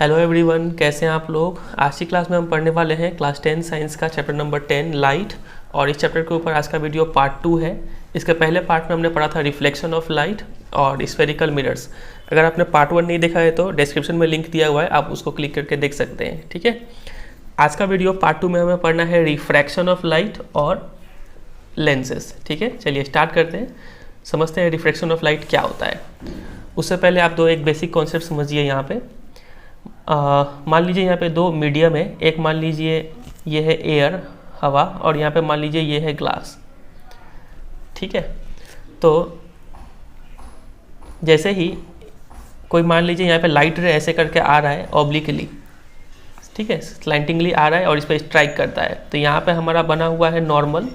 Hello everyone, कैसे हैं आप लोग। आज की क्लास में हम पढ़ने वाले हैं क्लास 10 साइंस का चैप्टर नंबर 10 लाइट। और इस चैप्टर के ऊपर आज का वीडियो पार्ट 2 है। इसके पहले पार्ट में हमने पढ़ा था रिफ्लेक्शन ऑफ लाइट और स्फेरिकल मिरर्स। अगर आपने पार्ट 1 नहीं देखा है तो डिस्क्रिप्शन में लिंक दिया हुआ है, आप उसको क्लिक करके देख सकते हैं। ठीक है, आज का वीडियो पार्ट 2 में हमें पढ़ना है रिफ्रैक्शन ऑफ लाइट और लेंसेज। ठीक है, चलिए स्टार्ट करते हैं, समझते हैं रिफ्रैक्शन ऑफ लाइट क्या होता है। उससे पहले आप एक बेसिक कॉन्सेप्ट समझिए। यहाँ पे मान लीजिए यहाँ पे दो मीडियम है, एक मान लीजिए ये है एयर हवा और यहाँ पे मान लीजिए ये है ग्लास। ठीक है, तो जैसे ही कोई मान लीजिए यहाँ पे लाइट रे ऐसे करके आ रहा है ऑब्लिकली, ठीक है, स्लैंटिंगली आ रहा है और इस पर स्ट्राइक करता है, तो यहाँ पे हमारा बना हुआ है नॉर्मल।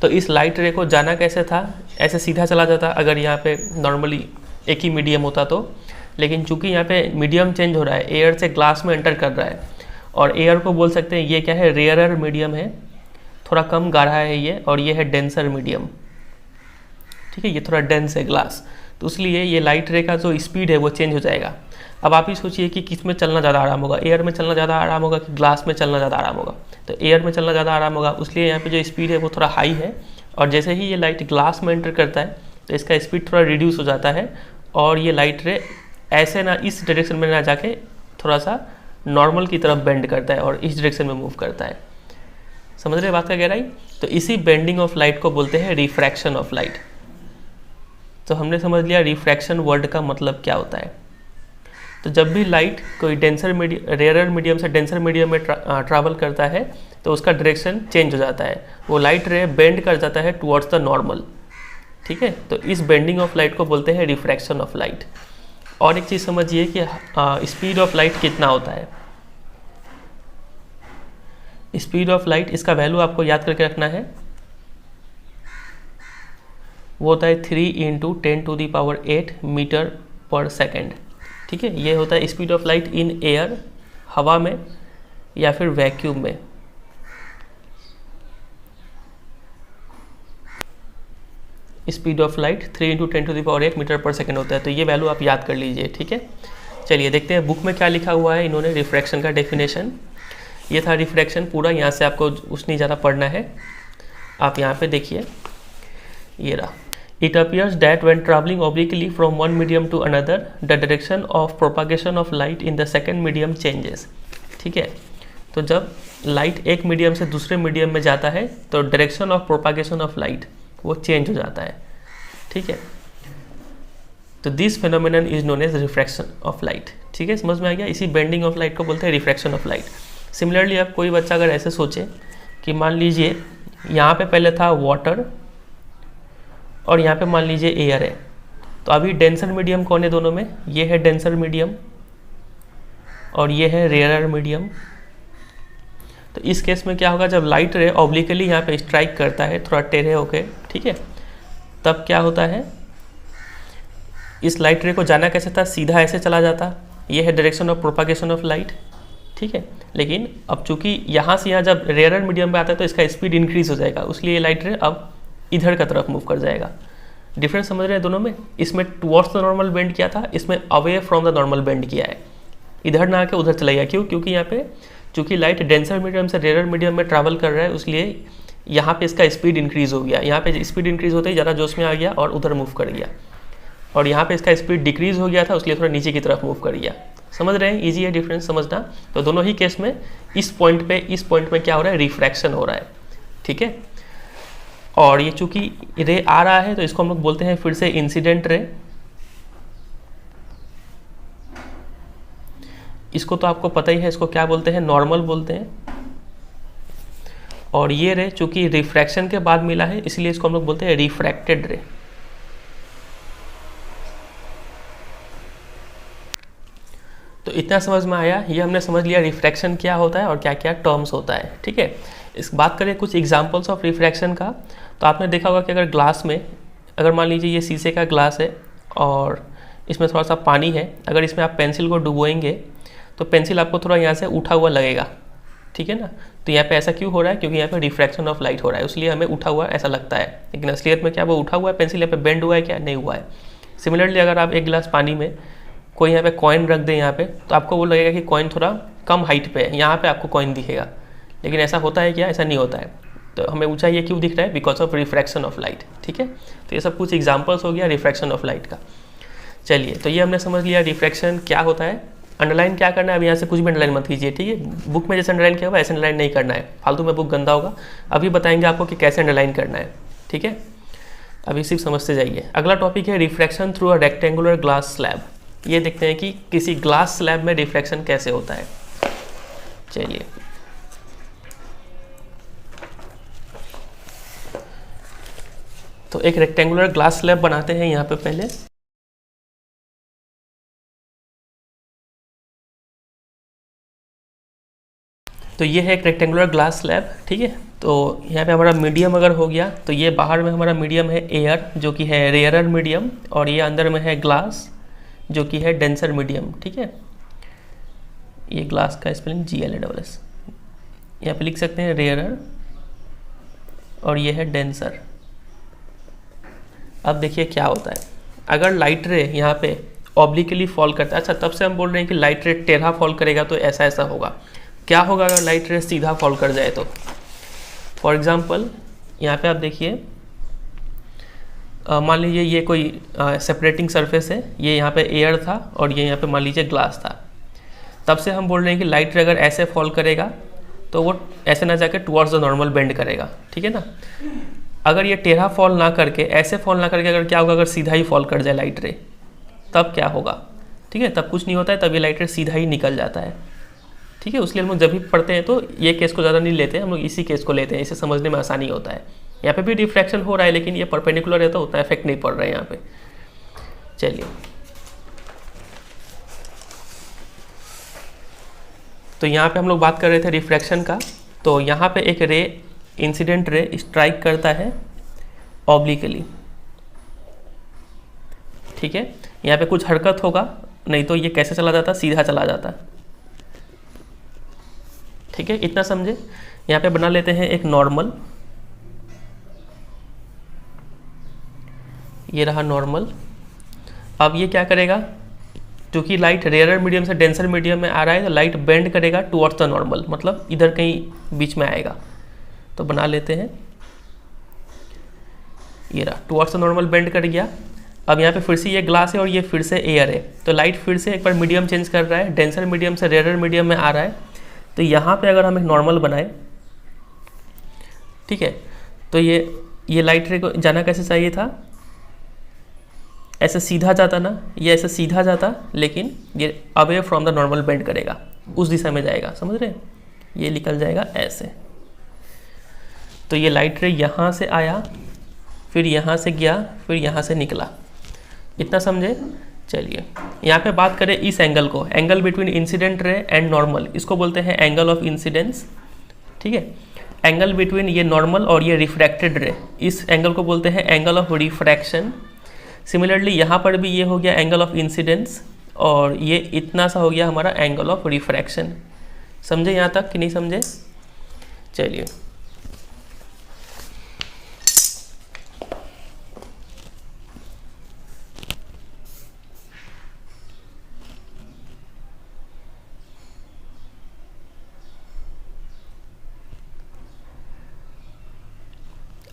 तो इस लाइट रे को जाना कैसे था, ऐसे सीधा चला जाता अगर यहाँ पे नॉर्मली एक ही मीडियम होता तो। लेकिन चूंकि यहाँ पे मीडियम चेंज हो रहा है, एयर से ग्लास में एंटर कर रहा है, और एयर को बोल सकते हैं ये क्या है, रेयरर मीडियम है, थोड़ा कम गाढ़ा है ये, और ये है डेंसर मीडियम। ठीक है, ये थोड़ा डेंस है ग्लास, तो इसलिए ये लाइट रे का जो स्पीड है वो चेंज हो जाएगा। अब आप ही सोचिए कि किस में चलना ज़्यादा आराम होगा, एयर में चलना ज़्यादा आराम होगा कि ग्लास में चलना ज़्यादा आराम होगा। तो एयर में चलना ज़्यादा आराम होगा, इसलिए यहाँ पे जो स्पीड है वो थोड़ा हाई है। और जैसे ही ये लाइट ग्लास में एंटर करता है तो इसका स्पीड थोड़ा रिड्यूस हो जाता है, और ये लाइट रे ऐसे ना इस डायरेक्शन में ना जाके थोड़ा सा नॉर्मल की तरफ बेंड करता है और इस डायरेक्शन में मूव करता है। समझ रहे बात का गहराई। तो इसी बेंडिंग ऑफ लाइट को बोलते हैं रिफ्रैक्शन ऑफ लाइट। तो हमने समझ लिया रिफ्रैक्शन वर्ड का मतलब क्या होता है। तो जब भी लाइट कोई रेयरर मीडियम से डेंसर मीडियम में ट्रैवल करता है तो उसका डायरेक्शन चेंज हो जाता है, वो लाइट रे बेंड कर जाता है टुवर्ड्स द नॉर्मल। ठीक है, तो इस बेंडिंग ऑफ लाइट को बोलते हैं रिफ्रैक्शन ऑफ लाइट। और एक चीज़ समझिए कि स्पीड ऑफ लाइट कितना होता है। स्पीड ऑफ लाइट, इसका वैल्यू आपको याद करके रखना है, वो होता है 3 × 10⁸ मीटर पर सेकेंड। ठीक है, ये होता है speed of light in air, हवा में या फिर वैक्यूम में। Speed of light 3 × 10⁸ metre per second होता है। तो ये वैल्यू आप याद कर लीजिए। ठीक है, चलिए देखते हैं बुक में क्या लिखा हुआ है इन्होंने रिफ्रैक्शन का डेफिनेशन। ये था रिफ्रैक्शन पूरा, यहाँ से आपको उसने ज़्यादा पढ़ना है। आप यहाँ पे देखिए, ये रहा। It appears that when travelling obliquely from one medium to another the direction of propagation of light in the second medium changes. ठीक है, तो जब लाइट एक मीडियम से दूसरे मीडियम में जाता है तो direction of propagation of light वो चेंज हो जाता है। ठीक है, तो this phenomenon is known as refraction of light. ठीक है, समझ में आ गया। इसी बेंडिंग ऑफ लाइट को बोलते हैं रिफ्रैक्शन ऑफ लाइट। सिमिलरली अब कोई बच्चा अगर ऐसे सोचे कि मान लीजिए यहाँ पे पहले था वाटर और यहाँ पे मान लीजिए एयर है, तो अभी डेंसर मीडियम कौन है दोनों में, ये है डेंसर मीडियम और ये है रेयरर मीडियम। तो इस केस में क्या होगा, जब लाइट रे ऑब्लिकली यहाँ पे स्ट्राइक करता है थोड़ा टेढ़े होके, ठीक है, तब क्या होता है, इस लाइट रे को जाना कैसे था, सीधा ऐसे चला जाता, ये है direction of propagation of light. ठीक है, लेकिन अब चूंकि यहाँ से यहाँ जब रेयरर मीडियम पे आता है तो इसका स्पीड इंक्रीज हो जाएगा, उसलिए ये लाइट रे अब इधर का तरफ मूव कर जाएगा। डिफरेंस समझ रहे हैं दोनों में। इसमें टुवर्ड्स द नॉर्मल बेंड किया था, इसमें away from the normal bend किया है, इधर ना आके उधर चला गया। क्यों, क्योंकि यहाँ पे चूंकि लाइट डेंसर मीडियम से रेयरर मीडियम में ट्रैवल कर रहा है, इसलिए यहाँ पे इसका स्पीड इंक्रीज हो गया। यहाँ पे स्पीड इंक्रीज होते ही ज़्यादा जोश में आ गया और उधर मूव कर गया, और यहाँ पे इसका स्पीड डिक्रीज हो गया था, इसलिए थोड़ा नीचे की तरफ मूव कर गया। समझ रहे हैं, इजी है डिफरेंस समझना। तो दोनों ही केस में इस पॉइंट में क्या हो रहा है, रिफ्रैक्शन हो रहा है। ठीक है, और ये चूंकि रे आ रहा है तो इसको हम लोग बोलते हैं फिर से इंसिडेंट रे। इसको तो आपको पता ही है, इसको क्या बोलते हैं, नॉर्मल बोलते हैं। और ये रे चूंकि रिफ्रैक्शन के बाद मिला है, इसलिए इसको हम लोग बोलते हैं रिफ्रैक्टेड रे। तो इतना समझ में आया, ये हमने समझ लिया रिफ्रैक्शन क्या होता है और क्या क्या टर्म्स होता है। ठीक है, इस बात करें कुछ एग्जांपल्स ऑफ रिफ्रैक्शन का, तो आपने देखा होगा कि अगर ग्लास में, अगर मान लीजिए ये शीशे का ग्लास है और इसमें थोड़ा सा पानी है, अगर इसमें आप पेंसिल को डुबोएंगे तो पेंसिल आपको थोड़ा यहाँ से उठा हुआ लगेगा। ठीक है ना, तो यहाँ पे ऐसा क्यों हो रहा है, क्योंकि यहाँ पे रिफ्रैक्शन ऑफ लाइट हो रहा है, इसलिए हमें उठा हुआ ऐसा लगता है। लेकिन असलियत में क्या वो उठा हुआ है, पेंसिल यहाँ पे बेंड हुआ है क्या, नहीं हुआ है। सिमिलरली अगर आप एक गिलास पानी में कोई यहाँ पे कॉइन रख दे यहाँ पे, तो आपको वो लगेगा कि कॉइन थोड़ा कम हाइट पे है, यहाँ पे आपको कॉइन दिखेगा, लेकिन ऐसा होता है क्या? ऐसा नहीं होता है। तो हमें ऊंचा ये क्यों दिख रहा है? Because of refraction of light. ठीक है, तो ये सब कुछ एग्जाम्पल्स हो गया रिफ्रैक्शन ऑफ लाइट का। चलिए, तो ये हमने समझ लिया रिफ्रैक्शन क्या होता है। अंडरलाइन क्या करना है? अब यहाँ से कुछ भी अंडरलाइन मत कीजिए, ठीक है। बुक में जैसे अंडरलाइन किया हुआ ऐसे अंडरलाइन नहीं करना है, फालतू में बुक गंदा होगा। अभी बताएंगे आपको कि कैसे अंडरलाइन करना है, ठीक है। अभी सिर्फ समझते जाइए। अगला टॉपिक है refraction through a rectangular glass slab. ये देखते हैं कि किसी ग्लास स्लैब में रिफ्रैक्शन कैसे होता है। चलिए, तो एक रेक्टेंगुलर ग्लास स्लैब बनाते हैं यहाँ पे पहले। तो ये है एक रेक्टेंगुलर ग्लास स्लैब, ठीक है। तो यहाँ पे हमारा मीडियम अगर हो गया तो ये बाहर में हमारा मीडियम है एयर, जो कि है रेयरर मीडियम, और ये अंदर में है ग्लास, जो कि है डेंसर मीडियम, ठीक है। ये ग्लास का स्पेलिंग GLASS, यहाँ पे लिख सकते हैं रेयरर, और ये है डेंसर। अब देखिए क्या होता है, अगर लाइट रे यहाँ पे ऑब्लिकली फॉल करता है, अच्छा तब से हम बोल रहे हैं कि लाइट रे टेढ़ा फॉल करेगा तो ऐसा ऐसा होगा। क्या होगा अगर लाइट रे सीधा फॉल कर जाए तो? फॉर एग्जांपल यहाँ पे आप देखिए, मान लीजिए ये कोई सेपरेटिंग सरफेस है, ये यहाँ पे एयर था और ये यहाँ पे मान लीजिए ग्लास था। तब से हम बोल रहे हैं कि लाइट रे अगर ऐसे फॉल करेगा तो वो ऐसे ना जाकर टुवर्ड्स द नॉर्मल बेंड करेगा, ठीक है ना। अगर ये टेढ़ा फॉल ना करके, ऐसे फॉल ना करके, अगर क्या होगा, अगर सीधा ही फॉल कर जाए लाइट रे, तब क्या होगा? ठीक है, तब कुछ नहीं होता है, तब ये लाइट रे सीधा ही निकल जाता है, ठीक है। उसलिए हम लोग जब भी पढ़ते हैं तो ये केस को ज़्यादा नहीं लेते हैं, हम लोग इसी केस को लेते हैं, इसे समझने में आसानी होता है। यहाँ पे भी रिफ्रैक्शन हो रहा है, लेकिन ये परपेंडिकुलर है तो उतना इफेक्ट नहीं पड़ रहा है यहाँ पे। चलिए, तो यहाँ पे हम लोग बात कर रहे थे रिफ्रैक्शन का। तो यहाँ पे एक रे, इंसिडेंट रे स्ट्राइक करता है ऑब्लिकली, ठीक है। यहाँ पे कुछ हरकत होगा, नहीं तो ये कैसे चला जाता? सीधा चला जाता, ठीक है। इतना समझे। यहाँ पे बना लेते हैं एक नॉर्मल, ये रहा नॉर्मल। अब ये क्या करेगा? क्योंकि लाइट रेयरर मीडियम से डेंसर मीडियम में आ रहा है तो लाइट बेंड करेगा टुवर्ड्स द नॉर्मल, मतलब इधर कहीं बीच में आएगा। तो बना लेते हैं, ये रहा टुवर्ड्स द नॉर्मल बेंड कर गया। अब यहाँ पे फिर से ये ग्लास है और ये फिर से एयर है, तो लाइट फिर से एक बार मीडियम चेंज कर रहा है, डेंसर मीडियम से रेयरर मीडियम में आ रहा है। तो यहाँ पे अगर हम एक नॉर्मल बनाए, ठीक है, तो ये लाइट रे को जाना कैसे चाहिए था? ऐसे सीधा जाता ना, ये ऐसे सीधा जाता, लेकिन ये away from the normal bend करेगा, उस दिशा में जाएगा, समझ रहे हैं? ये निकल जाएगा ऐसे। तो ये लाइट रे यहाँ से आया, फिर यहाँ से गया, फिर यहाँ से निकला। इतना समझे। चलिए, यहाँ पे बात करें इस एंगल को, angle between incident ray and normal, इसको बोलते हैं एंगल ऑफ इंसिडेंस, ठीक है। एंगल बिटवीन ये नॉर्मल और ये रिफ्रैक्टेड रे, इस एंगल को बोलते हैं एंगल ऑफ रिफ्रैक्शन। सिमिलरली यहाँ पर भी ये हो गया एंगल ऑफ इंसिडेंस, और ये इतना सा हो गया हमारा एंगल ऑफ रिफ्रैक्शन। समझे यहाँ तक कि नहीं समझे? चलिए,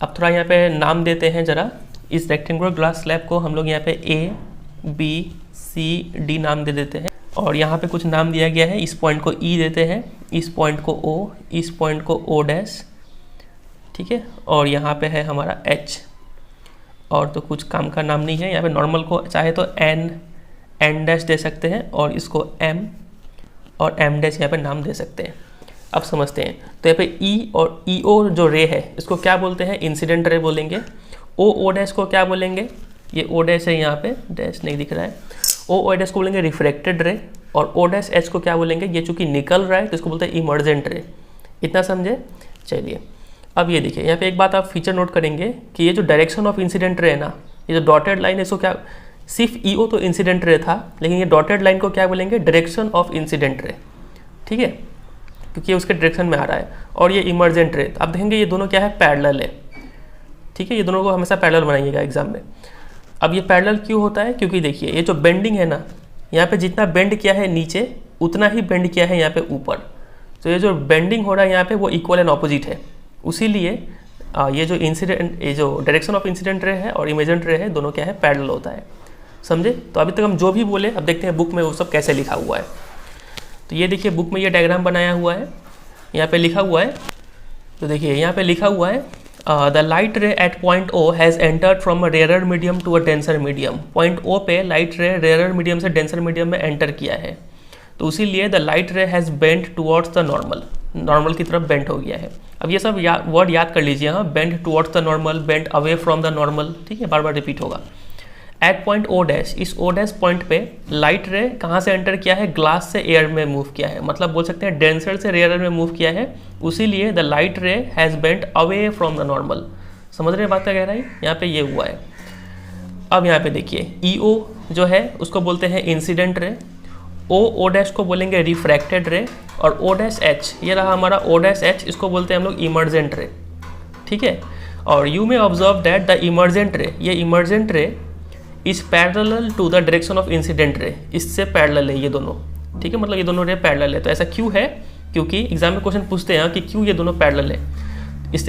अब थोड़ा यहाँ पे नाम देते हैं जरा। इस रेक्टेंगुलर ग्लास स्लैब को हम लोग यहाँ पे ABCD नाम दे देते हैं, और यहाँ पे कुछ नाम दिया गया है। इस पॉइंट को E देते हैं, इस पॉइंट को O, इस पॉइंट को O', ठीक है, और यहाँ पे है हमारा H। और तो कुछ काम का नाम नहीं है। यहाँ पे नॉर्मल को चाहे तो N' दे सकते हैं, और इसको M और M' यहाँ पे नाम दे सकते हैं। अब समझते हैं। तो यहाँ पे E और EO जो रे है, इसको क्या बोलते हैं? इंसिडेंट रे बोलेंगे। OO' को क्या बोलेंगे? ये O' है, यहाँ पे डैश नहीं दिख रहा है। OO' को बोलेंगे रिफ्रैक्टेड रे, और O' को क्या बोलेंगे? ये चूंकि निकल रहा है तो इसको बोलते हैं इमर्जेंट रे। इतना समझे। चलिए, अब ये देखिए, यहाँ पे एक बात आप फीचर नोट करेंगे कि ये जो डायरेक्शन ऑफ इंसिडेंट रे है ना, ये जो डॉटेड लाइन है, इसको क्या, सिर्फ EO तो इंसिडेंट रे था, लेकिन ये डॉटेड लाइन को क्या बोलेंगे? डायरेक्शन ऑफ इंसिडेंट रे, ठीक है, क्योंकि ये उसके डायरेक्शन में आ रहा है। और ये इमर्जेंट रे, आप देखेंगे ये दोनों क्या है? पैरेलल है, ठीक है। ये दोनों को हमेशा पैरेलल बनाइएगा एग्जाम में। अब ये पैरेलल क्यों होता है? क्योंकि देखिए, ये जो बेंडिंग है ना, यहाँ पे जितना बेंड किया है नीचे उतना ही बेंड किया है यहाँ पे ऊपर। तो ये जो बेंडिंग हो रहा है यहाँ पे वो इक्वल एंड ऑपोजिट है, उसीलिए ये जो डायरेक्शन ऑफ इंसिडेंट रे है और इमेजेंट रे है दोनों क्या है, पैरेलल होता है। समझे? तो अभी तक हम जो भी बोले, अब देखते हैं बुक में वो सब कैसे लिखा हुआ है। तो ये देखिए बुक में ये डायग्राम बनाया हुआ है, यहाँ पे लिखा हुआ है। तो देखिए यहाँ पे लिखा हुआ है the light ray at point O has entered from a rare medium to a denser medium. Point O पे लाइट रे रेयर मीडियम से डेंसर मीडियम में एंटर किया है, तो इसीलिए the light ray has bent towards the normal की तरफ bent हो गया है। अब ये सब वर्ड याद कर लीजिए, हाँ, bent towards the normal, bent away from the normal, ठीक है, बार बार रिपीट होगा। एट पॉइंट ओ डैश, इस ओ डैश पॉइंट पे लाइट रे कहाँ से एंटर किया है, ग्लास से एयर में मूव किया है, मतलब बोल सकते हैं डेंसर से रेयर में मूव किया है, उसीलिए the light ray has bent away from the normal. समझ रहे बात का गहराई? यहाँ पे ये हुआ है। अब यहाँ पे देखिए ईओ जो है उसको बोलते हैं इंसिडेंट रे, ओ डैश को बोलेंगे रिफ्रैक्टेड रे, और ओ डैश एच, ये रहा हमारा ओ डैश एच, इसको बोलते हैं हम लोग इमर्जेंट रे, ठीक है। और you may observe that the emergent ray, ये emergent ray is parallel to the direction of incident ray, इससे पैरेलल है ये दोनों, ठीक है, मतलब ये दोनों रे पैरेलल है। तो ऐसा क्यों है? क्योंकि एग्जाम में क्वेश्चन पूछते हैं कि क्यों ये दोनों पैरेलल है।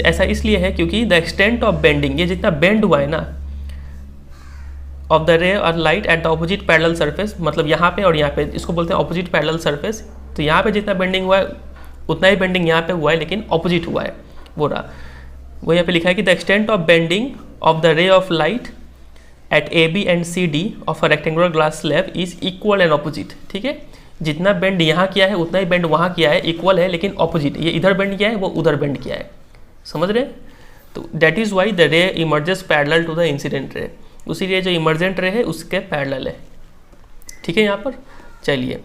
ऐसा इसलिए है क्योंकि द एक्सटेंट ऑफ बेंडिंग, ये जितना बेंड हुआ है ना ऑफ द रे और light at the opposite parallel surface, मतलब यहाँ पे और यहाँ पे, इसको बोलते हैं ऑपोजिट पैरेलल सरफेस। तो यहाँ पे जितना बेंडिंग हुआ है उतना ही बेंडिंग यहाँ पे हुआ है, लेकिन ऑपोजिट हुआ है, वो रहा। वो यहाँ पे लिखा है कि the extent of bending of the ray of light at A B and C D of a rectangular glass slab is equal and opposite, ठीक है। जितना बेंड यहाँ किया है उतना ही बेंड वहाँ किया है, इक्वल है लेकिन ऑपोजिट, ये इधर बेंड किया है वो उधर बेंड किया है। समझ रहे? तो that is why the ray emerges parallel to the incident ray, उसीलिए जो इमर्जेंट रे है उसके पैरेलल है, ठीक है। यहाँ पर चलिए,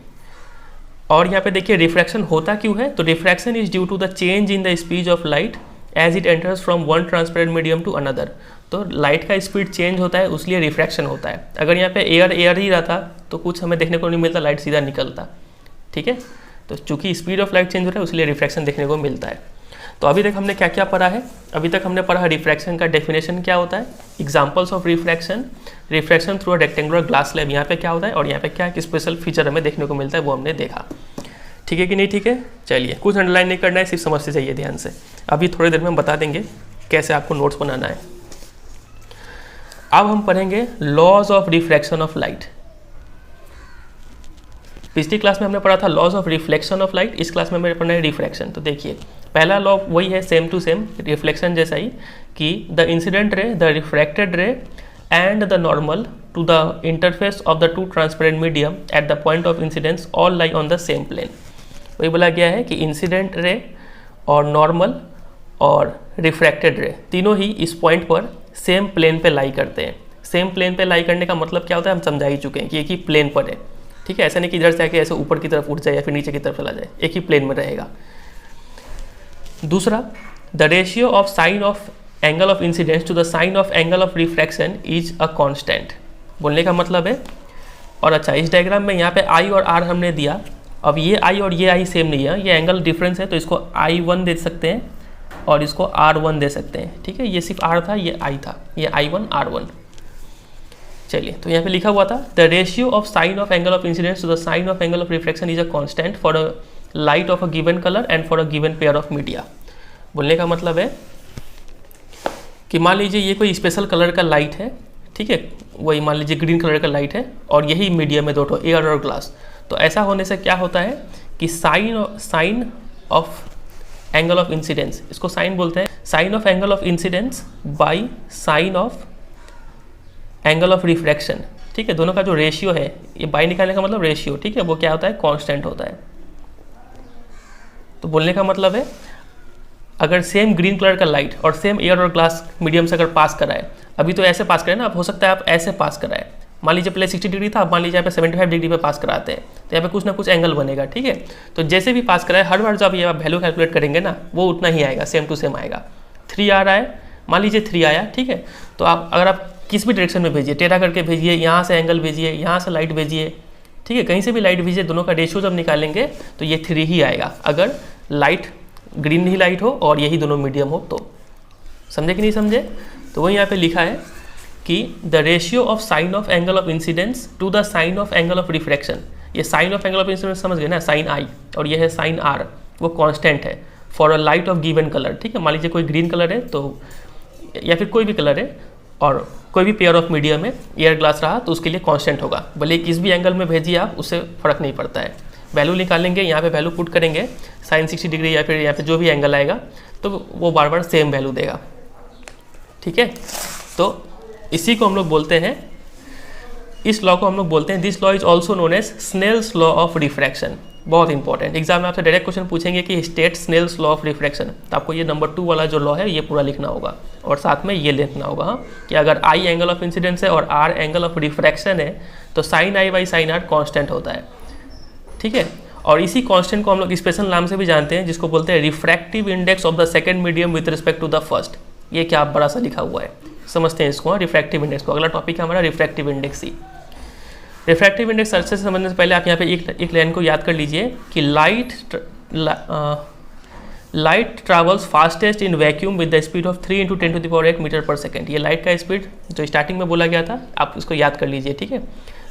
और यहाँ पे देखिए रिफ्रैक्शन होता क्यों है? तो refraction is due to the change in the speed of light as it enters from one transparent medium to another. तो लाइट का स्पीड चेंज होता है, उसलिए रिफ्रैक्शन होता है। अगर यहाँ पे एयर ही रहता तो कुछ हमें देखने को नहीं मिलता, लाइट सीधा निकलता, ठीक है। तो चूंकि स्पीड ऑफ लाइट चेंज हो रहा है उसलिए रिफ्रैक्शन देखने को मिलता है। तो अभी तक हमने क्या क्या पढ़ा है? अभी तक हमने पढ़ा रिफ्रैक्शन का डेफिनेशन क्या होता है, examples of refraction, refraction through a rectangular glass slab यहाँ पे क्या होता है, और यहाँ पे क्या एक स्पेशल फीचर हमें देखने को मिलता है वो हमने देखा, ठीक है कि नहीं? ठीक है, चलिए, कुछ अंडरलाइन नहीं करना है, सिर्फ समझते जाइए ध्यान से। अभी थोड़ी देर में हम बता देंगे कैसे आपको नोट्स बनाना है। अब हम पढ़ेंगे laws of refraction of light. पिछली क्लास में हमने पढ़ा था laws of reflection of light, इस क्लास में हमें पढ़ना है रिफ्रैक्शन। तो देखिए पहला लॉ वही है, सेम टू सेम रिफ्लेक्शन जैसा ही, कि the incident ray, the refracted ray and the normal to the interface of the two transparent medium at the point of incidence all lie on the same plane. वही बोला गया है कि incident ray और normal और refracted रे तीनों ही इस पॉइंट पर सेम प्लेन पे लाई करते हैं। सेम प्लेन पे लाई करने का मतलब क्या होता है हम समझा ही चुके हैं कि एक ही प्लेन पर है, ठीक है। ऐसा नहीं कि इधर से आके ऐसे ऊपर की तरफ उठ जाए या फिर नीचे की तरफ चला जाए, एक ही प्लेन में रहेगा। दूसरा, the ratio of sine of angle of incidence to the sine of angle of refraction is a constant. बोलने का मतलब है, और अच्छा इस डायग्राम में यहाँ पे आई और आर हमने दिया। अब ये आई और ये आई सेम नहीं है, ये एंगल डिफरेंस है, तो इसको I1 दे सकते हैं और इसको R1 दे सकते हैं, ठीक है। ये सिर्फ R था, ये I था, ये I1 R1। चलिए, तो यहाँ पे लिखा हुआ था the ratio of sine of angle of incidence to the sine of angle of refraction is a constant for a light of a given colour and for a given pair of media. बोलने का मतलब है कि मान लीजिए ये कोई special colour का लाइट है, ठीक है, वही मान लीजिए ग्रीन कलर का लाइट है और यही मीडियम में दो ठो एयर और ग्लास। तो ऐसा होने से क्या होता है कि sine of angle of incidence, इसको साइन बोलते हैं, sine of angle of incidence by sine of angle of refraction, ठीक है। दोनों का जो रेशियो है, ये बाई निकालने का मतलब रेशियो, ठीक है, वो क्या होता है कांस्टेंट होता है। तो बोलने का मतलब है अगर सेम ग्रीन कलर का लाइट और सेम एयर और ग्लास मीडियम से अगर पास कराए, अभी तो ऐसे पास करें ना, अब हो सकता है आप ऐसे पास कराए, मान लीजिए पहले 60 डिग्री था, अब मान लीजिए यहाँ पे 75 डिग्री पे पास कराते हैं, तो यहाँ पे कुछ ना कुछ एंगल बनेगा, ठीक है। तो जैसे भी पास कराए, हर बार जो आप ये वैल्यू कैलकुलेट करेंगे ना, वो उतना ही आएगा, सेम टू सेम आएगा। 3 आ रहा है, मान लीजिए 3 आया, ठीक है। तो आप अगर आप किस भी डायरेक्शन में भेजिए, टेढ़ा करके भेजिए, यहाँ से एंगल भेजिए, यहाँ से लाइट भेजिए, ठीक है, कहीं से भी लाइट भेजिए, दोनों का रेशियो जब निकालेंगे तो ये 3 ही आएगा, अगर लाइट ग्रीन ही लाइट हो और यही दोनों मीडियम हो तो। समझे कि नहीं समझे? तो वही यहाँ पे लिखा है कि the ratio of sine of angle of incidence to the sine of angle of refraction, ये sine of angle of incidence समझ गए ना, साइन आई, और ये है साइन आर, वो कांस्टेंट है for a light of given colour, ठीक है। मान लीजिए कोई ग्रीन कलर है तो, या फिर कोई भी कलर है और कोई भी पेयर ऑफ मीडियम में एयर ग्लास रहा तो उसके लिए कांस्टेंट होगा, भले किस भी एंगल में भेजिए आप, उससे फ़र्क नहीं पड़ता है। वैल्यू निकालेंगे, यहाँ पे वैल्यू पुट करेंगे साइन 60 डिग्री या फिर यहाँ पे जो भी एंगल आएगा तो वो बार बार सेम वैल्यू देगा, ठीक है। तो इसी को हम लोग बोलते हैं, इस लॉ को हम लोग बोलते हैं, this law is also known as Snell's law of refraction. बहुत इंपॉर्टेंट, एग्जाम में आपसे डायरेक्ट क्वेश्चन पूछेंगे कि state Snell's law of refraction, तो आपको ये नंबर 2 वाला जो लॉ है ये पूरा लिखना होगा और साथ में ये लिखना होगा हाँ, कि अगर आई एंगल ऑफ इंसिडेंस है और आर एंगल ऑफ रिफ्रैक्शन है तो sine I by sine R constant होता है, ठीक है। और इसी कांस्टेंट को हम लोग स्पेशल नाम से भी जानते हैं, जिसको बोलते हैं refractive index of the second medium with respect to the first. ये क्या बड़ा सा लिखा हुआ है, समझते हैं इसको, रिफ्रैक्टिव इंडेक्स को। अगला टॉपिक है हमारा रिफ्रैक्टिव इंडेक्स ही। रिफ्रैक्टिव इंडेक्स अच्छे से समझने से पहले आप यहाँ पे एक लाइन को याद कर लीजिए कि light travels fastest in vacuum with the speed of 3 × 10⁸ metre per second. ये लाइट का स्पीड जो स्टार्टिंग में बोला गया था, आप इसको याद कर लीजिए, ठीक है।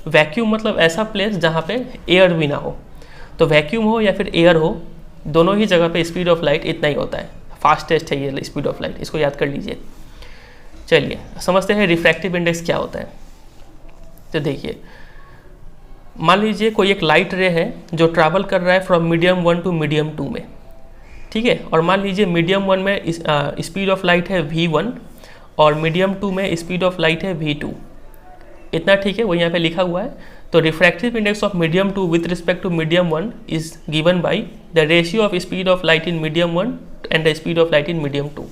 वैक्यूम मतलब ऐसा प्लेस जहाँ पे एयर भी ना हो, तो वैक्यूम हो या फिर एयर हो, दोनों ही जगह पे स्पीड ऑफ लाइट इतना ही होता है, फास्टेस्ट है ये स्पीड ऑफ लाइट, इसको याद कर लीजिए। चलिए समझते हैं रिफ्रैक्टिव इंडेक्स क्या होता है। तो देखिए, मान लीजिए कोई एक लाइट रे है जो ट्रैवल कर रहा है फ्रॉम मीडियम 1 टू मीडियम 2 में, ठीक है। और मान लीजिए मीडियम 1 में स्पीड ऑफ लाइट है v1 और मीडियम 2 में स्पीड ऑफ लाइट है v2, इतना ठीक है, वो यहाँ पे लिखा हुआ है। तो refractive index of medium 2 with respect to medium 1 is given by the ratio of speed of light in medium 1 and the speed of light in medium 2।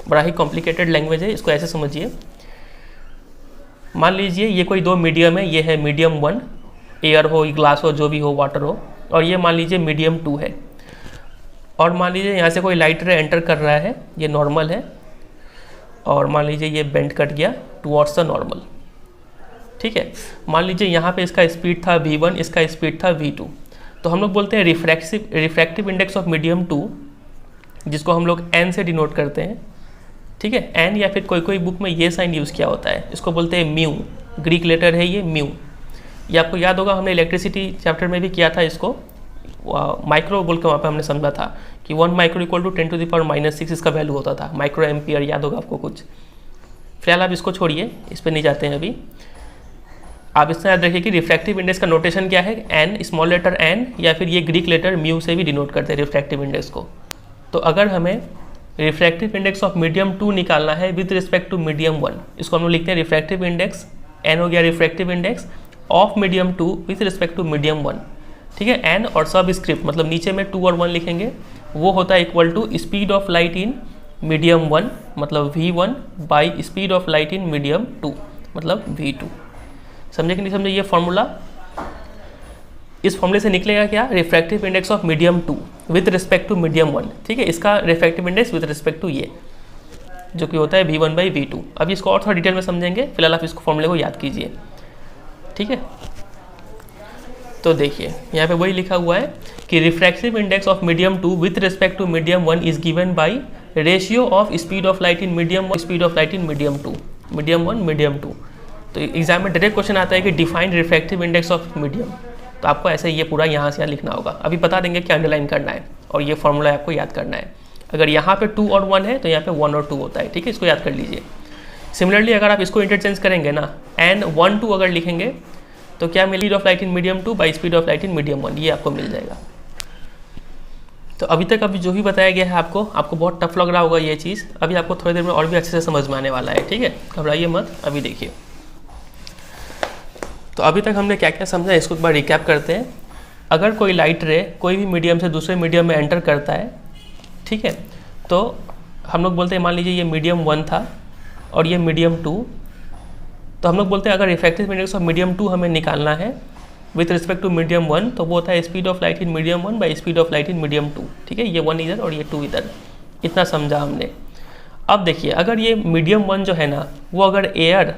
बड़ा ही कॉम्प्लिकेटेड लैंग्वेज है, इसको ऐसे समझिए। मान लीजिए ये कोई दो मीडियम है, ये है मीडियम 1, एयर हो, ग्लास हो, जो भी हो, वाटर हो, और ये मान लीजिए मीडियम 2 है। और मान लीजिए यहाँ से कोई लाइट रे एंटर कर रहा है, ये नॉर्मल है, और मान लीजिए ये बेंड कट गया टुवर्ड्स द नॉर्मल, ठीक है। मान लीजिए यहाँ पे इसका स्पीड था v1, इसका स्पीड था v2, तो हम लोग बोलते हैं रिफ्रैक्टिव इंडेक्स ऑफ मीडियम 2, जिसको हम लोग n से डिनोट करते हैं, ठीक है। n या फिर कोई कोई बुक में ये साइन यूज़ किया होता है, इसको बोलते हैं म्यू, ग्रीक लेटर है ये म्यू। ये आपको याद होगा, हमने इलेक्ट्रिसिटी चैप्टर में भी किया था इसको, माइक्रो बोल के वहाँ पे हमने समझा था कि 1 माइक्रो इक्वल टू 10⁻⁻⁶ इसका वैल्यू होता था, माइक्रो एम्पियर, याद होगा आपको कुछ। फिलहाल आप इसको छोड़िए, इस पर नहीं जाते हैं अभी। आप इससे याद रखिए कि रिफ्रैक्टिव इंडेक्स का नोटेशन क्या है, n, स्मॉल लेटर n, या फिर ये ग्रीक लेटर म्यू से भी डिनोट करते हैं रिफ्रैक्टिव इंडेक्स को। तो अगर हमें रिफ्रैक्टिव इंडेक्स ऑफ मीडियम 2 निकालना है विद रिस्पेक्ट टू मीडियम 1, इसको हम लोग लिखते हैं रिफ्रैक्टिव इंडेक्स, n हो गया refractive index of medium 2 with respect to medium 1, ठीक है। n और सब स्क्रिप्ट मतलब नीचे में 2 और 1 लिखेंगे, वो होता है equal to speed of light in medium 1 मतलब v1 by speed of light in medium 2 मतलब v2। समझे कि नहीं समझे ये फॉर्मूला? इस फॉर्मूले से निकलेगा क्या, refractive index of medium 2 with respect to medium 1, ठीक है। इसका refractive index with respect to ये जो कि होता है v1 बाई v2। अभी इसको और थोड़ा डिटेल में समझेंगे, फिलहाल आप इसको फॉर्मूले को याद कीजिए, ठीक है। तो देखिए यहाँ पे वही लिखा हुआ है कि refractive index of medium 2 with respect to medium 1 is given by ratio of speed of light in medium 1 speed of light in medium 2, medium 1 medium 2। तो एग्जाम में डायरेक्ट क्वेश्चन आता है कि define refractive index of medium, तो आपको ऐसे ये पूरा यहाँ से यहाँ लिखना होगा। अभी बता देंगे क्या अंडरलाइन करना है और ये फॉर्मूला आपको याद करना है। अगर यहाँ पे 2 और 1 है तो यहाँ पे 1 और 2 होता है, ठीक है, इसको याद कर लीजिए। सिमिलरली अगर आप इसको इंटरचेंज करेंगे ना, n 1 2 अगर लिखेंगे तो क्या मिलेगी, speed of light in medium 2 by speed of light in medium 1, ये आपको मिल जाएगा। तो अभी तक अभी जो भी बताया गया है आपको बहुत टफ लग रहा होगा ये चीज़, अभी आपको थोड़ी देर में और भी अच्छे से समझ में आने वाला है, ठीक है, घबराइए मत। अभी देखिए, तो अभी तक हमने क्या क्या समझा इसको एक बार रिकैप करते हैं। अगर कोई लाइट रे कोई भी मीडियम से दूसरे मीडियम में एंटर करता है, ठीक है, तो हम लोग बोलते हैं, मान लीजिए ये मीडियम 1 था और ये मीडियम 2, तो हम लोग बोलते हैं अगर रिफ्रैक्टिव इंडेक्स ऑफ मीडियम 2 हमें निकालना है विथ रिस्पेक्ट टू मीडियम 1, तो वो होता है speed of light in medium 1 by speed of light in medium 2, ठीक है। ये 1 इधर और ये 2 इधर, इतना समझा हमने। अब देखिए, अगर ये मीडियम 1 जो है ना, वो अगर एयर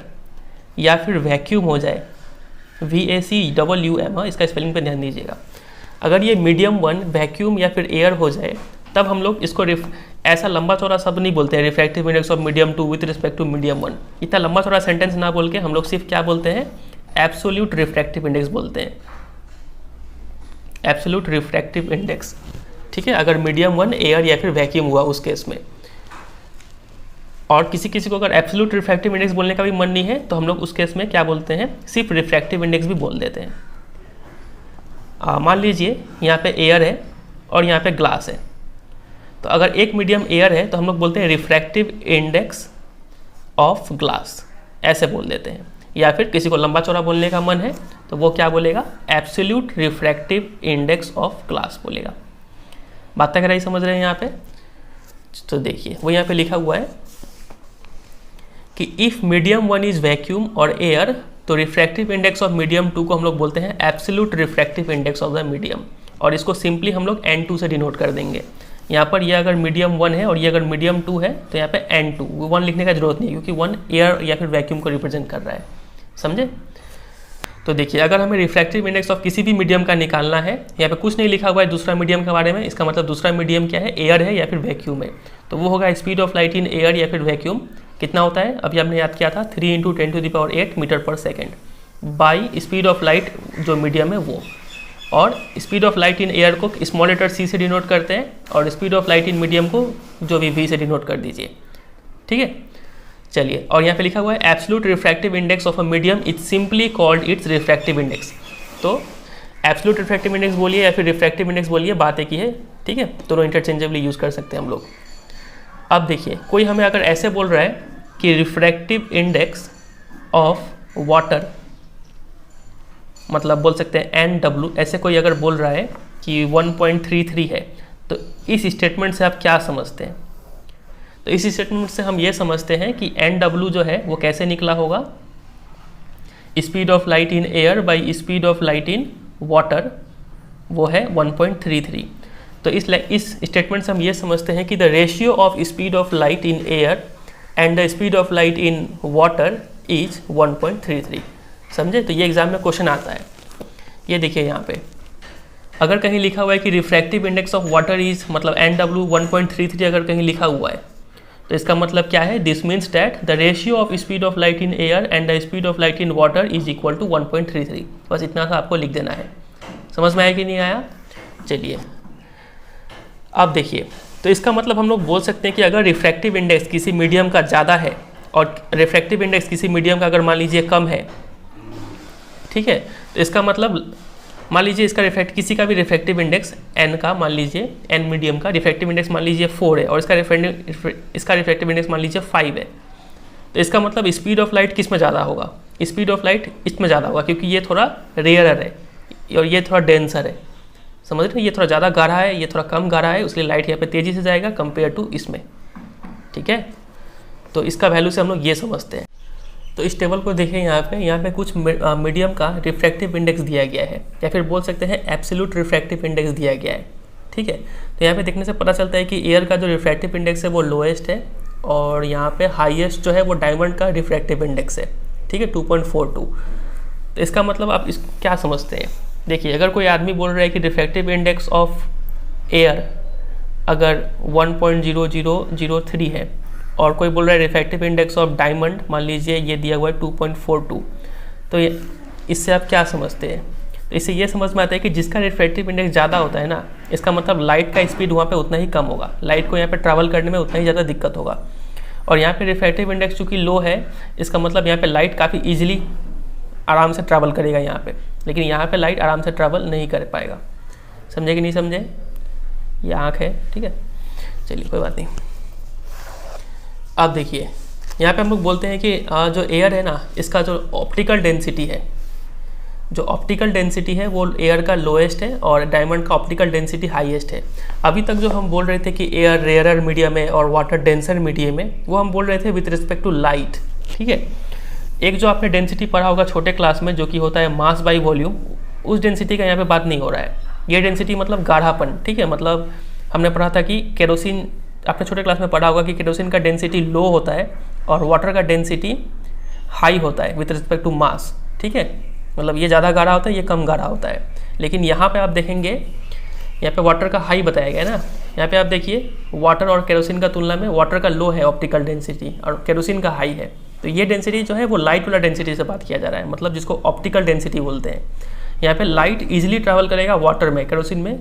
या फिर वैक्यूम हो जाए, VACWM, इसका स्पेलिंग पे ध्यान दीजिएगा। अगर ये मीडियम 1 वैक्यूम या फिर एयर हो जाए, तब हम लोग इसको ऐसा लंबा चौड़ा शब्द नहीं बोलते हैं refractive index of medium 2 with respect to medium 1। इतना लंबा चौड़ा सेंटेंस ना बोल के हम लोग सिर्फ क्या बोलते हैं, एब्सोल्यूट रिफ्रैक्टिव इंडेक्स बोलते हैं, एब्सोल्यूट रिफ्रैक्टिव इंडेक्स। ठीक है, अगर मीडियम 1 एयर या फिर वैक्यूम हुआ उस केस में। और किसी किसी को अगर एब्सोल्यूट रिफ्रैक्टिव इंडेक्स बोलने का भी मन नहीं है तो हम लोग उस केस में क्या बोलते हैं, सिर्फ रिफ्रैक्टिव इंडेक्स भी बोल देते हैं। मान लीजिए यहाँ पे एयर है और यहाँ पे ग्लास है, तो अगर एक मीडियम एयर है तो हम लोग बोलते हैं रिफ्रैक्टिव इंडेक्स ऑफ ग्लास, ऐसे बोल देते हैं। या फिर किसी को लंबा चौड़ा बोलने का मन है तो वो क्या बोलेगा, absolute refractive index of glass बोलेगा। बात अगर ही समझ रहे हैं यहाँ पे, तो देखिए वो यहाँ पे लिखा हुआ है कि इफ़ मीडियम 1 इज वैक्यूम और एयर, तो रिफ्रैक्टिव इंडेक्स ऑफ मीडियम 2 को हम लोग बोलते हैं absolute refractive index of the medium, और इसको सिंपली हम लोग N2 से डिनोट कर देंगे। यहाँ पर ये अगर मीडियम 1 है और ये अगर मीडियम 2 है तो यहाँ पे N2, 1 लिखने का जरूरत नहीं है क्योंकि 1 एयर या फिर वैक्यूम को रिप्रेजेंट कर रहा है, समझे। तो देखिए अगर हमें रिफ्रैक्टिव इंडेक्स ऑफ किसी भी मीडियम का निकालना है, यहाँ पे कुछ नहीं लिखा हुआ है दूसरा मीडियम के बारे में, इसका मतलब दूसरा मीडियम क्या है, एयर है या फिर वैक्यूम है, तो वो होगा speed of light in air या फिर वैक्यूम। कितना होता है, अभी आपने याद किया था 3 × 10⁸ metre per second by speed of light जो मीडियम है वो। और speed of light in air को स्मॉल लेटर c से डिनोट करते हैं और speed of light in medium को जो भी v से डिनोट कर दीजिए, ठीक है। चलिए, और यहाँ पे लिखा हुआ है absolute refractive index of a medium is simply called its refractive index. तो एब्सोल्यूट रिफ्रैक्टिव इंडेक्स बोलिए या फिर रिफ्रैक्टिव इंडेक्स बोलिए, बात एक ही है, ठीक है, दोनों इंटरचेंजेबली यूज़ कर सकते हैं हम लोग। अब देखिए कोई हमें अगर ऐसे बोल रहा है कि रिफ्रैक्टिव इंडेक्स ऑफ वाटर, मतलब बोल सकते हैं NW, ऐसे कोई अगर बोल रहा है कि 1.33 है, तो इस स्टेटमेंट से आप क्या समझते हैं, तो इस स्टेटमेंट से हम ये समझते हैं कि NW जो है वो कैसे निकला होगा, speed of light in air by speed of light in water, वो है 1.33। तो इस स्टेटमेंट से हम ये समझते हैं कि the ratio of speed of light in air and the speed of light in water is 1.33। समझे, तो ये एग्जाम में क्वेश्चन आता है। ये देखिए यहाँ पे अगर कहीं लिखा हुआ है कि refractive index of water is, मतलब NW 1.33 अगर कहीं लिखा हुआ है तो इसका मतलब क्या है, this means that the ratio of speed of light in air and the speed of light in water is equal to 1.33। बस इतना सा आपको लिख देना है। समझ में आया कि नहीं आया। चलिए अब देखिए, तो इसका मतलब हम लोग बोल सकते हैं कि अगर रिफ्रैक्टिव इंडेक्स किसी मीडियम का ज़्यादा है और रिफ्रैक्टिव इंडेक्स किसी मीडियम का अगर मान लीजिए कम है, ठीक है, तो इसका मतलब मान लीजिए इसका किसी का भी रिफ्रैक्टिव इंडेक्स n का, मान लीजिए n मीडियम का रिफ्रैक्टिव इंडेक्स मान लीजिए 4 है और इसका रिफ्रैक्टिव इंडेक्स मान लीजिए 5 है, तो इसका मतलब स्पीड ऑफ लाइट किस में ज़्यादा होगा, स्पीड ऑफ लाइट इसमें ज़्यादा होगा क्योंकि ये थोड़ा रेयरर है और ये थोड़ा डेंसर है। समझ रहे हैं, ये थोड़ा ज़्यादा गाढ़ा है, ये थोड़ा कम गाढ़ा है, इसलिए लाइट यहाँ पे तेज़ी से जाएगा कंपेयर टू इसमें, ठीक है। तो इसका वैल्यू से हम लोग ये समझते हैं। तो इस टेबल को देखें, यहाँ पे कुछ मीडियम का रिफ्रैक्टिव इंडेक्स दिया गया है या फिर बोल सकते हैं एब्सोल्यूट रिफ्रैक्टिव इंडेक्स दिया गया है, ठीक है। तो यहाँ पे देखने से पता चलता है कि एयर का जो रिफ्रैक्टिव इंडेक्स है वो लोएस्ट है और यहाँ पे हाईएस्ट जो है वो डायमंड का रिफ्रैक्टिव इंडेक्स है, ठीक है, 2.42। तो इसका मतलब आप इस क्या समझते हैं, देखिए अगर कोई आदमी बोल रहा है कि रिफ्रैक्टिव इंडेक्स ऑफ एयर अगर 1.0003 है और कोई बोल रहा है रिफ्रैक्टिव इंडेक्स ऑफ डायमंड मान लीजिए ये दिया हुआ है 2.42, तो ये इससे आप क्या समझते हैं, तो इससे ये समझ में आता है कि जिसका रिफ्रैक्टिव इंडेक्स ज़्यादा होता है ना, इसका मतलब लाइट का स्पीड वहाँ पे उतना ही कम होगा, लाइट को यहाँ पे ट्रैवल करने में उतना ही ज़्यादा दिक्कत होगा। और यहाँ पे रिफ्रैक्टिव इंडेक्स चूँकि लो है, इसका मतलब यहाँ पे लाइट काफ़ी ईजिली आराम से ट्रैवल करेगा यहाँ पे, लेकिन यहाँ पे लाइट आराम से ट्रैवल नहीं कर पाएगा। समझे कि नहीं समझे, ये आँख है, ठीक है, चलिए कोई बात नहीं। अब देखिए यहाँ पे हम लोग बोलते हैं कि जो एयर है ना, इसका जो ऑप्टिकल डेंसिटी है, जो ऑप्टिकल डेंसिटी है वो एयर का लोएस्ट है और डायमंड का ऑप्टिकल डेंसिटी हाईएस्ट है। अभी तक जो हम बोल रहे थे कि एयर रेयरर मीडियम है और वाटर डेंसर मीडियम है, वो हम बोल रहे थे विथ रिस्पेक्ट टू लाइट, ठीक है। एक जो आपने डेंसिटी पढ़ा होगा छोटे क्लास में जो कि होता है मास बाई वॉल्यूम, उस डेंसिटी का यहाँ पे बात नहीं हो रहा है। ये डेंसिटी मतलब गाढ़ापन, ठीक है, मतलब हमने पढ़ा था कि केरोसिन, आपने छोटे क्लास में पढ़ा होगा कि केरोसिन का डेंसिटी लो होता है और वाटर का डेंसिटी हाई होता है विथ रिस्पेक्ट टू मास, ठीक है, मतलब ये ज़्यादा गाढ़ा होता है, ये कम गाढ़ा होता है। लेकिन यहाँ पे आप देखेंगे, यहाँ पे वाटर का हाई बताया गया है ना। यहाँ पे आप देखिए वाटर और केरोसिन का तुलना में वाटर का लो है ऑप्टिकल डेंसिटी और केरोसिन का हाई है। तो ये डेंसिटी जो है वो लाइट वाला डेंसिटी से बात किया जा रहा है, मतलब जिसको ऑप्टिकल डेंसिटी बोलते हैं। यहाँ पे लाइट इजीली ट्रैवल करेगा वाटर में, केरोसिन में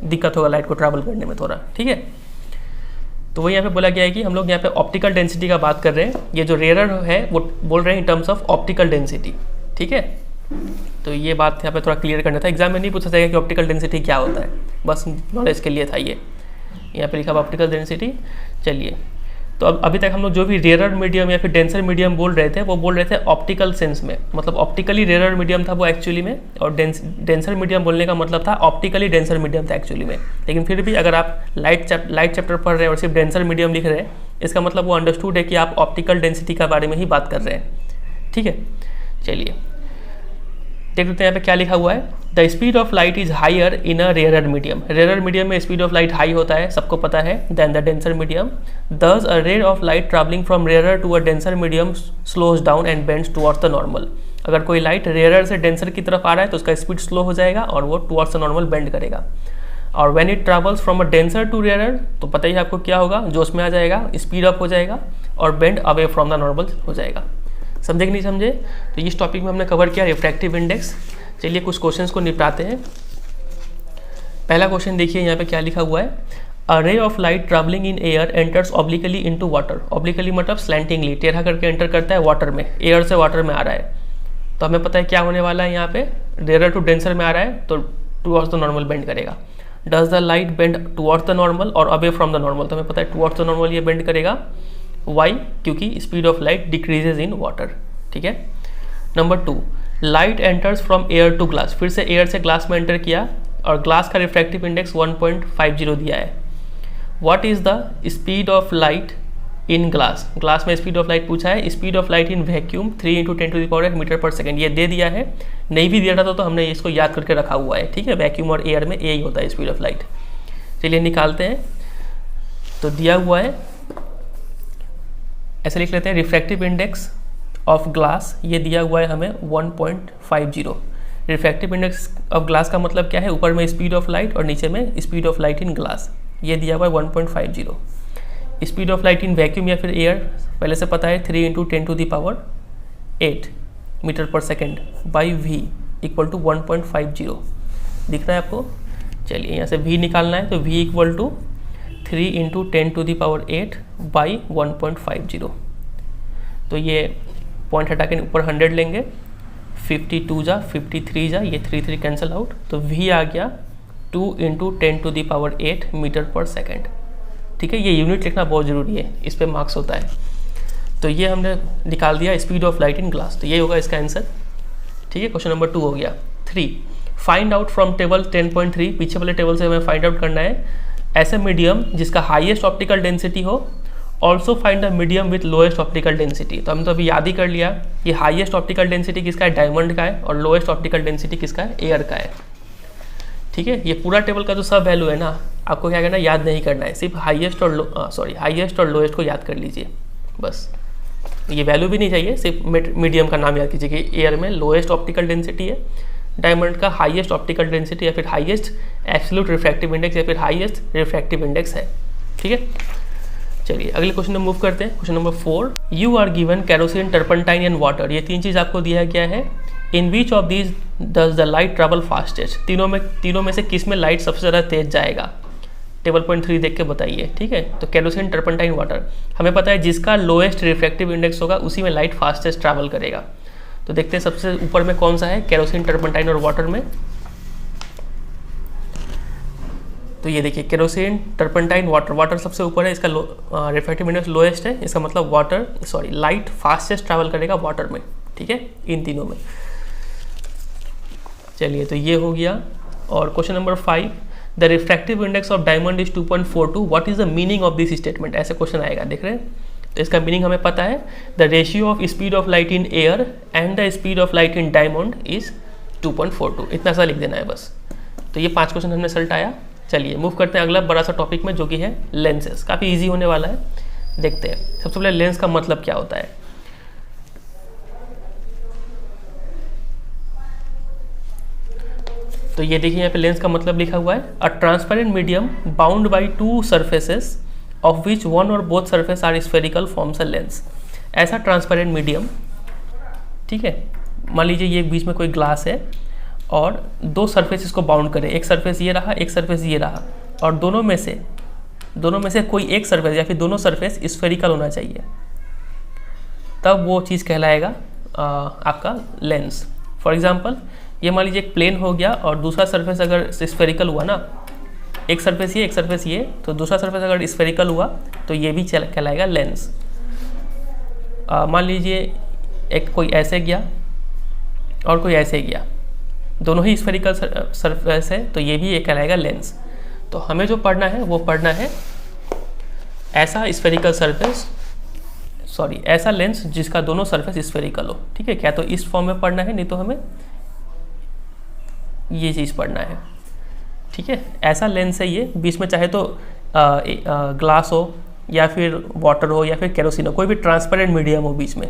दिक्कत होगा लाइट को ट्रैवल करने में थोड़ा, ठीक है। तो वही यहाँ पे बोला गया है कि हम लोग यहाँ पे ऑप्टिकल डेंसिटी का बात कर रहे हैं। ये जो रेयर है वो बोल रहे हैं in terms of optical density, ठीक है। तो ये बात यहाँ पे थोड़ा क्लियर करना था, एग्जाम में नहीं पूछा जाएगा कि ऑप्टिकल डेंसिटी क्या होता है, बस नॉलेज के लिए था ये। यहाँ पे लिखा हुआ ऑप्टिकल डेंसिटी। चलिए, तो अब अभी तक हम लोग जो भी रेयर मीडियम या फिर डेंसर मीडियम बोल रहे थे वो बोल रहे थे ऑप्टिकल सेंस में, मतलब ऑप्टिकली रेयर मीडियम था वो एक्चुअली में, और डेंसर मीडियम बोलने का मतलब था ऑप्टिकली डेंसर मीडियम था एक्चुअली में। लेकिन फिर भी अगर आप लाइट चैप्टर पढ़ रहे हैं और सिर्फ डेंसर मीडियम लिख रहे हैं, इसका मतलब वो अंडरस्टूड है कि आप ऑप्टिकल डेंसिटी के बारे में ही बात कर रहे हैं, ठीक है। चलिए देख लेते हैं यहाँ पे क्या लिखा हुआ है। The speed of light is higher in a rare medium. Rare medium में स्पीड ऑफ लाइट हाई होता है, सबको पता है, then the denser medium. Thus a ray of light travelling from rare to a denser medium slows down and bends towards the normal. अगर कोई light rare से denser की तरफ आ रहा है तो उसका स्पीड स्लो हो जाएगा और वो टुवर्ड्स द नॉर्मल बेंड करेगा। और when it travels from a denser to rare तो पता ही आपको क्या होगा, जो उसमें आ जाएगा, स्पीड अप हो जाएगा और bend away from the normal हो जाएगा। समझे कि नहीं समझे? तो इस टॉपिक में हमने कवर किया रिफ्रैक्टिव इंडेक्स। चलिए कुछ क्वेश्चंस को निपटाते हैं। पहला क्वेश्चन देखिए यहाँ पे क्या लिखा हुआ है। A ray of light travelling in air enters obliquely into water. Obliquely मतलब स्लैंटिंगली, टेढ़ा करके एंटर करता है वाटर में, एयर से वाटर में आ रहा है। तो हमें पता है क्या होने वाला है, यहाँ पे रेयर टू डेंसर में आ रहा है तो टुवर्ड्स द नॉर्मल बेंड करेगा। Does the light bend towards the normal और अवे फ्रॉम द नॉर्मल? तो हमें पता है टुवर्ड्स द नॉर्मल ये बेंड करेगा। वाई? क्योंकि speed of light decreases in water, ठीक है। Number 2, light enters from air to glass. फिर से एयर से ग्लास में एंटर किया और ग्लास का रिफ्रैक्टिव इंडेक्स 1.50 दिया है। What is the speed of light in glass? Glass में स्पीड ऑफ लाइट पूछा है। Speed of light in vacuum 3 × 10⁸ metre per second, ये दे दिया है। नहीं भी दिया था तो हमने इसको याद करके रखा हुआ है, ठीक है। वैक्यूम और एयर में यही होता है स्पीड ऑफ लाइट। चलिए निकालते हैं। तो दिया हुआ है, ऐसे लिख लेते हैं, रिफ्रैक्टिव इंडेक्स ऑफ ग्लास, ये दिया हुआ है हमें 1.50। रिफ्रैक्टिव इंडेक्स ऑफ ग्लास का मतलब क्या है, ऊपर में स्पीड ऑफ लाइट और नीचे में speed of light in glass, ये दिया हुआ है 1.50। Speed of light in vacuum या फिर एयर पहले से पता है 3 × 10⁸ metre per second by v equal to 1.50। दिख रहा है आपको? चलिए यहाँ से v निकालना है, तो v इक्वल टू 3 × 10⁸ बाई 1.50। तो ये पॉइंट हटा के ऊपर 100 लेंगे, 52 जा 53 जा, ये 3 कैंसिल आउट, तो v आ गया 2 × 10⁸ मीटर पर सेकेंड, ठीक है। ये यूनिट लिखना बहुत ज़रूरी है, इस पे मार्क्स होता है। तो ये हमने निकाल दिया speed of light in glass, तो ये होगा इसका आंसर, ठीक है। क्वेश्चन नंबर 2 हो गया। 3, फाइंड आउट फ्रॉम टेबल 10.3, पीछे वाले टेबल से हमें फाइंड आउट करना है ऐसे मीडियम जिसका हाईएस्ट ऑप्टिकल डेंसिटी हो, also find the medium with lowest optical density. तो हमने तो अभी याद ही कर लिया कि हाईएस्ट ऑप्टिकल डेंसिटी किसका है, डायमंड का है, और लोएस्ट ऑप्टिकल डेंसिटी किसका है, एयर का है, ठीक है। ये पूरा टेबल का जो सब वैल्यू है ना, आपको क्या करना है, याद नहीं करना है, सिर्फ हाईएस्ट और लोएस्ट को याद कर लीजिए बस। ये वैल्यू भी नहीं चाहिए, सिर्फ मीडियम का नाम याद कीजिए कि एयर में लोएस्ट ऑप्टिकल डेंसिटी है, डायमंड का हाईएस्ट ऑप्टिकल डेंसिटी या फिर हाईएस्ट एब्सोल्यूट रिफ्रैक्टिव इंडेक्स या फिर हाईएस्ट रिफ्रैक्टिव इंडेक्स है, ठीक है। चलिए अगले क्वेश्चन में मूव करते हैं। Question number 4, you are given kerosene, turpentine and water. ये 3 चीज़ आपको दिया गया है। In which of these does the light travel fastest? तीनों में से किस में लाइट सबसे ज़्यादा तेज जाएगा? टेबल पॉइंट 3 देख के बताइए, ठीक है। तो केरोसिन, टर्पंटाइन, वाटर, हमें पता है जिसका लोएस्ट रिफ्रैक्टिव इंडेक्स होगा उसी में लाइट फास्टेस्ट ट्रैवल करेगा। तो देखते हैं सबसे ऊपर में कौन सा है, केरोसिन, टर्पंटाइन और वाटर में। तो ये देखिए केरोसिन, टर्पंटाइन, वाटर सबसे ऊपर है, इसका रिफ्रैक्टिव इंडेक्स लोएस्ट है, इसका मतलब लाइट फास्टेस्ट ट्रैवल करेगा वाटर में, ठीक है, इन तीनों में। चलिए तो ये हो गया। और question number 5, the refractive index of diamond is 2.42, what is the meaning of this statement? ऐसे क्वेश्चन आएगा, देख रहे हैं। तो इसका मीनिंग हमें पता है, the ratio of speed of light in air and the speed of light in diamond is 2.42, इतना सा लिख देना है बस। तो ये 5 क्वेश्चन हमने सल्टाया। चलिए मूव करते हैं अगला बड़ा सा टॉपिक में, जो कि है लेंसेज। काफ़ी इजी होने वाला है, देखते हैं। सबसे पहले लेंस का मतलब क्या होता है। तो ये देखिए यहाँ पे लेंस का मतलब लिखा हुआ है, a transparent medium bound by two surfaces of which one or both surface are spherical forms a lens. ऐसा ट्रांसपेरेंट मीडियम, ठीक है, मान लीजिए ये बीच में कोई ग्लास है और दो सरफेस इसको बाउंड करें, एक सरफेस ये रहा, एक सरफेस ये रहा, और दोनों में से कोई एक सरफेस या फिर दोनों सरफेस स्फेरिकल होना चाहिए, तब वो चीज़ कहलाएगा आपका लेंस। फॉर एग्जांपल ये मान लीजिए एक प्लेन हो गया और दूसरा सरफेस अगर स्फेरिकल हुआ ना, एक सरफेस ये एक सरफेस ये, तो दूसरा सरफेस अगर स्फेरिकल हुआ तो ये भी कहलाएगा लेंस। मान लीजिए एक कोई ऐसे गया और कोई ऐसे गया, दोनों ही स्फेरिकल सरफेस है, तो ये भी एक कहलाएगा लेंस। तो हमें जो पढ़ना है वो पढ़ना है ऐसा स्फेरिकल सरफेस, सॉरी ऐसा लेंस जिसका दोनों सरफेस स्फेरिकल हो, ठीक है। क्या तो इस फॉर्म में पढ़ना है, नहीं तो हमें ये चीज़ पढ़ना है, ठीक है। ऐसा लेंस है ये, बीच में चाहे तो ग्लास हो या फिर वाटर हो या फिर केरोसिन हो, कोई भी ट्रांसपेरेंट मीडियम हो, बीच में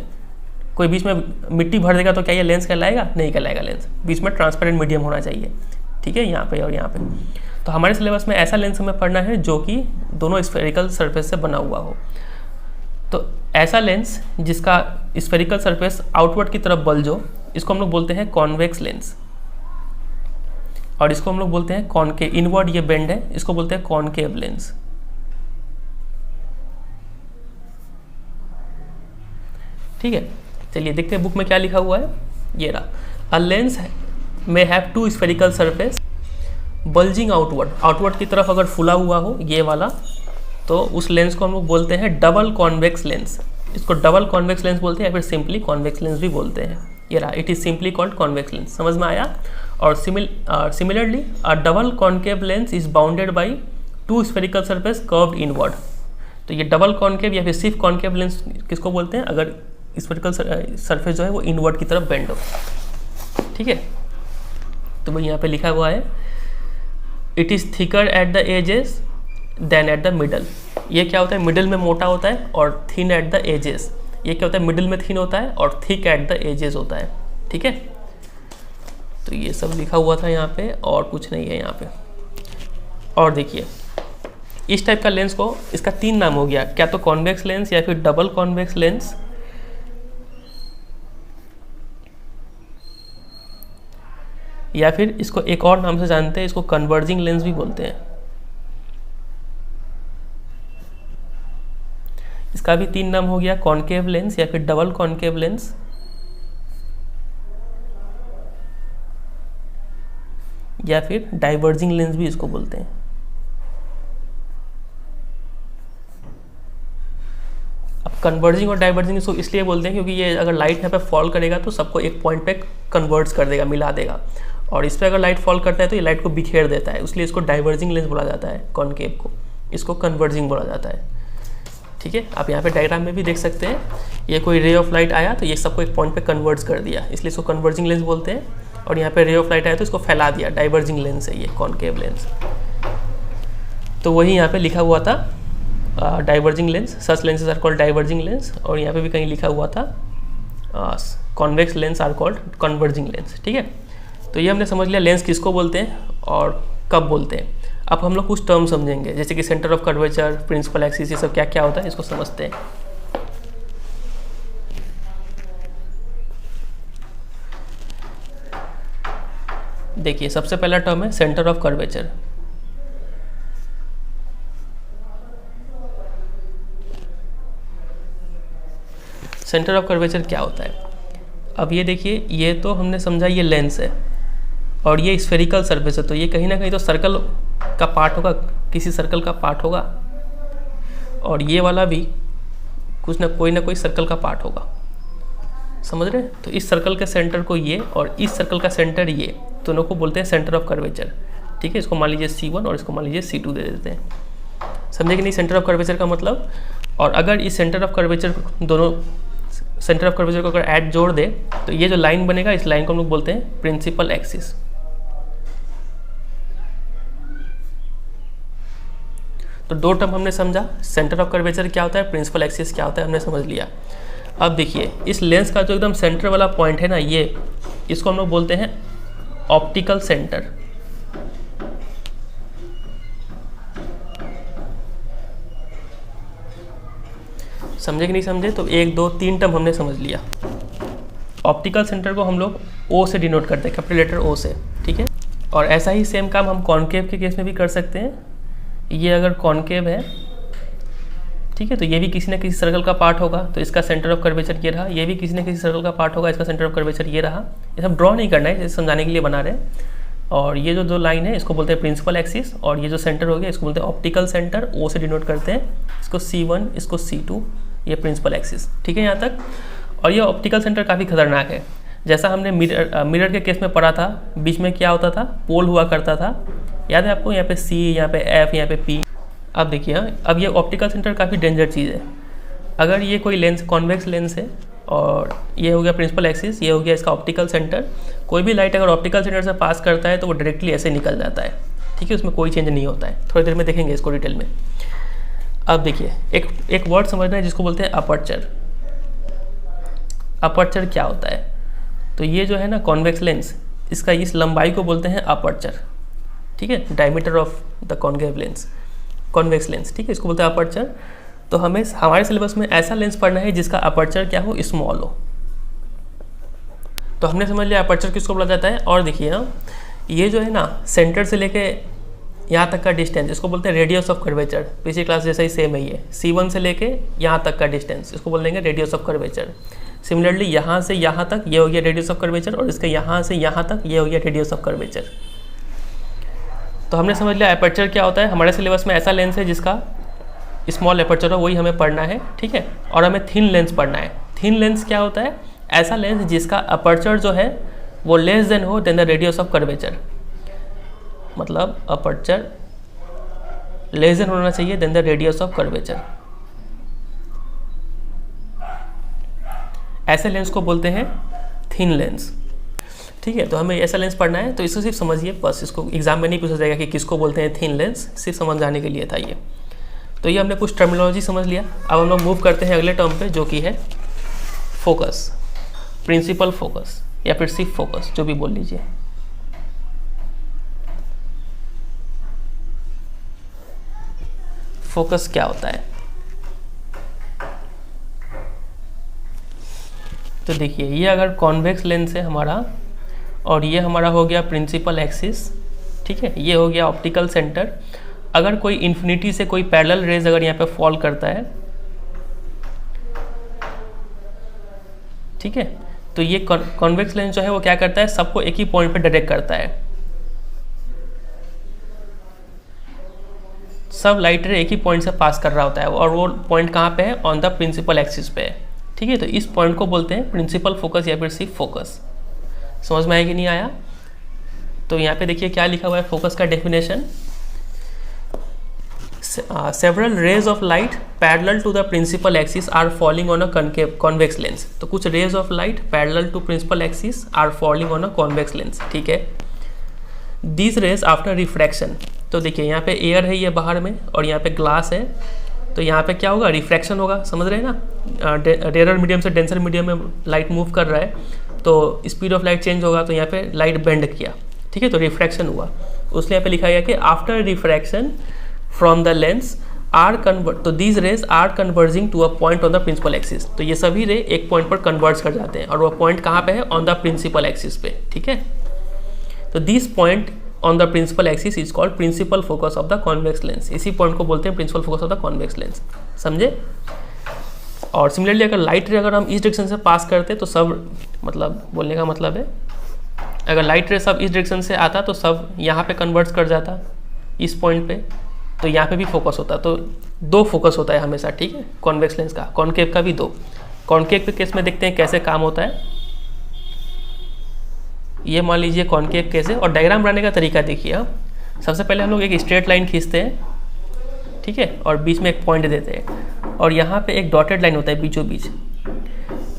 कोई बीच में मिट्टी भर देगा तो क्या ये लेंस कहलाएगा? नहीं कहलाएगा लेंस। बीच में ट्रांसपेरेंट मीडियम होना चाहिए, ठीक है, यहाँ पे और यहाँ पे। तो हमारे सिलेबस में ऐसा लेंस हमें पढ़ना है जो कि दोनों स्फेरिकल सरफेस से बना हुआ हो। तो ऐसा लेंस जिसका स्फेरिकल सरफेस आउटवर्ड की तरफ बल्ज हो, इसको हम लोग बोलते हैं कॉन्वेक्स लेंस, और इसको हम लोग बोलते हैं कॉनकेव, इनवर्ड ये बेंड है, इसको बोलते हैं कॉनकेव लेंस। ठीक है, चलिए देखते हैं बुक में क्या लिखा हुआ है। ये रहा, a lens may have two spherical surface bulging outward, outward की तरफ अगर फुला हुआ हो ये वाला, तो उस लेंस को हम लोग बोलते हैं डबल कॉन्वेक्स लेंस। इसको डबल कॉन्वेक्स लेंस बोलते हैं या फिर सिंपली कॉन्वेक्स लेंस भी बोलते हैं। ये रहा, it is simply called convex lens. समझ में आया? और similarly a double concave lens is bounded by two spherical surface curved inward. तो ये डबल कॉन्केव या फिर सिर्फ कॉन्केव लेंस किसको बोलते हैं? अगर स्फेरिकल सरफेस जो है वो इनवर्ड की तरफ बेंड हो, ठीक है। तो भाई यहाँ पे लिखा हुआ है it is thicker at the edges than at the middle. ये क्या होता है? मिडल में मोटा होता है और थिन एट द एजेस। ये क्या होता है? मिडल में थिन होता है और थिक एट द एजेस होता है, ठीक है। तो ये सब लिखा हुआ था यहाँ पे, और कुछ नहीं है यहाँ पे। और देखिए इस टाइप का लेंस को, इसका 3 नाम हो गया, क्या तो कॉन्वेक्स लेंस या फिर डबल कॉन्वेक्स लेंस, या फिर इसको एक और नाम से जानते हैं, इसको कन्वर्जिंग लेंस भी बोलते हैं। इसका भी 3 नाम हो गया, कॉनकेव लेंस या फिर डबल कॉनकेव लेंस, या फिर डाइवर्जिंग लेंस भी इसको बोलते हैं। अब कन्वर्जिंग और डाइवर्जिंग इसको इसलिए बोलते हैं क्योंकि ये अगर लाइट यहाँ पे फॉल करेगा तो सबको एक पॉइंट पे कन्वर्ट्स कर देगा, मिला देगा, और इस पर अगर लाइट फॉल करता है तो ये लाइट को बिखेर देता है, इसलिए इसको डाइवर्जिंग लेंस बोला जाता है। कॉनकेव को इसको कन्वर्जिंग बोला जाता है, ठीक है। आप यहाँ पे डायग्राम में भी देख सकते हैं, ये कोई रे ऑफ लाइट आया तो ये सबको एक पॉइंट पे कन्वर्ट्स कर दिया, इसलिए इसको कन्वर्जिंग लेंस बोलते हैं। और यहाँ पे रे ऑफ लाइट आया तो इसको फैला दिया, डाइवर्जिंग लेंस है ये कॉनकेव लेंस। तो वही यहाँ पे लिखा हुआ था diverging lens, such lenses are called diverging lens, और यहाँ पे भी कहीं लिखा हुआ था convex lens are called converging lens, ठीक है। तो ये हमने समझ लिया लेंस किसको बोलते हैं और कब बोलते हैं। अब हम लोग कुछ टर्म समझेंगे, जैसे कि centre of curvature, principal axis, ये सब क्या क्या होता है इसको समझते हैं। देखिए सबसे पहला टर्म है centre of curvature. Centre of curvature क्या होता है? अब ये देखिए, ये तो हमने समझा ये लेंस है और ये स्फेरिकल सरफेस है, तो ये कहीं ना कहीं तो सर्कल का पार्ट होगा, किसी सर्कल का पार्ट होगा, और ये वाला भी कुछ ना कोई सर्कल का पार्ट होगा, समझ रहे? तो इस सर्कल के सेंटर को ये और इस सर्कल का सेंटर ये, दोनों को बोलते हैं सेंटर ऑफ कर्वेचर, ठीक है। इसको मान लीजिए C1 और इसको मान लीजिए C2 दे देते हैं, समझे कि नहीं सेंटर ऑफ कर्वेचर का मतलब। और अगर इस सेंटर ऑफ कर्वेचर, दोनों सेंटर ऑफ कर्वेचर को अगर ऐड जोड़ दे तो ये जो लाइन बनेगा, इस लाइन को हम लोग बोलते हैं प्रिंसिपल एक्सिस। तो 2 टर्म हमने समझा, सेंटर ऑफ कर्वेचर क्या होता है, प्रिंसिपल एक्सिस क्या होता है, हमने समझ लिया। अब देखिए इस लेंस का जो एकदम सेंटर वाला पॉइंट है ना, ये इसको हम लोग बोलते हैं ऑप्टिकल सेंटर, समझे कि नहीं समझे? तो 1 2 3 टर्म हमने समझ लिया। ऑप्टिकल सेंटर को हम लोग ओ से डिनोट करते हैं, कैपिटल लेटर ओ से, ठीक है। और ऐसा ही सेम काम हम कॉनकेव के केस में भी कर सकते हैं। ये अगर कॉनकेव है, ठीक है, तो ये भी किसी न किसी सर्कल का पार्ट होगा, तो इसका सेंटर ऑफ कर्वेचर ये रहा। ये भी किसी न किसी सर्कल का पार्ट होगा, इसका सेंटर ऑफ कर्वेचर ये रहा। ये सब ड्रॉ नहीं करना है, जैसे समझाने के लिए बना रहे हैं। और ये जो दो लाइन है इसको बोलते हैं प्रिंसिपल एक्सिस, और ये जो सेंटर हो गया इसको बोलते हैं ऑप्टिकल सेंटर, ओ से डिनोट करते हैं। इसको C1, इसको C2, ये प्रिंसिपल एक्सिस, ठीक है यहाँ तक। और ये ऑप्टिकल सेंटर काफ़ी खतरनाक है। जैसा हमने मिरर के केस में पढ़ा था, बीच में क्या होता था, पोल हुआ करता था, याद है आपको? यहाँ पे C, यहाँ पे F, यहाँ पे P। अब देखिए, अब ये ऑप्टिकल सेंटर काफ़ी डेंजर चीज़ है। अगर ये कोई लेंस, कॉन्वेक्स लेंस है, और ये हो गया प्रिंसिपल एक्सिस, ये हो गया इसका ऑप्टिकल सेंटर। कोई भी लाइट अगर ऑप्टिकल सेंटर से पास करता है तो वो डायरेक्टली ऐसे निकल जाता है, ठीक है, उसमें कोई चेंज नहीं होता है। थोड़ी देर में देखेंगे इसको डिटेल में। अब देखिए, एक वर्ड समझना है जिसको बोलते हैं अपर्चर। अपर्चर क्या होता है? तो ये जो है ना कॉन्वेक्स लेंस, इसका इस लंबाई को बोलते हैं अपर्चर, ठीक है, diameter of the concave lens, convex lens, ठीक है, इसको बोलते हैं अपर्चर। तो हमें हमारे सिलेबस में ऐसा लेंस पढ़ना है जिसका अपर्चर क्या हो, स्मॉल हो। तो हमने समझ लिया अपर्चर किसको बोला जाता है। और देखिए ये जो है ना सेंटर से लेके यहाँ तक का डिस्टेंस, इसको बोलते हैं रेडियस ऑफ कर्वेचर। पिछली क्लास जैसा ही सेम है ये, C1 से लेके यहाँ तक का डिस्टेंस, इसको बोल देंगे रेडियस ऑफ कर्वेचर। सिमिलरली यहाँ से यहाँ तक ये हो गया रेडियस ऑफ कर्वेचर, और इसके यहाँ से यहाँ तक ये हो गया रेडियस ऑफ कर्वेचर। तो हमने समझ लिया अपर्चर क्या होता है। हमारे सिलेबस में ऐसा लेंस है जिसका स्मॉल अपर्चर हो, वही हमें पढ़ना है, ठीक है। और हमें थिन लेंस पढ़ना है। थिन लेंस क्या होता है? ऐसा लेंस जिसका अपर्चर जो है वो लेस देन हो than the radius of curvature, मतलब अपर्चर लेस देन होना चाहिए than the radius of curvature. ऐसे लेंस को बोलते हैं थिन लेंस, ठीक है। तो हमें ऐसा लेंस पढ़ना है, तो इसको सिर्फ समझिए बस। इसको एग्जाम में नहीं पूछा जाएगा कि किसको बोलते हैं थिन लेंस, सिर्फ समझ जाने के लिए था ये। तो ये हमने कुछ टर्मिनोलॉजी समझ लिया। अब हम लोग मूव करते हैं अगले टर्म पे, जो कि है फोकस, प्रिंसिपल फोकस या फिर सिर्फ फोकस, जो भी बोल लीजिए। फोकस क्या होता है? तो देखिए, ये अगर कॉन्वेक्स लेंस है हमारा, और ये हमारा हो गया प्रिंसिपल एक्सिस, ठीक है, ये हो गया ऑप्टिकल सेंटर। अगर कोई इन्फिनिटी से कोई पैरेलल रेज अगर यहाँ पे फॉल करता है, ठीक है, तो ये कॉन्वेक्स लेंस जो है वो क्या करता है, सबको एक ही पॉइंट पे डायरेक्ट करता है। सब लाइट रे एक ही पॉइंट से पास कर रहा होता है, और वो पॉइंट कहाँ पे है, ऑन द प्रिंसिपल एक्सिस पे है, ठीक है। तो इस पॉइंट को बोलते हैं प्रिंसिपल फोकस या फिर सिर्फ फोकस। समझ में आया कि नहीं आया? तो यहाँ पे देखिए क्या लिखा हुआ है फोकस का definition. Several rays of light parallel to the principal axis are falling on a convex lens. तो कुछ rays of light parallel to principal axis are falling on a convex lens, ठीक है। दीज रेज आफ्टर रिफ्रैक्शन, तो देखिए यहाँ पे air है ये बाहर में, और यहाँ पे ग्लास है, तो यहाँ पे क्या होगा, रिफ्रैक्शन होगा, समझ रहे हैं ना। रेयर मीडियम से डेंसर मीडियम में लाइट मूव कर रहा है, तो स्पीड ऑफ लाइट चेंज होगा, तो यहाँ पे लाइट बेंड किया, ठीक है, तो रिफ्रैक्शन हुआ। उसलिए यहाँ पे लिखा गया कि after refraction from the lens are convert, तो these rays are converging to a point on the principal axis. तो ये सभी रे एक पॉइंट पर कन्वर्ज कर जाते हैं, और वो पॉइंट कहाँ पे है, ऑन द प्रिंसिपल एक्सिस पे, ठीक है। तो this point on the principal axis is called principal focus of the convex lens. इसी पॉइंट को बोलते हैं principal focus of the convex lens, समझे। और सिमिलरली अगर लाइट रे अगर हम इस डायरेक्शन से पास करते तो सब, मतलब बोलने का मतलब है, अगर लाइट रे सब इस डायरेक्शन से आता तो सब यहाँ पे कन्वर्ट कर जाता इस पॉइंट पे, तो यहाँ पे भी फोकस होता। तो दो फोकस होता है हमेशा, ठीक है, कॉन्वेक्स लेंस का, कॉन्केव का भी दो। कॉन्केव के केस में देखते हैं कैसे काम होता है। ये मान लीजिए कॉन्केव केस है, और डायग्राम बनाने का तरीका देखिए। सबसे पहले हम लोग एक स्ट्रेट लाइन खींचते हैं, ठीक है, और बीच में एक पॉइंट देते हैं, और यहाँ पे एक डॉटेड लाइन होता है बीचों बीच,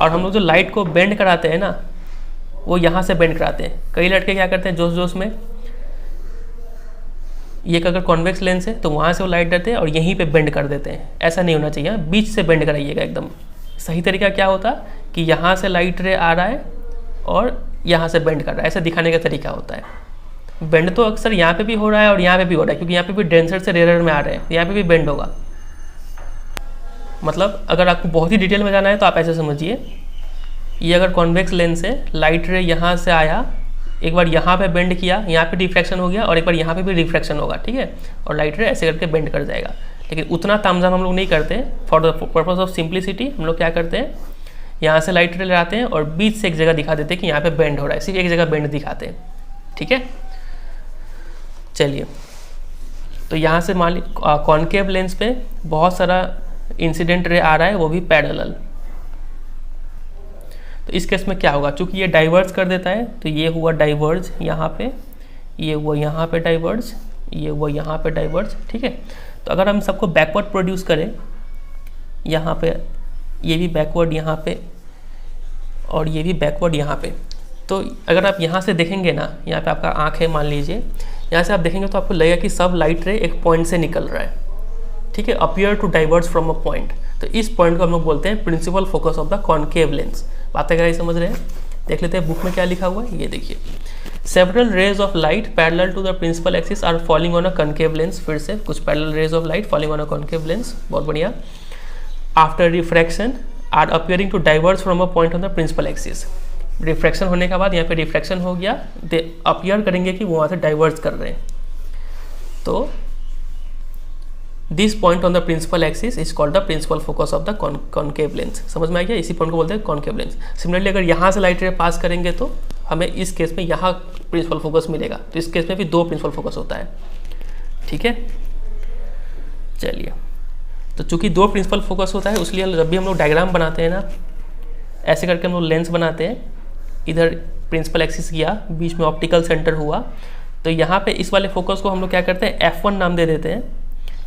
और हम लोग जो लाइट को बेंड कराते हैं ना, वो यहाँ से बेंड कराते हैं। कई लड़के क्या करते हैं जोश जोश में, ये अगर कॉन्वेक्स लेंस है तो वहाँ से वो लाइट देते हैं और यहीं पे बेंड कर देते हैं। ऐसा नहीं होना चाहिए, बीच से बेंड कराइएगा एकदम। सही तरीका क्या होता कि यहाँ से लाइट रे आ रहा है और यहाँ से बेंड कर रहा है, ऐसा दिखाने का तरीका होता है। बेंड तो अक्सर यहाँ पे भी हो रहा है और यहाँ पे भी हो रहा है, क्योंकि यहाँ पे भी डेंसर से रेयर में आ रहे हैं, यहाँ पे भी बेंड होगा। मतलब अगर आपको बहुत ही डिटेल में जाना है तो आप ऐसे समझिए, ये अगर कॉन्वेक्स लेंस है, लाइट रे यहाँ से आया, एक बार यहाँ पे बेंड किया, यहाँ पे रिफ्रैक्शन हो गया, और एक बार यहाँ पे भी रिफ्रैक्शन होगा, ठीक है, और लाइट रे ऐसे करके बेंड कर जाएगा। लेकिन उतना तामझाम हम लोग नहीं करते, for the purpose of simplicity हम लोग क्या करते हैं, यहाँ से लाइट रे लगाते हैं और बीच से एक जगह दिखा देते हैं कि यहाँ पे बेंड हो रहा है, सिर्फ एक जगह बेंड दिखाते हैं, ठीक है। चलिए, तो यहाँ से मान ली कॉनकेव लेंस पे बहुत सारा इंसिडेंट रे आ रहा है, वो भी पैरेलल। तो इस केस में क्या होगा, चूंकि ये डाइवर्ज कर देता है, तो ये हुआ डाइवर्ज यहाँ पे, ये हुआ यहाँ पे डाइवर्ज, ये हुआ यहाँ पे डाइवर्ज, ठीक है। तो अगर हम सबको बैकवर्ड प्रोड्यूस करें, यहाँ पे ये भी बैकवर्ड यहाँ पे और ये भी बैकवर्ड यहाँ पे, तो अगर आप यहाँ से देखेंगे ना, यहाँ पे आपका आँख है मान लीजिए, यहाँ से आप देखेंगे तो आपको लगेगा कि सब लाइट रे एक पॉइंट से निकल रहा है, ठीक है, appear to diverge from a point. तो इस पॉइंट को हम लोग बोलते हैं principal focus of the concave lens. बातें क्या समझ रहे हैं, देख लेते हैं बुक में क्या लिखा हुआ है, ये देखिए, several rays of light parallel to the principal axis are falling on a concave lens. फिर से कुछ parallel rays of light falling on a concave lens, बहुत बढ़िया। After refraction are appearing to diverge from a point on the principal axis. Refraction होने के बाद यहाँ पे रिफ्रैक्शन हो गया, दे अपीयर करेंगे कि वो वहाँ से डाइवर्ज कर रहे हैं। तो this point on the principal axis is called the principal focus of the concave lens. समझ में आ गया, इसी पॉइंट को बोलते हैं कॉनकेव लेंस। सिमिलरली अगर यहाँ से लाइट रे पास करेंगे तो हमें इस केस में यहाँ प्रिंसिपल फोकस मिलेगा, तो इस केस में भी दो प्रिंसिपल फोकस होता है, ठीक है। चलिए, तो चूंकि दो प्रिंसिपल फोकस होता है, इसलिए जब भी हम लोग डायग्राम बनाते हैं ना, ऐसे करके हम लोग लेंस बनाते हैं, इधर प्रिंसिपल एक्सिस गया, बीच में ऑप्टिकल सेंटर हुआ, तो यहाँ पे इस वाले फोकस को हम लोग क्या करते हैं, F1 नाम दे देते हैं,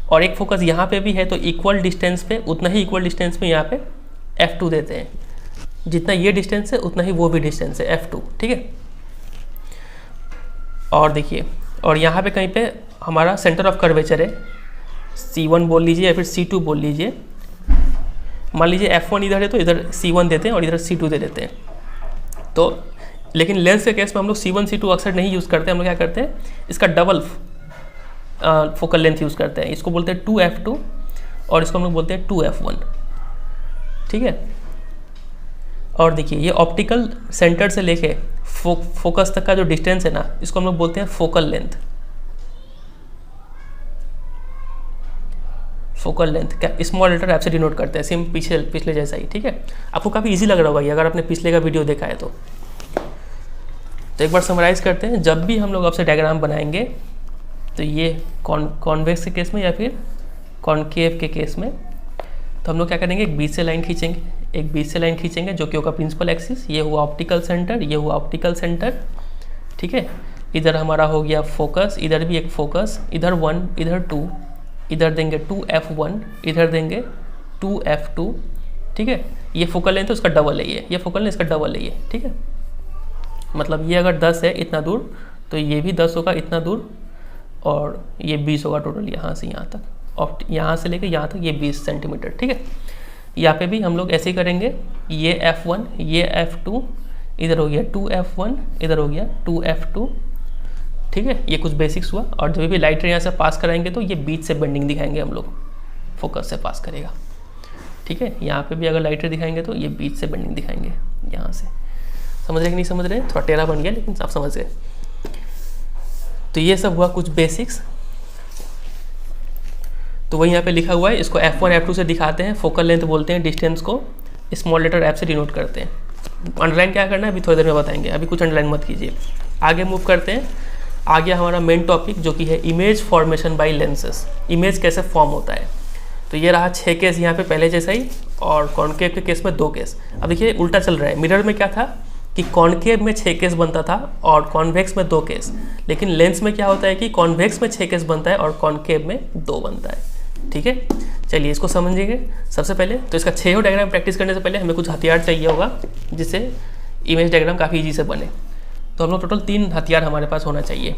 और एक फोकस यहाँ पे भी है, तो इक्वल डिस्टेंस पे, उतना ही इक्वल डिस्टेंस पे यहाँ पे F2 देते हैं। जितना ये डिस्टेंस है उतना ही वो भी डिस्टेंस है, F2, ठीक है। और देखिए, और यहाँ पे कहीं पे हमारा सेंटर ऑफ कर्वेचर है, C1 बोल लीजिए या फिर C2 बोल लीजिए। मान लीजिए F1 इधर है तो इधर C1 देते हैं और इधर C2 दे देते हैं। तो लेकिन लेंस के केस में हम लोग C1 C2 अक्सर नहीं यूज़ करते, हम लोग क्या करते हैं, इसका डबल फोकल लेंथ यूज़ करते हैं। इसको बोलते हैं 2F2 और इसको हम लोग बोलते हैं 2F1, ठीक है। और देखिए, ये ऑप्टिकल सेंटर से लेके फोकस तक का जो डिस्टेंस है ना, इसको हम लोग बोलते हैं फोकल लेंथ। फोकल लेंथ क्या स्मॉल लेटर ऐप से डिनोट करते हैं, सेम पिछले जैसा ही, ठीक है। आपको काफ़ी इजी लग रहा होगा ये, अगर आपने पिछले का वीडियो देखा है तो एक बार समराइज़ करते हैं। जब भी हम लोग आपसे डायग्राम बनाएंगे, तो ये कॉन्वेक्स के केस में या फिर कॉनकेव के केस में, तो हम लोग क्या करेंगे, एक बीच से लाइन खींचेंगे, जो कि होगा प्रिंसिपल एक्सिस। ये हुआ ऑप्टिकल सेंटर, ये हुआ ऑप्टिकल सेंटर, ठीक है। इधर हमारा हो गया फोकस, इधर भी एक फोकस, इधर 1, इधर 2, इधर देंगे 2F1, इधर देंगे 2F2, ठीक है। ये फोकल लेंथ तो उसका डबल है, ये फोकल लेंथ इसका डबल है ये, ठीक है। मतलब ये अगर 10 है इतना दूर, तो ये भी 10 होगा इतना दूर, और ये 20 होगा टोटल यहाँ से यहाँ तक, और यहाँ से लेकर यहाँ तक ये 20 सेंटीमीटर, ठीक है। यहाँ पे भी हम लोग ऐसे ही करेंगे, ये F1, ये F2, इधर हो गया 2F1, इधर हो गया 2F2, ठीक है। ये कुछ बेसिक्स हुआ। और जब भी लाइट यहाँ से पास कराएंगे तो ये बीच से बेंडिंग दिखाएंगे हम लोग, फोकस से पास करेगा, ठीक है। यहाँ पे भी अगर लाइट दिखाएंगे तो ये बीच से बेंडिंग दिखाएंगे यहाँ से। समझ रहे कि नहीं समझ रहे, थोड़ा टेढ़ा बन गया लेकिन आप समझ गए। तो ये सब हुआ कुछ बेसिक्स। तो वही यहाँ पे लिखा हुआ है, इसको F1 F2 से दिखाते हैं, फोकल लेंथ बोलते हैं, डिस्टेंस को स्मॉल लेटर ऐप से डिनोट करते हैं। अंडरलाइन क्या करना है अभी थोड़ी देर में बताएंगे, अभी कुछ अंडरलाइन मत कीजिए। आगे मूव करते हैं। आ गया हमारा मेन टॉपिक, जो कि है image formation by lenses. Image कैसे फॉर्म होता है। तो ये रहा 6 केस यहाँ पे पहले जैसा ही, और कॉनकेव के केस में 2 केस। अब देखिए उल्टा चल रहा है, मिरर में क्या था कि कॉनकेव में 6 केस बनता था और कॉन्वेक्स में 2 केस, लेकिन लेंस में क्या होता है कि कॉन्वेक्स में 6 केस बनता है और कॉनकेव में 2 बनता है, ठीक है। चलिए इसको समझेंगे। सबसे पहले तो इसका 6 डायग्राम प्रैक्टिस करने से पहले हमें कुछ हथियार चाहिए होगा, जिससे इमेज डायग्राम काफ़ी ईजी से बने। तो हम लोग टोटल 3 हथियार हमारे पास होना चाहिए।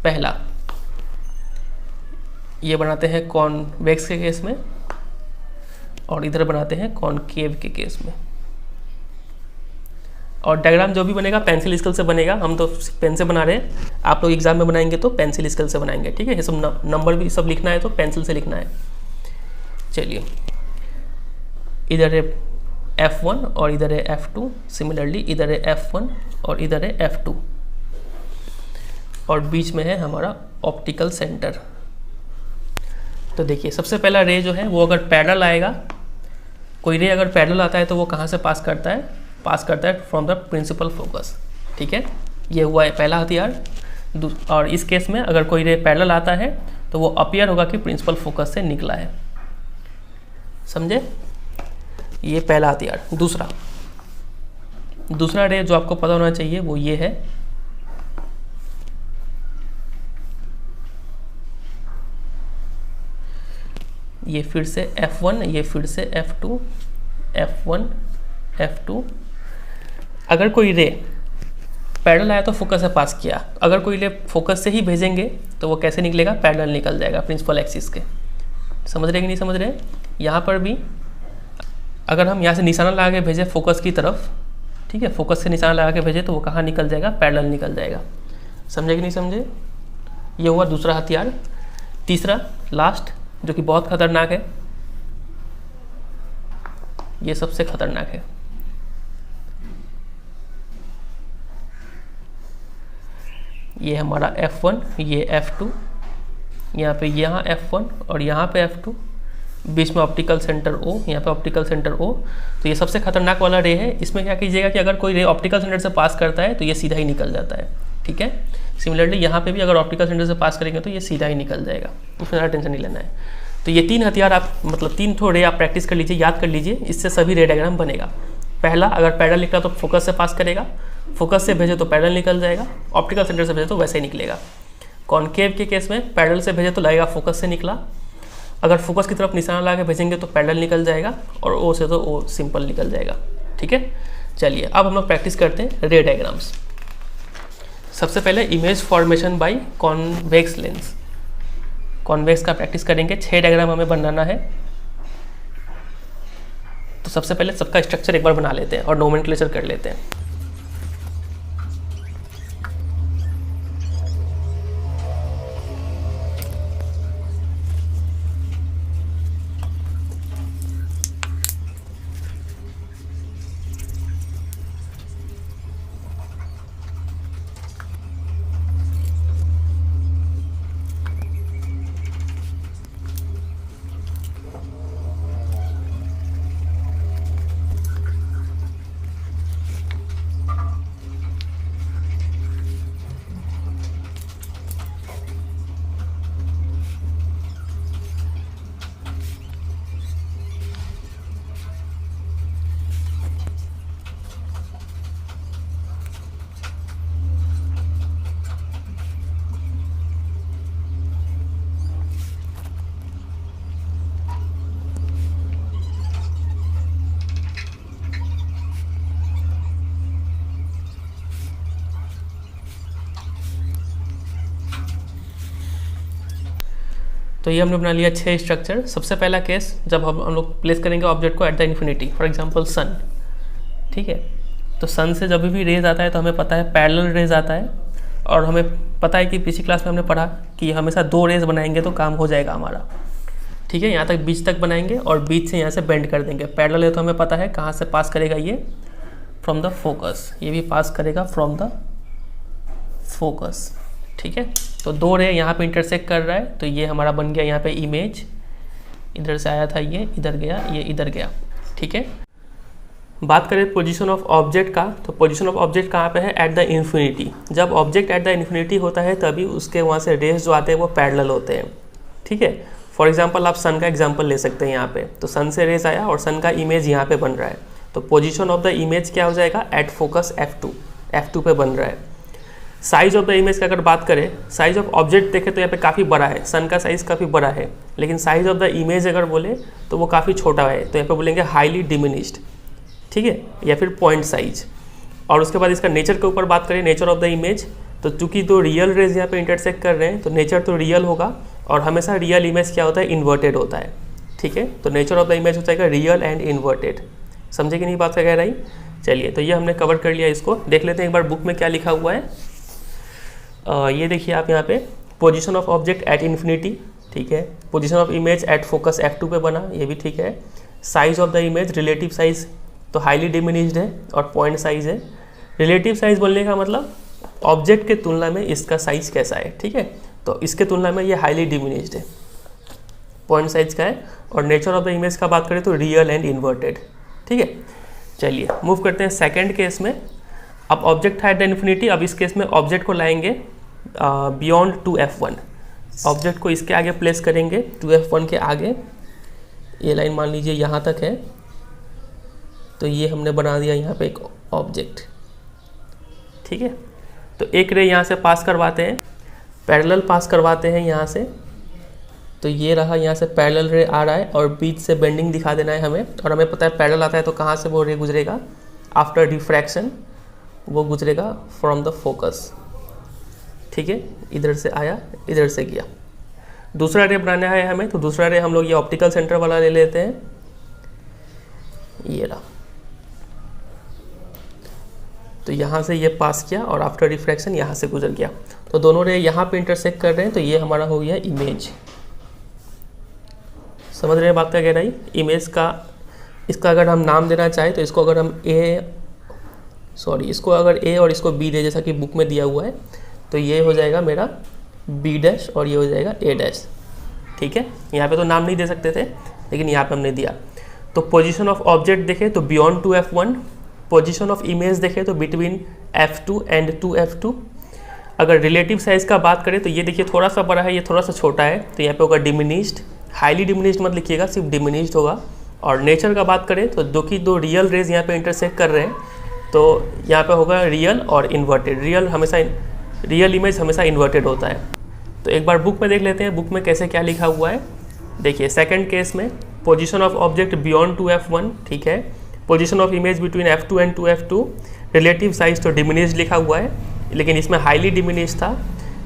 पहला, ये बनाते हैं कॉन्वेक्स के केस में, और इधर बनाते हैं कॉनकेव के केस में। और डायग्राम जो भी बनेगा पेंसिल स्केल से बनेगा, हम तो पेन से बना रहे हैं, आप लोग एग्जाम में बनाएंगे तो पेंसिल स्केल से बनाएंगे, ठीक है। ये सब नंबर भी सब लिखना है तो पेंसिल से लिखना है। चलिए इधर है F1 और इधर है F2, सिमिलरली इधर है F1 और इधर है F2, और बीच में है हमारा ऑप्टिकल सेंटर। तो देखिए सबसे पहला रे जो है वो अगर पैरेलल आएगा, कोई रे अगर पैरेलल आता है तो वो कहाँ से पास करता है? पास करता है फ्रॉम द प्रिंसिपल फोकस। ठीक है, ये हुआ है पहला हथियार। और इस केस में अगर कोई रे पैरेलल आता है तो वो अपीयर होगा कि प्रिंसिपल फोकस से निकला है। समझे? ये पहला हथियार। दूसरा रे जो आपको पता होना चाहिए वो ये है, ये फिर से F1, ये फिर से F2, F1 F2। अगर कोई रे पैरेलल आया तो फोकस से पास किया, अगर कोई रे फोकस से ही भेजेंगे तो वो कैसे निकलेगा? पैरेलल निकल जाएगा प्रिंसिपल एक्सिस के। समझ रहे कि नहीं समझ रहे? यहाँ पर भी अगर हम यहाँ से निशाना लगा के भेजें फोकस की तरफ, ठीक है, फोकस से निशाना लगा के भेजें तो वो कहाँ निकल जाएगा? पैरेलल निकल जाएगा। समझे कि नहीं समझे? ये हुआ दूसरा हथियार। तीसरा लास्ट जो कि बहुत खतरनाक है, ये सबसे खतरनाक है। ये हमारा F1, ये F2, यहाँ F1 और यहाँ पे F2, बीच में ऑप्टिकल सेंटर O, यहाँ पे ऑप्टिकल सेंटर O। तो ये सबसे खतरनाक वाला रे है। इसमें क्या कीजिएगा कि अगर कोई रे ऑप्टिकल सेंटर से पास करता है तो ये सीधा ही निकल जाता है। ठीक है, सिमिलरली यहाँ पे भी अगर ऑप्टिकल सेंटर से पास करेंगे तो ये सीधा ही निकल जाएगा, उसमें ज़्यादा टेंशन नहीं लेना है। तो ये 3 हथियार आप मतलब 3 रे आप प्रैक्टिस कर लीजिए, याद कर लीजिए, इससे सभी रे डायग्राम बनेगा। पहला, अगर पैरेलल निकला तो फोकस से पास करेगा, फोकस से भेजे तो पैरेलल निकल जाएगा, ऑप्टिकल सेंटर से भेजे तो वैसे ही निकलेगा। कॉनकेव के केस में पैरेलल से भेजे तो लगेगा फोकस से निकला, अगर फोकस की तरफ निशाना लगा के भेजेंगे तो पैरेलल निकल जाएगा, और ओ से तो ओ सिंपल निकल जाएगा। ठीक है, चलिए अब हम लोग प्रैक्टिस करते हैं रे डायग्राम्स। सबसे पहले image formation by convex lens, convex का प्रैक्टिस करेंगे। 6 डायग्राम हमें बनाना है। तो सबसे पहले सबका स्ट्रक्चर एक बार बना लेते हैं और नोमेनक्लेचर कर लेते हैं। तो ये हमने बना लिया 6 स्ट्रक्चर। सबसे पहला केस, जब हम लोग प्लेस करेंगे ऑब्जेक्ट को at the infinity, for example sun. ठीक है, तो सन से जब भी रेज आता है तो हमें पता है पैरेलल रेज आता है, और हमें पता है कि पिछली क्लास में हमने पढ़ा कि हमेशा 2 रेज बनाएंगे तो काम हो जाएगा हमारा। ठीक है, यहाँ तक बीच तक बनाएंगे और बीच से यहाँ से बेंड कर देंगे। पैरेलल है तो हमें पता है कहाँ से पास करेगा, ये फ्रॉम द फोकस, ये भी पास करेगा फ्रॉम द फोकस। ठीक है, तो 2 रे यहाँ पे इंटरसेक्ट कर रहा है, तो ये हमारा बन गया यहाँ पे इमेज। इधर से आया था, ये इधर गया, ये इधर गया। ठीक है, बात करें पोजीशन ऑफ ऑब्जेक्ट का, तो पोजीशन ऑफ ऑब्जेक्ट कहाँ पे है? Eight the infinity. जब ऑब्जेक्ट एट द इन्फिनिटी होता है तभी उसके वहाँ से रेस जो आते हैं वो पैरेलल होते हैं। ठीक है, फॉर एग्जांपल आप सन का एग्जांपल ले सकते हैं यहाँ पे। तो सन से रेस आया और सन का इमेज यहाँ पे बन रहा है, तो पोजीशन ऑफ द इमेज क्या हो जाएगा? एट फोकस F2 पे बन रहा है। साइज ऑफ द इमेज की अगर बात करें, साइज ऑफ ऑब्जेक्ट देखें तो यहाँ पे काफ़ी बड़ा है, सन का साइज़ काफ़ी बड़ा है, लेकिन साइज ऑफ द इमेज अगर बोले तो वो काफ़ी छोटा है, तो यहाँ पे बोलेंगे हाईली डिमिनिश्ड। ठीक है, या फिर पॉइंट साइज। और उसके बाद इसका नेचर के ऊपर बात करें, नेचर ऑफ द इमेज, तो चूंकि 2 रियल रेज यहाँ पे इंटरसेक्ट कर रहे हैं तो नेचर तो रियल होगा, और हमेशा रियल इमेज क्या होता है? इन्वर्टेड होता है। ठीक है, तो नेचर ऑफ द इमेज हो जाएगा रियल एंड इन्वर्टेड। समझे कि नहीं बात का कह रही? चलिए, तो ये हमने कवर कर लिया। इसको देख लेते हैं एक बार बुक में क्या लिखा हुआ है। ये देखिए आप यहाँ पे, position of object at infinity. ठीक है, position of image at focus F2 पे बना, ये भी ठीक है। Size of the image, relative size तो हाईली डिमिनिश्ड है और पॉइंट साइज है। रिलेटिव साइज बोलने का मतलब ऑब्जेक्ट के तुलना में इसका साइज कैसा है, ठीक है, तो इसके तुलना में ये हाईली डिमिनिश्ड है, पॉइंट साइज का है। और नेचर ऑफ द इमेज का बात करें तो रियल एंड इन्वर्टेड, ठीक है। चलिए मूव करते हैं सेकंड केस में। अब ऑब्जेक्ट था एट द इन्फिनिटी, अब इस केस में ऑब्जेक्ट को लाएंगे बियॉन्ड 2f1, ऑब्जेक्ट को इसके आगे प्लेस करेंगे 2f1 के आगे। ये लाइन मान लीजिए यहाँ तक है, तो ये हमने बना दिया यहाँ पे एक ऑब्जेक्ट, ठीक है। तो एक रे यहाँ से पास करवाते हैं, पैरेलल पास करवाते हैं यहाँ से, तो ये रहा, यहाँ से पैरेलल रे आ रहा है और बीच से बेंडिंग दिखा देना है हमें। और हमें पता है पैरेलल आता है तो कहाँ से वो रे गुजरेगा, आफ्टर डिफ्रैक्शन वो गुजरेगा फ्रॉम द फोकस, ठीक है। इधर से आया, इधर से गया। दूसरा रे बनाना है हमें, तो दूसरा रे हम लोग ये ऑप्टिकल सेंटर वाला ले लेते हैं, ये रहा। तो यहाँ से ये पास किया और आफ्टर रिफ्रैक्शन यहाँ से गुजर गया, तो दोनों रे यहाँ पे इंटरसेक्ट कर रहे हैं, तो ये हमारा हो गया इमेज। समझ रहे हैं बात का गहराई। इमेज का, इसका अगर हम नाम देना चाहें तो इसको अगर हम इसको अगर ए और इसको बी दे, जैसा कि बुक में दिया हुआ है, तो ये हो जाएगा मेरा बी डैश और ये हो जाएगा ए डैश, ठीक है। यहाँ पे तो नाम नहीं दे सकते थे, लेकिन यहाँ पे हमने दिया। तो पोजीशन ऑफ ऑब्जेक्ट देखें तो beyond 2f1, position of image देखें तो बिटवीन f2 एंड 2f2। अगर रिलेटिव साइज़ का बात करें तो ये देखिए थोड़ा सा बड़ा है, ये थोड़ा सा छोटा है, तो यहाँ पे होगा डिमिनिश्ड। हाईली डिमिनिश्ड मत लिखिएगा, सिर्फ डिमिनिश्ड होगा। और नेचर का बात करें तो दो रियल रेज यहाँ पे इंटरसेक्ट कर रहे हैं, तो यहाँ पे होगा रियल और इन्वर्टेड। रियल इमेज हमेशा इन्वर्टेड होता है। तो एक बार बुक में देख लेते हैं, बुक में कैसे क्या लिखा हुआ है। देखिए सेकंड केस में position of object beyond 2f1, ठीक है। Position of image between f2 and 2f2, relative size तो डिमिनिश्ड लिखा हुआ है, लेकिन इसमें हाईली डिमिनिश्ड था।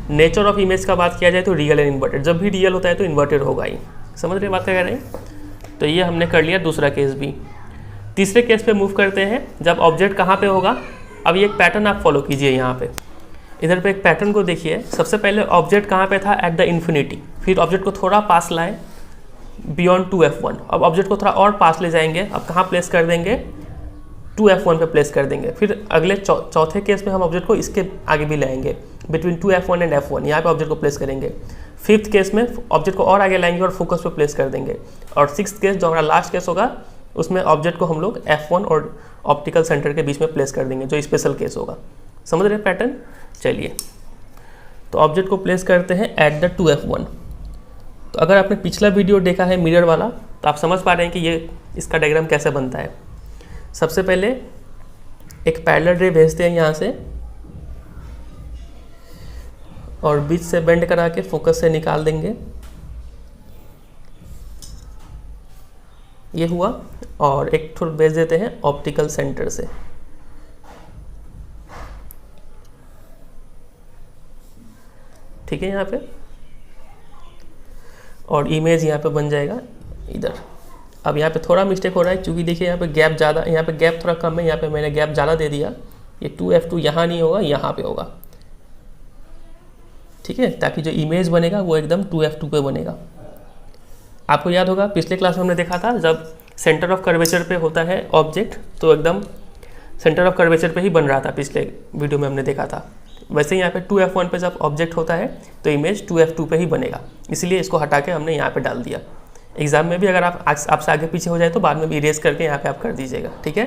नेचर ऑफ इमेज का बात किया जाए तो रियल एंड इन्वर्टेड, जब भी रियल होता है तो इन्वर्टेड होगा ही। समझ रहे बात क्या कह रहे हैं। तो ये हमने कर लिया दूसरा केस भी। तीसरे केस पे मूव करते हैं, जब ऑब्जेक्ट कहाँ पे होगा। अब ये एक पैटर्न आप फॉलो कीजिए, यहाँ पे इधर पे एक पैटर्न को देखिए। सबसे पहले ऑब्जेक्ट कहाँ पे था, एट द इन्फिनिटी, फिर ऑब्जेक्ट को थोड़ा पास लाए बियॉन्ड 2f1, अब ऑब्जेक्ट को थोड़ा और पास ले जाएंगे, अब कहाँ प्लेस कर देंगे, 2f1 पे प्लेस कर देंगे। फिर अगले चौथे केस में हम ऑब्जेक्ट को इसके आगे भी लाएंगे, बिटवीन 2f1 एंड f1, यहाँ पे ऑब्जेक्ट को प्लेस करेंगे। फिफ्थ केस में ऑब्जेक्ट को और आगे लाएंगे और फोकस पे प्लेस कर देंगे। और सिक्स्थ केस जो हमारा लास्ट केस होगा, उसमें ऑब्जेक्ट को हम लोग f1 और ऑप्टिकल सेंटर के बीच में प्लेस कर देंगे, जो स्पेशल केस होगा। समझ रहे पैटर्न। चलिए तो ऑब्जेक्ट को प्लेस करते हैं एट द 2f1। तो अगर आपने पिछला वीडियो देखा है मिरर वाला, तो आप समझ पा रहे हैं कि ये इसका डायग्राम कैसे बनता है। सबसे पहले एक पैरेलल रे भेजते हैं यहाँ से और बीच से बेंड करा के फोकस से निकाल देंगे, ये हुआ। और एक थोड़ा भेज देते हैं ऑप्टिकल सेंटर से, ठीक है यहाँ पे। और इमेज यहाँ पे बन जाएगा इधर। अब यहाँ पे थोड़ा मिस्टेक हो रहा है, क्योंकि देखिए यहाँ पे गैप ज़्यादा, यहाँ पे गैप थोड़ा कम है, यहाँ पे मैंने गैप ज़्यादा दे दिया। ये 2f2 यहाँ नहीं होगा, यहाँ पे होगा, ठीक है, ताकि जो इमेज बनेगा वो एकदम 2f2 पे बनेगा। आपको याद होगा पिछले क्लास में हमने देखा था, जब सेंटर ऑफ कर्वेचर पे होता है ऑब्जेक्ट, तो एकदम सेंटर ऑफ कर्वेचर पे ही बन रहा था, पिछले वीडियो में हमने देखा था। वैसे ही यहाँ पे 2f1 पे जब ऑब्जेक्ट होता है तो इमेज 2f2 पे ही बनेगा, इसलिए इसको हटा के हमने यहाँ पे डाल दिया। एग्जाम में भी अगर आपसे आगे पीछे हो जाए तो बाद में भी इरेज करके यहाँ पे आप कर दीजिएगा, ठीक है।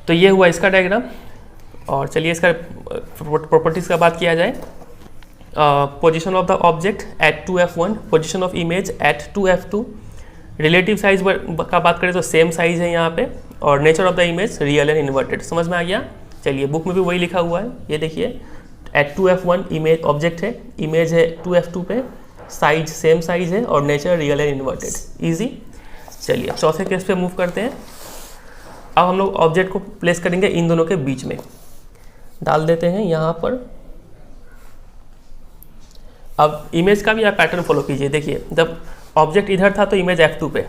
तो ये हुआ इसका डायग्राम। और चलिए इसका प्रॉपर्टीज़ का बात किया जाए। Position of the object at 2f1, position of image at 2f2, relative size का बात करें तो सेम साइज है यहाँ पे, और nature of the image real and inverted. समझ में आ गया। चलिए बुक में भी वही लिखा हुआ है, ये देखिए एट 2f1 इमेज ऑब्जेक्ट है, इमेज है 2f2 पे, साइज सेम साइज है और nature real and inverted. Easy. चलिए चौथे केस पे मूव करते हैं। अब हम लोग ऑब्जेक्ट को प्लेस करेंगे इन दोनों के बीच में, डाल देते हैं यहाँ पर। अब इमेज का भी आप पैटर्न फॉलो कीजिए। देखिए जब ऑब्जेक्ट इधर था तो इमेज f2 पे,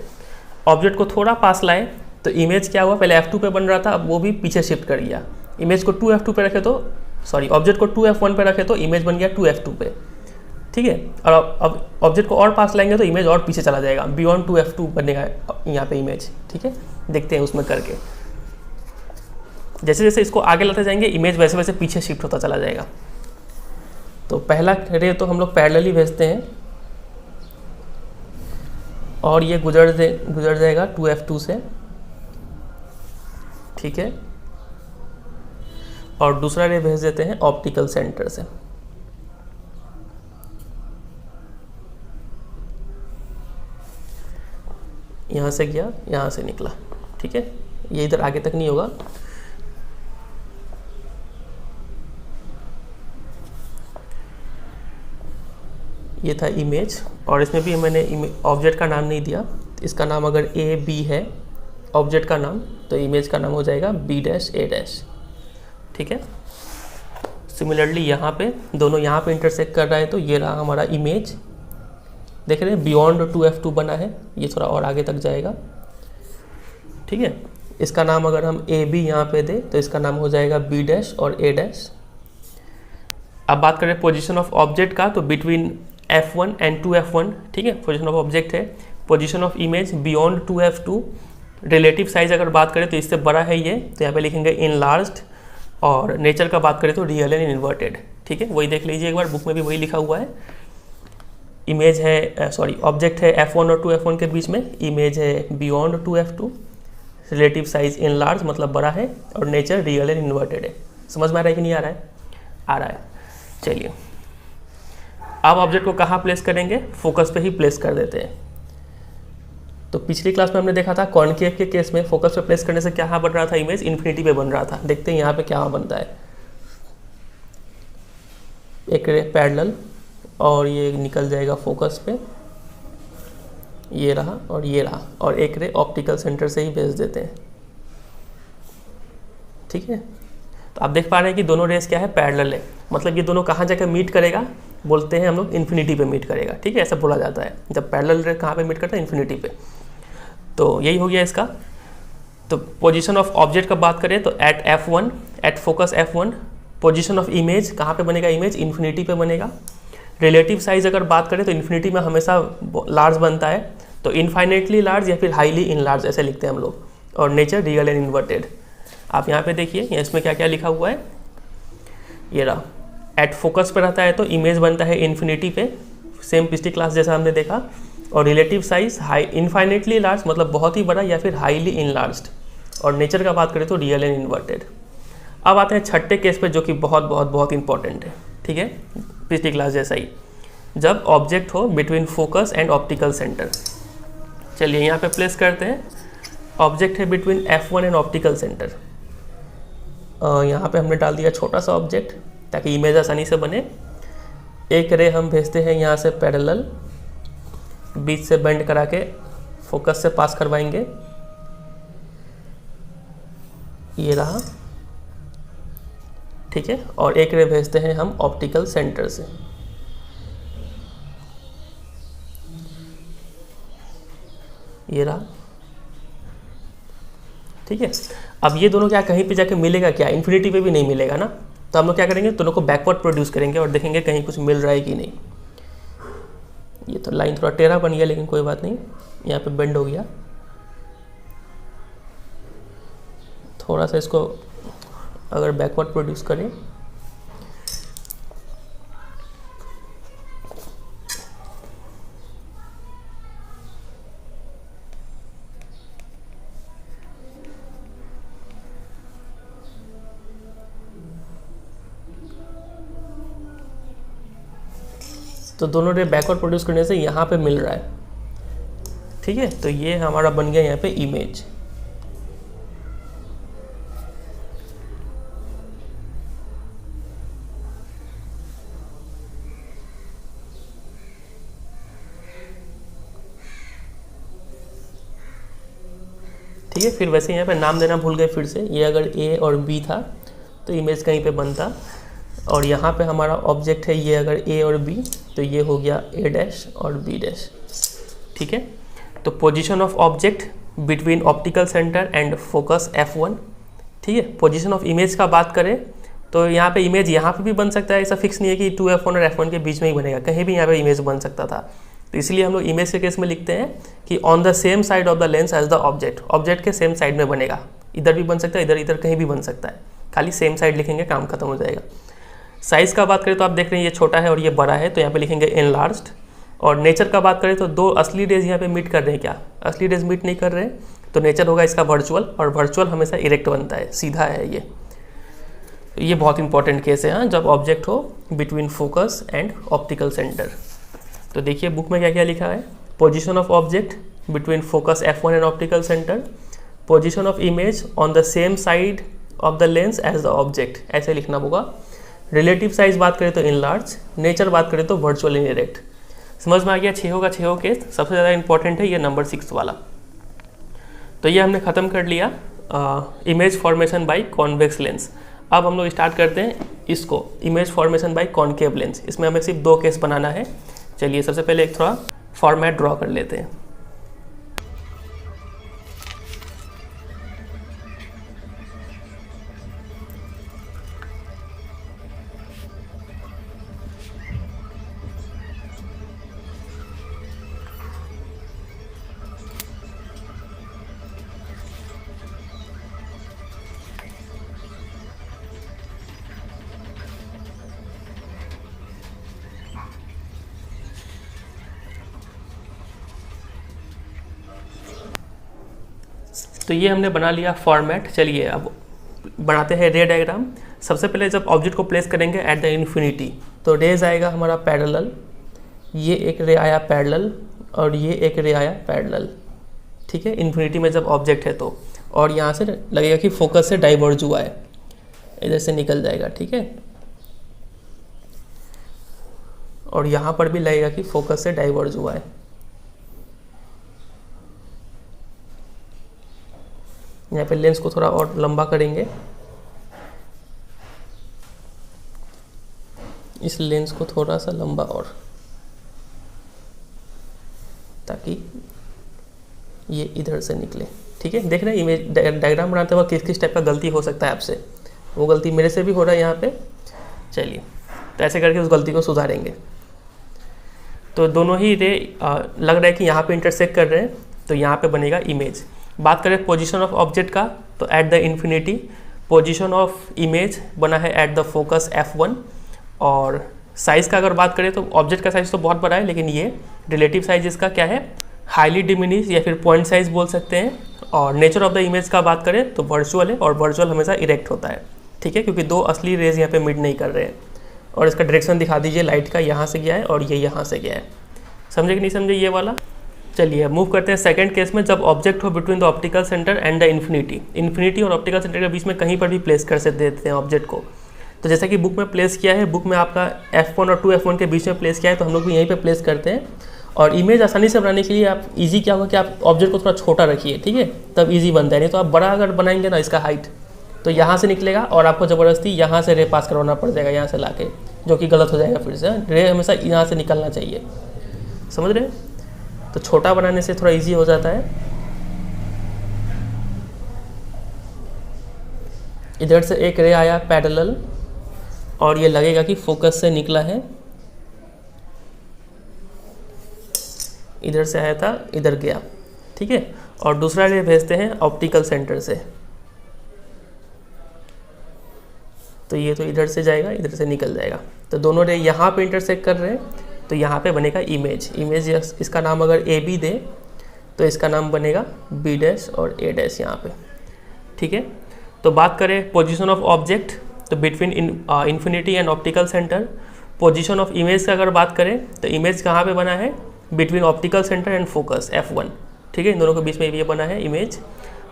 ऑब्जेक्ट को थोड़ा पास लाए तो इमेज क्या हुआ, पहले f2 पे बन रहा था, अब वो भी पीछे शिफ्ट कर गया। इमेज को 2f2 पे रखे तो, सॉरी, ऑब्जेक्ट को 2f1 पे रखे तो इमेज बन गया 2f2 पे, ठीक ठीक है। और अब ऑब्जेक्ट को और पास लाएंगे तो इमेज और पीछे चला जाएगा, बियॉन्ड 2F2 बनेगा यहाँ पे इमेज, ठीक है। देखते हैं उसमें करके, जैसे जैसे इसको आगे लाते जाएंगे इमेज वैसे वैसे पीछे शिफ्ट होता चला जाएगा। तो पहला रे तो हम लोग पैरेलली भेजते हैं और ये गुजर जाएगा 2F2 से, ठीक है। और दूसरा रे भेज देते हैं ऑप्टिकल सेंटर से। यहाँ से गया, यहाँ से निकला, ठीक है। ये इधर आगे तक नहीं होगा। ये था इमेज, और इसमें भी मैंने ऑब्जेक्ट का नाम नहीं दिया। इसका नाम अगर ए बी है ऑब्जेक्ट का नाम, तो इमेज का नाम हो जाएगा B', A', ठीक है। सिमिलरली यहाँ पे दोनों यहाँ पे इंटरसेक्ट कर रहा है, तो ये रहा हमारा इमेज। देख रहे हैं बियॉन्ड 2F2 बना है, ये थोड़ा और आगे तक जाएगा, ठीक है। इसका नाम अगर हम ए बी यहाँ पे दे तो इसका नाम हो जाएगा B' और A'। अब बात करें पोजीशन ऑफ ऑब्जेक्ट का, तो बिटवीन F1 एंड 2F1, ठीक है, पोजीशन ऑफ ऑब्जेक्ट है। Position of image beyond 2F2। Relative size अगर बात करें तो इससे बड़ा है ये, तो यहाँ पे लिखेंगे इनलार्ज्ड। और नेचर का बात करें तो रियल एंड इन्वर्टेड, ठीक है। वही देख लीजिए एक बार, बुक में भी वही लिखा हुआ है। इमेज है ऑब्जेक्ट है F1 और 2F1 के बीच में, इमेज है beyond 2F2, relative size enlarge मतलब बड़ा है, और नेचर रियल एंड इन्वर्टेड है। समझ में आ रहा है कि नहीं आ रहा है? आ रहा है। चलिए अब ऑब्जेक्ट को कहाँ प्लेस करेंगे? फोकस पे ही प्लेस कर देते हैं। तो पिछली क्लास में हमने देखा था कॉनकेव के केस में फोकस पे प्लेस करने से क्या बन रहा था, इमेज इन्फिनिटी पे बन रहा था। देखते हैं यहाँ पे क्या बनता है। एक रे पैरेलल और ये निकल जाएगा फोकस पे, ये रहा और ये रहा, और एक रे ऑप्टिकल सेंटर से ही भेज देते हैं, ठीक है। तो आप देख पा रहे हैं कि दोनों रेस क्या है, पैरेलल है। मतलब ये दोनों कहाँ जाकर मीट करेगा, बोलते हैं हम लोग इन्फिनिटी पे मीट करेगा, ठीक है। ऐसा बोला जाता है जब पैरेलल रे कहाँ पे मीट करता है, इन्फिनिटी पे। तो यही हो गया इसका। तो पोजीशन ऑफ ऑब्जेक्ट का बात करें तो at F1, at focus F1, position of image कहाँ पे बनेगा, इमेज इन्फिनिटी पे बनेगा। रिलेटिव साइज अगर बात करें तो इन्फिनिटी में हमेशा लार्ज बनता है, तो इनफाइनेटली लार्ज या फिर हाईली इन लार्ज ऐसे लिखते हैं हम लोग। और नेचर रियल एंड इन्वर्टेड। आप यहाँ पे देखिए इसमें क्या क्या लिखा हुआ है, ये रहा। एट फोकस पे रहता है तो इमेज बनता है इन्फिनिटी पे, सेम पिछली क्लास जैसा हमने देखा। और relative size high infinitely large मतलब बहुत ही बड़ा या फिर हाईली इनलार्ज्ड। और नेचर का बात करें तो रियल एंड इन्वर्टेड। अब आते हैं छठे केस पे जो कि बहुत बहुत बहुत इंपॉर्टेंट है, ठीक है, पिछली क्लास जैसा ही, जब ऑब्जेक्ट हो between focus and optical centre. चलिए यहाँ पे प्लेस करते हैं। ऑब्जेक्ट है between F1 and optical centre. यहाँ पे हमने डाल दिया छोटा सा ऑब्जेक्ट ताकि इमेज आसानी से बने। एक रे हम भेजते हैं यहाँ से पैरेलल, बीच से बेंड करा के फोकस से पास करवाएंगे, ये रहा, ठीक है। और एक रे भेजते हैं हम ऑप्टिकल सेंटर से, ये रहा, ठीक है। अब ये दोनों क्या कहीं पे जाके मिलेगा क्या, इन्फिनिटी पे भी नहीं मिलेगा ना। तो हम लोग क्या करेंगे, दोनों को बैकवर्ड प्रोड्यूस करेंगे और देखेंगे कहीं कुछ मिल रहा है कि नहीं। ये तो लाइन थोड़ा टेढ़ा बन गया लेकिन कोई बात नहीं, यहाँ पे बेंड हो गया। थोड़ा सा इसको अगर बैकवर्ड प्रोड्यूस करें, तो दोनों रे बैकवर्ड प्रोड्यूस करने से यहाँ पे मिल रहा है, ठीक है। तो ये हमारा बन गया यहाँ पे इमेज। ठीक है, फिर वैसे यहाँ पे नाम देना भूल गए फिर से। ये अगर A और B था तो इमेज कहीं पे बनता, और यहाँ पे हमारा ऑब्जेक्ट है ये अगर A और B तो ये हो गया A' और B', ठीक है। तो position of object between optical centre and focus F1, ठीक है। पोजीशन ऑफ इमेज का बात करें तो यहाँ पे इमेज यहाँ पे भी बन सकता है, ऐसा फिक्स नहीं है कि 2f1 और f1 के बीच में ही बनेगा, कहीं भी यहाँ पे इमेज बन सकता था। तो इसलिए हम लोग इमेज के केस में लिखते हैं कि on the same side of the lens as the object, object के सेम साइड में बनेगा, इधर भी बन सकता है, इधर इधर कहीं भी बन सकता है, खाली सेम साइड लिखेंगे, काम खत्म हो जाएगा। साइज़ का बात करें तो आप देख रहे हैं ये छोटा है और ये बड़ा है, तो यहाँ पे लिखेंगे एनलार्ज्ड। और नेचर का बात करें तो दो असली रेज यहाँ पे मीट कर रहे हैं क्या, असली रेज मीट नहीं कर रहे हैं, तो नेचर होगा इसका वर्चुअल, और वर्चुअल हमेशा इरेक्ट बनता है, सीधा है ये बहुत इंपॉर्टेंट केस है हाँ, जब ऑब्जेक्ट हो between focus and optical centre. तो देखिए बुक में क्या क्या लिखा है, position of object between focus f1 and optical centre, position of image on the same side of the lens as the object, ऐसे लिखना होगा। रिलेटिव साइज बात करें तो इनलार्ज, नेचर बात करें तो वर्चुअल इन इरेक्ट। समझ में आ गया 6 का 6 केस। सबसे ज़्यादा इंपॉर्टेंट है ये नंबर 6 वाला। तो ये हमने ख़त्म कर लिया image formation by convex lens. अब हम लोग स्टार्ट करते हैं इसको, image formation by concave lens. इसमें हमें सिर्फ 2 केस बनाना है। चलिए सबसे पहले एक थोड़ा फॉर्मेट ड्रॉ कर लेते हैं। तो ये हमने बना लिया फॉर्मेट। चलिए अब बनाते हैं रे डायग्राम। सबसे पहले जब ऑब्जेक्ट को प्लेस करेंगे एट द इन्फिनिटी, तो रेज आएगा हमारा पैरेलल, ये एक रे आया पैरेलल और ये एक रे आया पैरेलल, ठीक है, इन्फिनिटी में जब ऑब्जेक्ट है तो। और यहाँ से लगेगा कि फोकस से डाइवर्ज हुआ है, इधर से निकल जाएगा, ठीक है। और यहाँ पर भी लगेगा कि फोकस से डाइवर्ज हुआ है। यहाँ पे लेंस को थोड़ा और लंबा करेंगे, इस लेंस को थोड़ा सा लंबा और, ताकि ये इधर से निकले, ठीक है। देख रहे हैं इमेज डायग्राम बनाते वक्त किस किस टाइप का गलती हो सकता है आपसे, वो गलती मेरे से भी हो रहा है यहाँ पे। चलिए तो ऐसे करके उस गलती को सुधारेंगे। तो दोनों ही रे लग रहा है कि यहाँ पे इंटरसेक्ट कर रहे हैं, तो यहाँ पे बनेगा इमेज। बात करें पोजीशन ऑफ ऑब्जेक्ट का, तो eight the infinity position of image बना है एट द फोकस f1। और साइज़ का अगर बात करें तो ऑब्जेक्ट का साइज़ तो बहुत बड़ा है, लेकिन ये रिलेटिव साइज इसका क्या है, हाईली डिमिनिश या फिर पॉइंट साइज बोल सकते हैं। और नेचर ऑफ द इमेज का बात करें तो वर्चुअल है, और वर्चुअल हमेशा इरेक्ट होता है, ठीक है, क्योंकि दो असली रेज यहाँ पे मीट नहीं कर रहे हैं। और इसका डायरेक्शन दिखा दीजिए, लाइट का यहाँ से गया है और ये यहाँ से गया है। समझे कि नहीं समझे ये वाला। चलिए मूव करते हैं सेकंड केस में, जब ऑब्जेक्ट हो between the optical centre and the infinity. Infinity और ऑप्टिकल सेंटर के बीच में कहीं पर भी प्लेस कर सकते हैं ऑब्जेक्ट को। तो जैसा कि बुक में प्लेस किया है, बुक में आपका f1 और 2f1 के बीच में प्लेस किया है, तो हम लोग भी यहीं पे प्लेस करते हैं। और इमेज आसानी से बनाने के लिए आप इजी क्या होगा कि आप ऑब्जेक्ट को थोड़ा छोटा रखिए, ठीक है, तब इजी बनता है। नहीं तो आप बड़ा अगर बनाएंगे ना इसका हाइट, तो यहाँ से निकलेगा और आपको ज़बरदस्ती यहाँ से रे पास करवाना पड़ जाएगा, यहाँ से ला के, जो कि गलत हो जाएगा। फिर से रे हमेशा यहाँ से निकलना चाहिए, समझ रहे। तो छोटा बनाने से थोड़ा इजी हो जाता है। इधर से एक रे आया पैरेलल और ये लगेगा कि फोकस से निकला है, इधर से आया था इधर गया, ठीक है। और दूसरा रे भेजते हैं ऑप्टिकल सेंटर से, तो ये तो इधर से जाएगा, इधर से निकल जाएगा। तो दोनों रे यहाँ पे इंटरसेक्ट कर रहे हैं, तो यहाँ पे बनेगा इमेज। इमेज इसका नाम अगर ए बी दे तो इसका नाम बनेगा बी डैश और ए डैश यहाँ पे, ठीक है। तो बात करें पोजीशन ऑफ ऑब्जेक्ट, तो between infinity and optical centre. Position of image का अगर बात करें तो इमेज कहाँ पे बना है, between optical centre and focus f1, ठीक है, इन दोनों के बीच में ये बना है इमेज।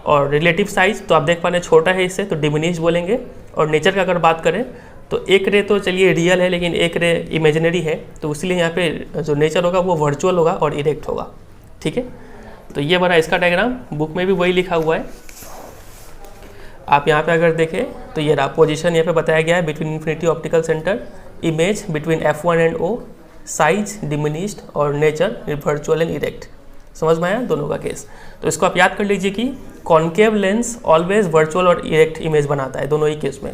और रिलेटिव साइज तो आप देख पा रहे हैं छोटा है इससे, तो डिमिनिश बोलेंगे। और नेचर का अगर बात करें तो एक रे तो चलिए रियल है, लेकिन एक रे इमेजिनरी है, तो इसलिए यहाँ पे जो नेचर होगा वो वर्चुअल होगा और इरेक्ट होगा, ठीक है। तो ये बना इसका डायग्राम, बुक में भी वही लिखा हुआ है। आप यहाँ पे अगर देखें तो ये रहा पोजीशन, यहाँ पे बताया गया है between infinity optical centre, image between f1 and o, size diminished और नेचर वर्चुअल एंड इरेक्ट। समझ में आया दोनों का केस। तो इसको आप याद कर लीजिए कि कॉन्केव लेंस ऑलवेज वर्चुअल और इरेक्ट इमेज बनाता है दोनों ही केस में।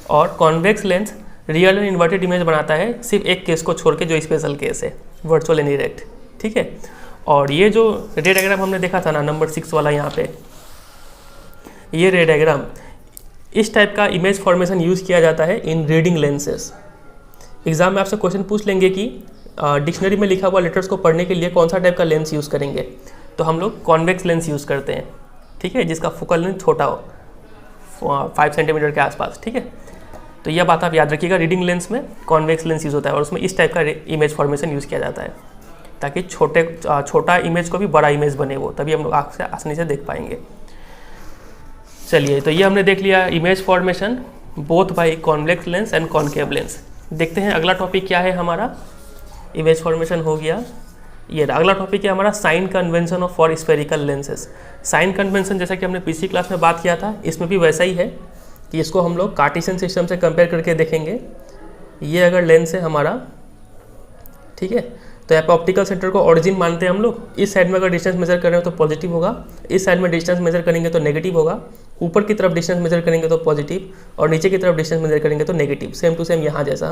और convex lens real and inverted image बनाता है सिर्फ एक केस को छोड़ के, जो स्पेशल केस है वर्चुअल एंड इरेक्ट, ठीक है। और ये जो रे डायग्राम हमने देखा था ना नंबर 6 वाला, यहाँ पे ये रे डायग्राम, इस टाइप का इमेज फॉर्मेशन यूज़ किया जाता है इन रीडिंग लेंसेज। एग्जाम में आपसे क्वेश्चन पूछ लेंगे कि डिक्शनरी में लिखा हुआ लेटर्स को पढ़ने के लिए कौन सा टाइप का लेंस यूज़ करेंगे, तो हम लोग कॉन्वेक्स लेंस यूज़ करते हैं, ठीक है, जिसका फोकल लेंथ छोटा हो 5 सेंटीमीटर के आसपास, ठीक है। तो यह बात आप याद रखिएगा, रीडिंग लेंस में कॉन्वेक्स लेंस यूज़ होता है और उसमें इस टाइप का इमेज फॉर्मेशन यूज़ किया जाता है ताकि छोटा इमेज को भी बड़ा इमेज बने, वो तभी हम लोग आँख से आसानी से देख पाएंगे। चलिए, तो ये हमने देख लिया image formation both by convex lens and concave lens. देखते हैं अगला टॉपिक क्या है हमारा। इमेज फॉर्मेशन हो गया, ये अगला टॉपिक है हमारा sign convention of for spherical lenses. Sign convention जैसा कि हमने पिछली क्लास में बात किया था, इसमें भी वैसा ही है कि इसको हम लोग कार्टेशियन सिस्टम से कंपेयर करके देखेंगे। ये अगर लेंस है हमारा, ठीक है, तो यहाँ पे ऑप्टिकल सेंटर को ऑरिजिन मानते हैं हम लोग। इस साइड में अगर डिस्टेंस मेजर कर रहे हो तो पॉजिटिव होगा, इस साइड में डिस्टेंस मेजर करेंगे तो नेगेटिव होगा, ऊपर की तरफ डिस्टेंस मेजर करेंगे तो पॉजिटिव और नीचे की तरफ डिस्टेंस मेजर करेंगे तो नेगेटिव। सेम टू सेम यहाँ जैसा,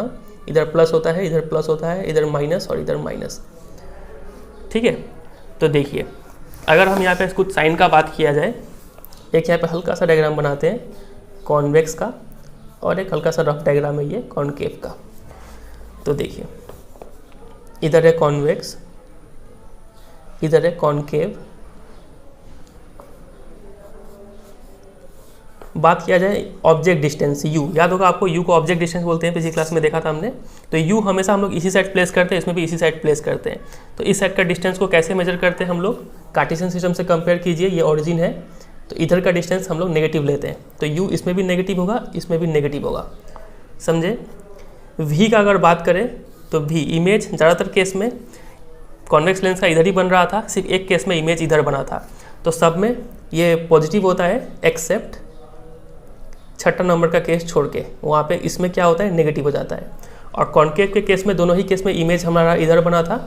इधर प्लस होता है, इधर प्लस होता है, इधर माइनस और इधर माइनस, ठीक है। तो देखिए, अगर हम यहाँ पे कुछ साइन का बात किया जाए, एक यहाँ पे हल्का सा डायग्राम बनाते हैं कॉन्वेक्स का और एक हल्का सा रफ डायग्राम है ये कॉनकेव का। तो देखिए, इधर है कॉन्वेक्स, इधर है कॉनकेव। बात किया जाए ऑब्जेक्ट डिस्टेंस u, याद होगा आपको u को ऑब्जेक्ट डिस्टेंस बोलते हैं, पिछली क्लास में देखा था हमने। तो u हमेशा हम लोग इसी साइड प्लेस करते हैं, इसमें भी इसी साइड प्लेस करते हैं। तो इस साइड का डिस्टेंस को कैसे मेजर करते हैं हम लोग, कार्टेशियन सिस्टम से कंपेयर कीजिए, ये ओरिजिन है, तो इधर का डिस्टेंस हम लोग नेगेटिव लेते हैं, तो u इसमें भी नेगेटिव होगा, इसमें भी नेगेटिव होगा, समझे। v का अगर बात करें तो v इमेज ज़्यादातर केस में कॉन्वेक्स लेंस का इधर ही बन रहा था, सिर्फ एक केस में इमेज इधर बना था, तो सब में ये पॉजिटिव होता है एक्सेप्ट छठा नंबर का केस छोड़ के, वहाँ पे इसमें क्या होता है नेगेटिव हो जाता है। और कॉन्केव के केस में, दोनों ही केस में इमेज हमारा इधर बना था,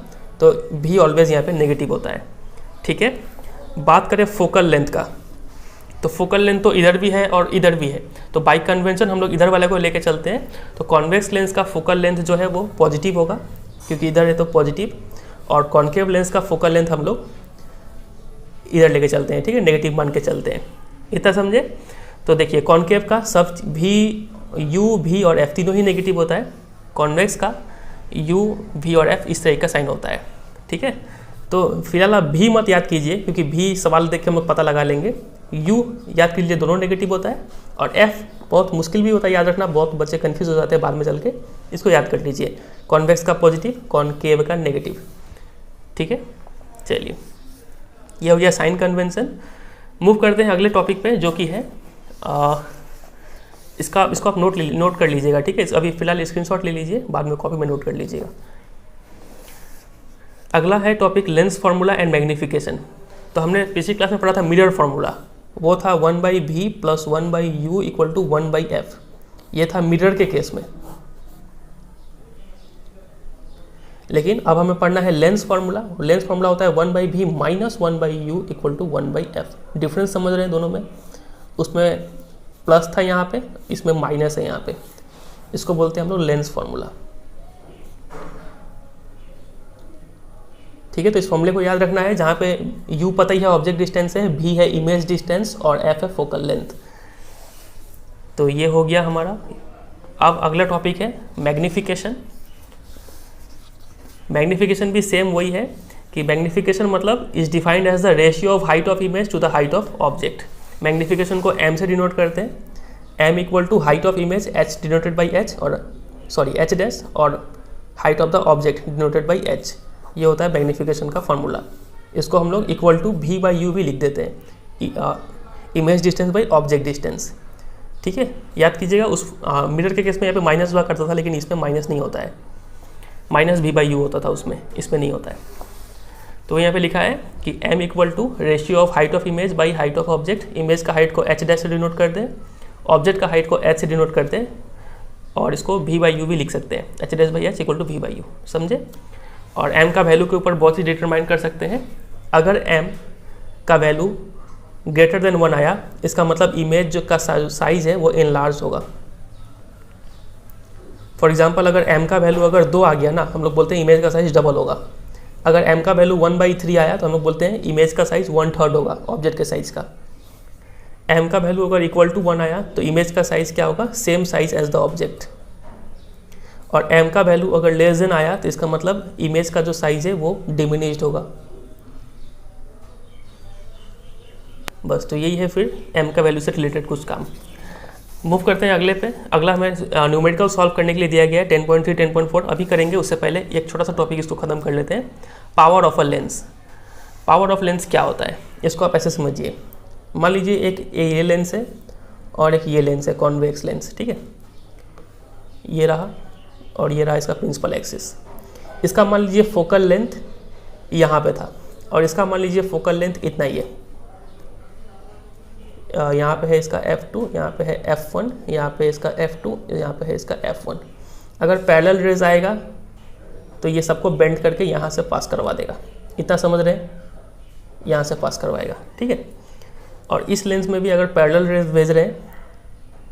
तो भी ऑलवेज यहाँ पे नेगेटिव होता है, ठीक है। बात करें फोकल लेंथ का, तो फोकल लेंथ तो इधर भी है और इधर भी है, तो बाई कन्वेंशन हम लोग इधर वाले को लेके चलते हैं। तो कॉन्वेक्स लेंस का फोकल लेंथ जो है वो पॉजिटिव होगा क्योंकि इधर है तो पॉजिटिव, और कॉन्केव लेंस का फोकल लेंथ हम लोग इधर लेके चलते हैं, ठीक है, नेगेटिव मान के चलते हैं, इतना समझे। तो देखिए, कॉन्केव का सब भी u, v और f तीनों ही नेगेटिव होता है, कॉन्वेक्स का u, v और f इस तरह का साइन होता है, ठीक है। तो फिलहाल आप v मत याद कीजिए क्योंकि v सवाल देख के हम लोग पता लगा लेंगे। u याद कीजिए, दोनों नेगेटिव होता है, और f बहुत मुश्किल भी होता है याद रखना, बहुत बच्चे कन्फ्यूज हो जाते हैं बाद में चल के, इसको याद कर लीजिए, कॉन्वेक्स का पॉजिटिव, कॉन्केव का नेगेटिव, ठीक है। चलिए, ये हो गया साइन कन्वेंशन। मूव करते हैं अगले टॉपिक पे, जो कि है इसको आप नोट कर लीजिएगा, ठीक है। अभी फिलहाल स्क्रीनशॉट ले लीजिए, बाद में कॉपी में नोट कर लीजिएगा। अगला है topic lens formula and magnification. तो हमने पिछली क्लास में पढ़ा था मिरर फार्मूला, वो था 1/v + 1/u = 1/f। ये था मिरर के केस में। लेकिन अब हमें पढ़ना है लेंस फार्मूला। लेंस फार्मूला होता है 1/v - 1/u = 1/f। डिफरेंस समझ रहे हैं दोनों में, उसमें प्लस था यहाँ पे, इसमें माइनस है यहाँ पे, इसको बोलते हैं हम लोग लेंस फार्मूला, ठीक है। तो इस फॉर्मूले को याद रखना है, जहाँ पे u पता ही है ऑब्जेक्ट डिस्टेंस है, v है इमेज डिस्टेंस और f है फोकल लेंथ। तो ये हो गया हमारा। अब अगला टॉपिक है मैग्नीफिकेशन। मैग्नीफिकेशन भी सेम वही है कि मैग्नीफिकेशन मतलब is defined as the ratio of height of image to the height of object. Magnification को m से डिनोट करते हैं, m = height of image, h denoted by h, और h डैश, और height of the object denoted by h। ये होता है magnification का फार्मूला। इसको हम लोग =v/u भी लिख देते हैं, image distance by object distance, ठीक है। याद कीजिएगा, उस मिरर के केस में यहाँ पे माइनस हुआ करता था, लेकिन इसमें माइनस नहीं होता है, -v/u होता था उसमें, इसमें नहीं होता है। तो यहाँ पे लिखा है कि m = ratio of height of image by height of object. Image का हाइट को h डैश से डिनोट कर दें, ऑब्जेक्ट का हाइट को h से डिनोट करते हैं, और इसको v/u भी लिख सकते हैं, h dash by h = v/u, समझे। और m का वैल्यू के ऊपर बहुत ही डिटरमाइन कर सकते हैं। अगर m का वैल्यू > 1 आया, इसका मतलब इमेज जो का साइज है वो एनलार्ज होगा, फॉर एग्जांपल अगर m का वैल्यू अगर 2 आ गया ना, हम लोग बोलते हैं इमेज का साइज डबल होगा। अगर m का वैल्यू 1/3 आया तो हम लोग बोलते हैं इमेज का साइज 1/3 होगा ऑब्जेक्ट के साइज का। m का वैल्यू अगर इक्वल टू 1 आया तो इमेज का साइज क्या होगा, same size as the object. और m का वैल्यू अगर लेस देन आया तो इसका मतलब इमेज का जो साइज है वो डिमिनिश्ड होगा। बस, तो यही है फिर m का वैल्यू से रिलेटेड कुछ काम। मूव करते हैं अगले पे। अगला हमें न्यूमेरिकल सॉल्व करने के लिए दिया गया है 10.3 10.4 अभी करेंगे। उससे पहले एक छोटा सा टॉपिक इसको खत्म कर लेते हैं, power of a lens. Power of lens क्या होता है, इसको आप ऐसे समझिए। मान लीजिए एक ये लेंस है और एक ये लेंस है, कॉन्वेक्स लेंस, ठीक है। ये रहा और ये रहा इसका प्रिंसिपल एक्सिस। इसका मान लीजिए फोकल लेंथ यहाँ पे था और इसका मान लीजिए फोकल लेंथ इतना ही है। यहाँ पे है इसका f2, यहाँ पे है f1, यहाँ पे इसका f2, यहाँ पे है इसका f1। अगर पैरेलल रेज आएगा तो ये सबको बेंड करके यहाँ से पास करवा देगा। इतना समझ रहे हैं, यहाँ से पास करवाएगा, ठीक है। और इस लेंस में भी अगर पैरेलल रेज भेज रहे हैं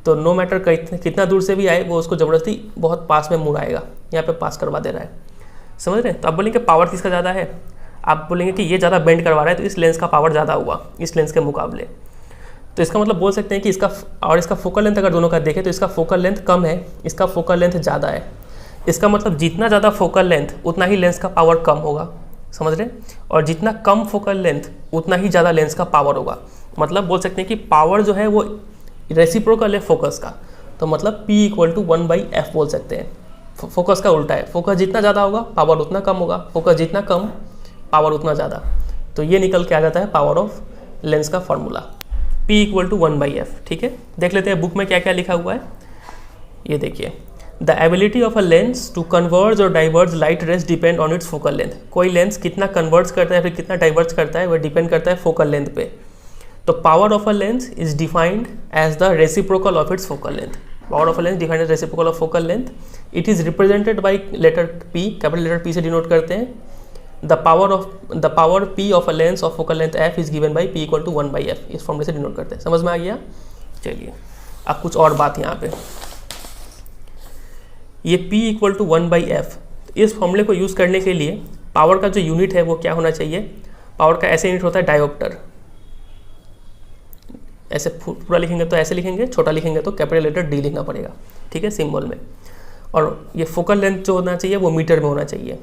तो नो मैटर कितना दूर से भी आए वो उसको ज़बरदस्ती बहुत पास में मुड़ाएगा, यहाँ पे पास करवा दे रहा है, समझ रहे हैं। तो आप बोलेंगे पावर किसका ज़्यादा है, आप बोलेंगे कि ये ज़्यादा बेंड करवा रहा है तो इस लेंस का पावर ज़्यादा हुआ इस लेंस के मुकाबले। तो इसका मतलब बोल सकते हैं कि इसका और इसका फोकल लेंथ अगर दोनों का देखें तो इसका फोकल लेंथ कम है, इसका फोकल लेंथ ज़्यादा है। इसका मतलब जितना ज़्यादा फोकल लेंथ उतना ही लेंस का पावर कम होगा, समझ रहे हैं। और जितना कम फोकल लेंथ उतना ही ज़्यादा लेंस का पावर होगा। मतलब बोल सकते हैं कि पावर जो है वो रेसिप्रोकल है फोकस का। तो मतलब P = 1/f बोल सकते हैं। फोकस का उल्टा है, फोकस जितना ज़्यादा होगा पावर उतना कम होगा, फोकस जितना कम पावर उतना ज़्यादा। तो ये निकल के आ जाता है पावर ऑफ लेंस का फॉर्मूला, P = 1/f, ठीक है। देख लेते हैं बुक में क्या क्या लिखा हुआ है। ये देखिए, the ability of a lens to converge or diverge light rays depend on its focal length. कोई लेंस कितना कन्वर्ज करता है फिर कितना डाइवर्ज करता है वह डिपेंड करता है फोकल लेंथ पे। तो power of a lens is defined as the reciprocal of its focal length. Power of a lens defined as reciprocal of focal length. It is represented by letter P, capital letter P से denote करते हैं। The power P of a lens of focal length f is given by P = 1/f। इस फॉर्मूले से denote करते हैं, समझ में आ गया। चलिए अब कुछ और बात यहाँ पे, ये P = 1/f, इस फॉर्मूले को यूज़ करने के लिए पावर का जो यूनिट है वो क्या होना चाहिए। पावर का ऐसे यूनिट होता है डायोप्टर। ऐसे पूरा लिखेंगे तो ऐसे लिखेंगे, छोटा लिखेंगे तो कैपिटल लेटर D लिखना पड़ेगा, ठीक है, सिंबल में। और ये फोकल लेंथ जो होना चाहिए वो मीटर में होना चाहिए,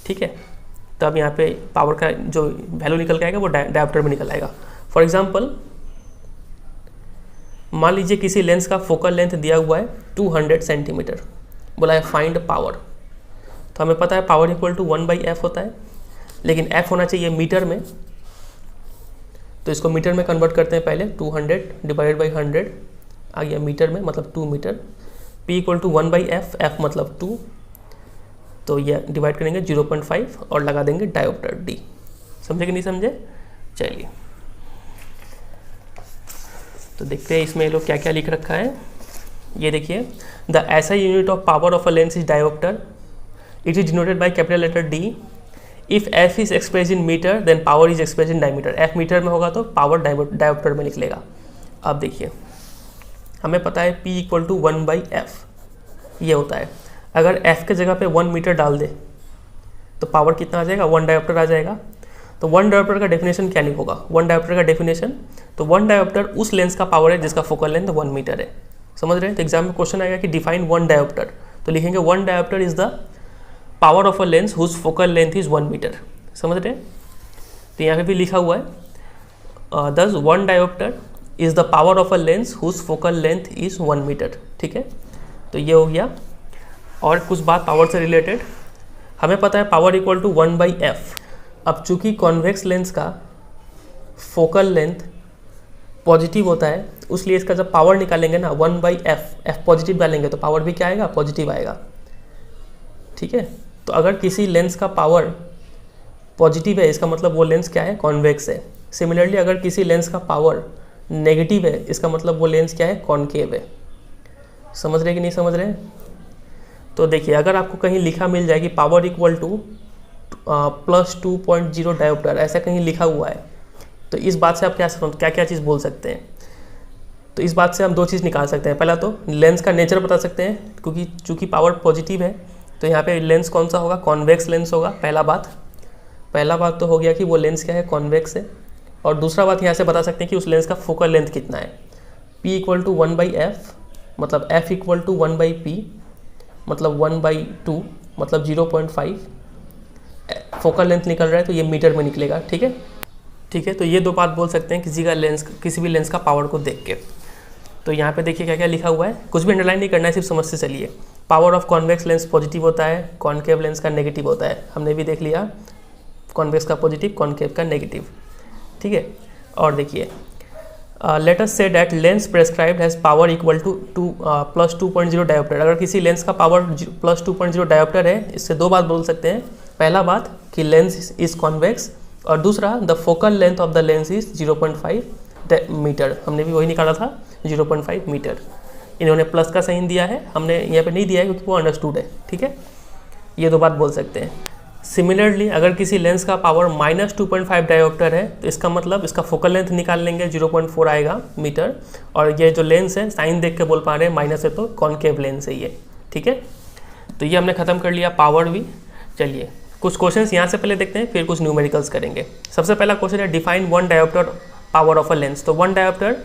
ठीक है। तब यहाँ पे पावर का जो वैल्यू निकल के आएगा वो डायोप्टर में निकल आएगा। फॉर एग्जांपल मान लीजिए किसी लेंस का फोकल लेंथ दिया हुआ है 200 सेंटीमीटर, बोला है फाइंड पावर। तो हमें पता है पावर = 1/f होता है, लेकिन f होना चाहिए मीटर में। तो इसको मीटर में कन्वर्ट करते हैं पहले। 200 / 100 आ गया मीटर में, मतलब 2 मीटर। P = 1/f, f मतलब 2, तो ये डिवाइड करेंगे 0.5 और लगा देंगे डायोप्टर D। समझे कि नहीं समझे। चलिए तो देखते हैं इसमें लोग क्या क्या लिख रखा है। ये देखिए, the SI unit of power of a lens is dioptre. It is denoted by capital letter D। If f is express in metre then power is express in diameter. f metre में होगा तो power dioptre में निकलेगा। अब देखिए, हमें पता है P = 1/f ये होता है। अगर f के जगह पे 1 मीटर डाल दे तो पावर कितना आ जाएगा, 1 डायोप्टर आ जाएगा। तो 1 डायोप्टर का डेफिनेशन क्या होगा, 1 डायोप्टर का डेफिनेशन, तो 1 डायोप्टर उस लेंस का पावर है जिसका फोकल लेंथ 1 मीटर है। समझ रहे हैं। तो एग्जाम में क्वेश्चन आएगा कि डिफाइन 1 डायोप्टर, तो लिखेंगे 1 dioptre is the power of a lens whose focal length is 1 metre. समझ रहे हैं। तो यहाँ पे भी लिखा हुआ है दस 1 dioptre is the power of a lens whose focal length is 1 metre. ठीक है, तो ये हो गया। और कुछ बात पावर से रिलेटेड, हमें पता है पावर = 1/f। अब चूंकि कॉन्वेक्स लेंस का फोकल लेंथ पॉजिटिव होता है, उसलिए इसका जब पावर निकालेंगे ना 1/f, f पॉजिटिव डालेंगे तो पावर भी क्या आएगा, पॉजिटिव आएगा। ठीक है, तो अगर किसी लेंस का पावर पॉजिटिव है इसका मतलब वो लेंस क्या है, कॉन्वेक्स है। सिमिलरली अगर किसी लेंस का पावर नेगेटिव है इसका मतलब वो लेंस क्या है, कॉनकेव है। समझ रहे कि नहीं समझ रहे। तो देखिए, अगर आपको कहीं लिखा मिल जाए कि पावर = +2.0 डायोप्टर, ऐसा कहीं लिखा हुआ है, तो इस बात से आप क्या क्या चीज़ बोल सकते हैं। तो इस बात से हम दो चीज़ निकाल सकते हैं। पहला तो लेंस का नेचर बता सकते हैं, क्योंकि चूँकि पावर पॉजिटिव है तो यहाँ पे लेंस कौन सा होगा, कॉन्वेक्स लेंस होगा। पहला बात तो हो गया कि वो लेंस क्या है, कॉन्वेक्स है। और दूसरा बात यहाँ से बता सकते हैं कि उस लेंस का फोकल लेंथ कितना है, P = 1/f, मतलब F = 1/p, मतलब 1/2, मतलब 0.5 फोकल लेंथ निकल रहा है, तो ये मीटर में निकलेगा। ठीक है, तो ये दो बात बोल सकते हैं किसी भी लेंस का पावर को देख के। तो यहाँ पे देखिए क्या क्या लिखा हुआ है, कुछ भी अंडरलाइन नहीं करना है, सिर्फ समझ से चलिए। Power of convex lens positive होता है, कॉन्केव लेंस का नेगेटिव होता है। हमने भी देख लिया कॉन्वेक्स का पॉजिटिव, कॉन्केव का नेगेटिव। ठीक है, और देखिए let us say that lens prescribed has power equal to +2.0 dioptre. अगर किसी लेंस का पावर +2.0 डायोप्टर है, इससे दो बात बोल सकते हैं। पहला बात कि लेंस इज कॉन्वेक्स, और दूसरा the focal length of the lens is 0.5 metre. हमने भी वही निकाला था, 0.5 मीटर। इन्होंने प्लस का साइन दिया है, हमने यहाँ पे नहीं दिया है क्योंकि वो अंडरस्टूड है। ठीक है, ये दो बात बोल सकते हैं। सिमिलरली अगर किसी लेंस का पावर -2.5 डायोप्टर है, तो इसका मतलब इसका फोकल लेंथ निकाल लेंगे, 0.4 आएगा मीटर। और ये जो लेंस है, साइन देख के बोल पा रहे हैं माइनस है तो कॉन्केव लेंस है ये। ठीक है, तो ये हमने ख़त्म कर लिया पावर भी। चलिए कुछ क्वेश्चंस यहाँ से पहले देखते हैं, फिर कुछ न्यूमेरिकल्स करेंगे। सबसे पहला क्वेश्चन है define 1 dioptre power of a lens. तो 1 dioptre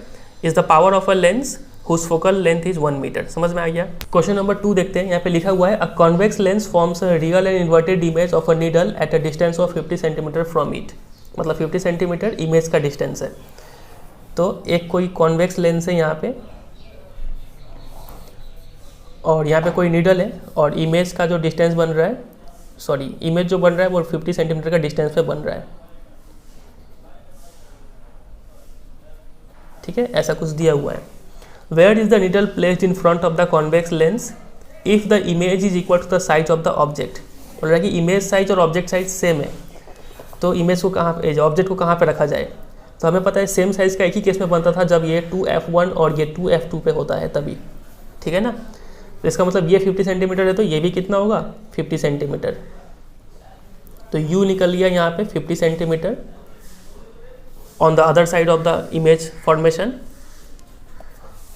is the power of a lens whose focal length is 1 metre. समझ में आ गया। क्वेश्चन नंबर 2 देखते हैं, यहाँ पे लिखा हुआ है अ convex lens forms a real and inverted image of a needle at a distance of 50 centimetre from it. मतलब 50 सेंटीमीटर इमेज का डिस्टेंस है। तो एक कोई कॉन्वेक्स लेंस है यहाँ पे, और यहाँ पे कोई नीडल है, और इमेज का जो डिस्टेंस बन रहा है, इमेज जो बन रहा है वो 50 सेंटीमीटर का डिस्टेंस पे बन रहा है। ठीक है, ऐसा कुछ दिया हुआ है। Where is the needle placed in front of the convex lens if the image is equal to the size of the object? बोल रहा है कि इमेज साइज और ऑब्जेक्ट साइज सेम है, तो इमेज को कहाँ पे, ऑब्जेक्ट को कहाँ पे रखा जाए। तो हमें पता है सेम साइज़ का एक ही केस में बनता था, जब ये 2f1 और ये 2f2 पे होता है तभी। ठीक है ना, तो इसका मतलब ये 50 सेंटीमीटर है, तो ये भी कितना होगा, 50 सेंटीमीटर। तो u निकल गया यहाँ पे 50 centimetre on the other side of the image formation.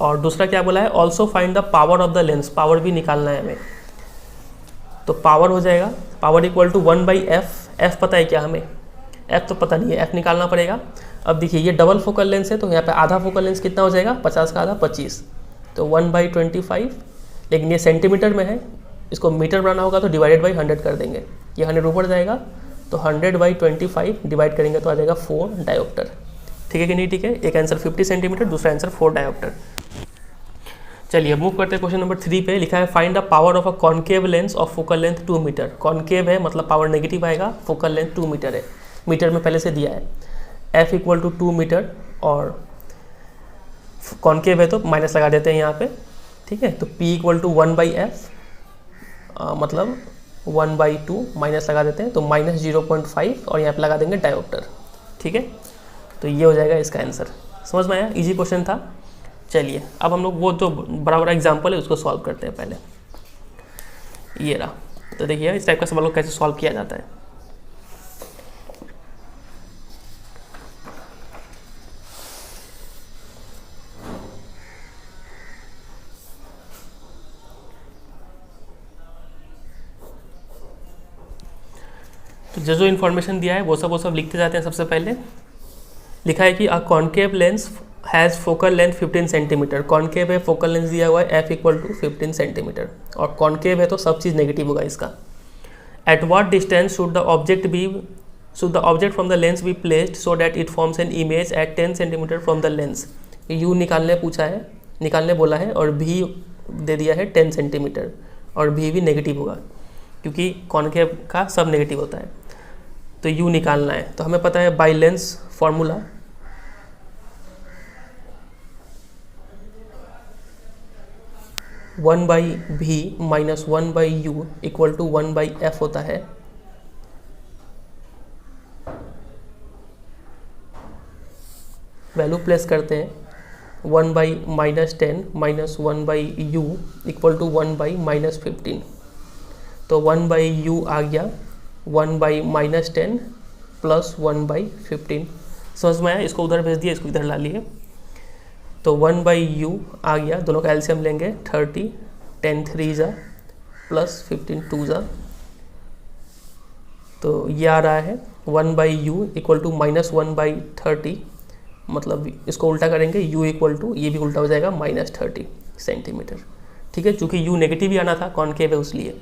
और दूसरा क्या बोला है, also find the power of the lens. Power भी निकालना है हमें, तो पावर हो जाएगा power equal to 1/f। f पता है क्या हमें, f तो पता नहीं है, f निकालना पड़ेगा। अब देखिए ये डबल फोकल लेंस है, तो यहाँ पे आधा फोकल लेंस कितना हो जाएगा, 50 का आधा 25, तो 1/25। लेकिन ये सेंटीमीटर में है, इसको मीटर बनाना होगा तो डिवाइडेड बाई 100 कर देंगे, ये 100 ऊपर जाएगा, तो 100/25 डिवाइड करेंगे तो आ जाएगा 4 डायोप्टर। ठीक है कि नहीं, ठीक है। एक आंसर 50 सेंटीमीटर, दूसरा आंसर 4 डायोप्टर। चलिए मूव करते हैं क्वेश्चन नंबर 3 पे। लिखा है find the power of a concave lens of focal length 2 metre. Concave है मतलब पावर नेगेटिव आएगा, फोकल लेंथ 2 मीटर है, मीटर में पहले से दिया है। f = 2 मीटर, और कॉन्केव है तो माइनस लगा देते हैं यहाँ पे। ठीक है, तो p = 1/f, मतलब 1/2 माइनस लगा देते हैं, तो -0.5 और यहाँ पे लगा देंगे डायोप्टर। ठीक है, तो ये हो जाएगा इसका आंसर। समझ में आया, इजी क्वेश्चन था। चलिए अब हम लोग वो जो बड़ा बड़ा एग्जाम्पल है उसको सॉल्व करते हैं। पहले ये रहा, तो देखिए इस टाइप का सवाल को कैसे सॉल्व किया जाता है। तो जो इन्फॉर्मेशन दिया है वो सब लिखते जाते हैं। सबसे पहले लिखा है कि अ concave lens has focal length 15 centimetre. Concave है, फोकल लेंथ दिया हुआ है, f = 15 सेंटीमीटर, और कॉन्केव है तो सब चीज़ नेगेटिव होगा इसका। At what distance should the object from the lens be placed so that it forms an image at 10 centimetre from the lens. u निकालने बोला है, और v दे दिया है 10 सेंटीमीटर, और v भी नेगेटिव होगा क्योंकि कॉन्केव का सब नेगेटिव होता है। तो u निकालना है, तो हमें पता है by lens formula, one by v minus 1/u = 1/f होता है। वैल्यू प्लेस करते हैं, 1/-10 माइनस 1/u = 1/-15, तो 1/u आ गया 1/-10 प्लस 1/15। समझ में आया, इसको उधर भेज दिया, इसको इधर ला लिए। तो 1/u आ गया, दोनों का एलसीएम लेंगे 30, 10 3 जा प्लस 15 2 जा, तो ये आ रहा है 1/u इक्वल टू -1/30, मतलब इसको उल्टा करेंगे u इक्वल टू, ये भी उल्टा हो जाएगा -30 सेंटीमीटर। ठीक है, चूँकि u नेगेटिव ही आना था, कॉनकेव है उसलिए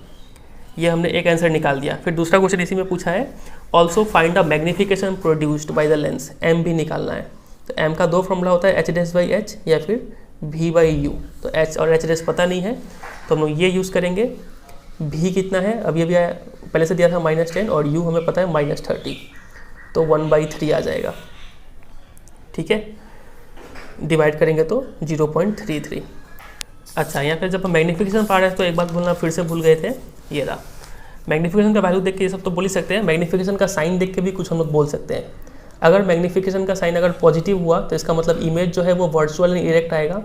ये हमने एक आंसर निकाल दिया। फिर दूसरा क्वेश्चन इसी में पूछा है, also find the magnification produced by the lens, m भी निकालना है। तो m का दो फॉर्मूला होता है h'/h या फिर v/u। तो h और h' पता नहीं है तो हम लोग ये यूज़ करेंगे। v कितना है, अभी अभी पहले से दिया था -10 और u हमें पता है -30, तो 1/3 आ जाएगा। ठीक है, डिवाइड करेंगे तो 0.33। अच्छा, यहाँ पर जब हम मैग्नीफिकेशन पा रहे हैं तो एक बात बोलना फिर से भूल गए थे, ये रहा मैग्नीफिकेशन का वैल्यू देख के ये सब तो बोल ही सकते हैं, मैग्नीफिकेशन का साइन देख के भी कुछ हम लोग बोल सकते हैं। अगर मैग्नीफिकेशन का साइन अगर पॉजिटिव हुआ तो इसका मतलब इमेज जो है वो वर्चुअल एंड इरेक्ट आएगा,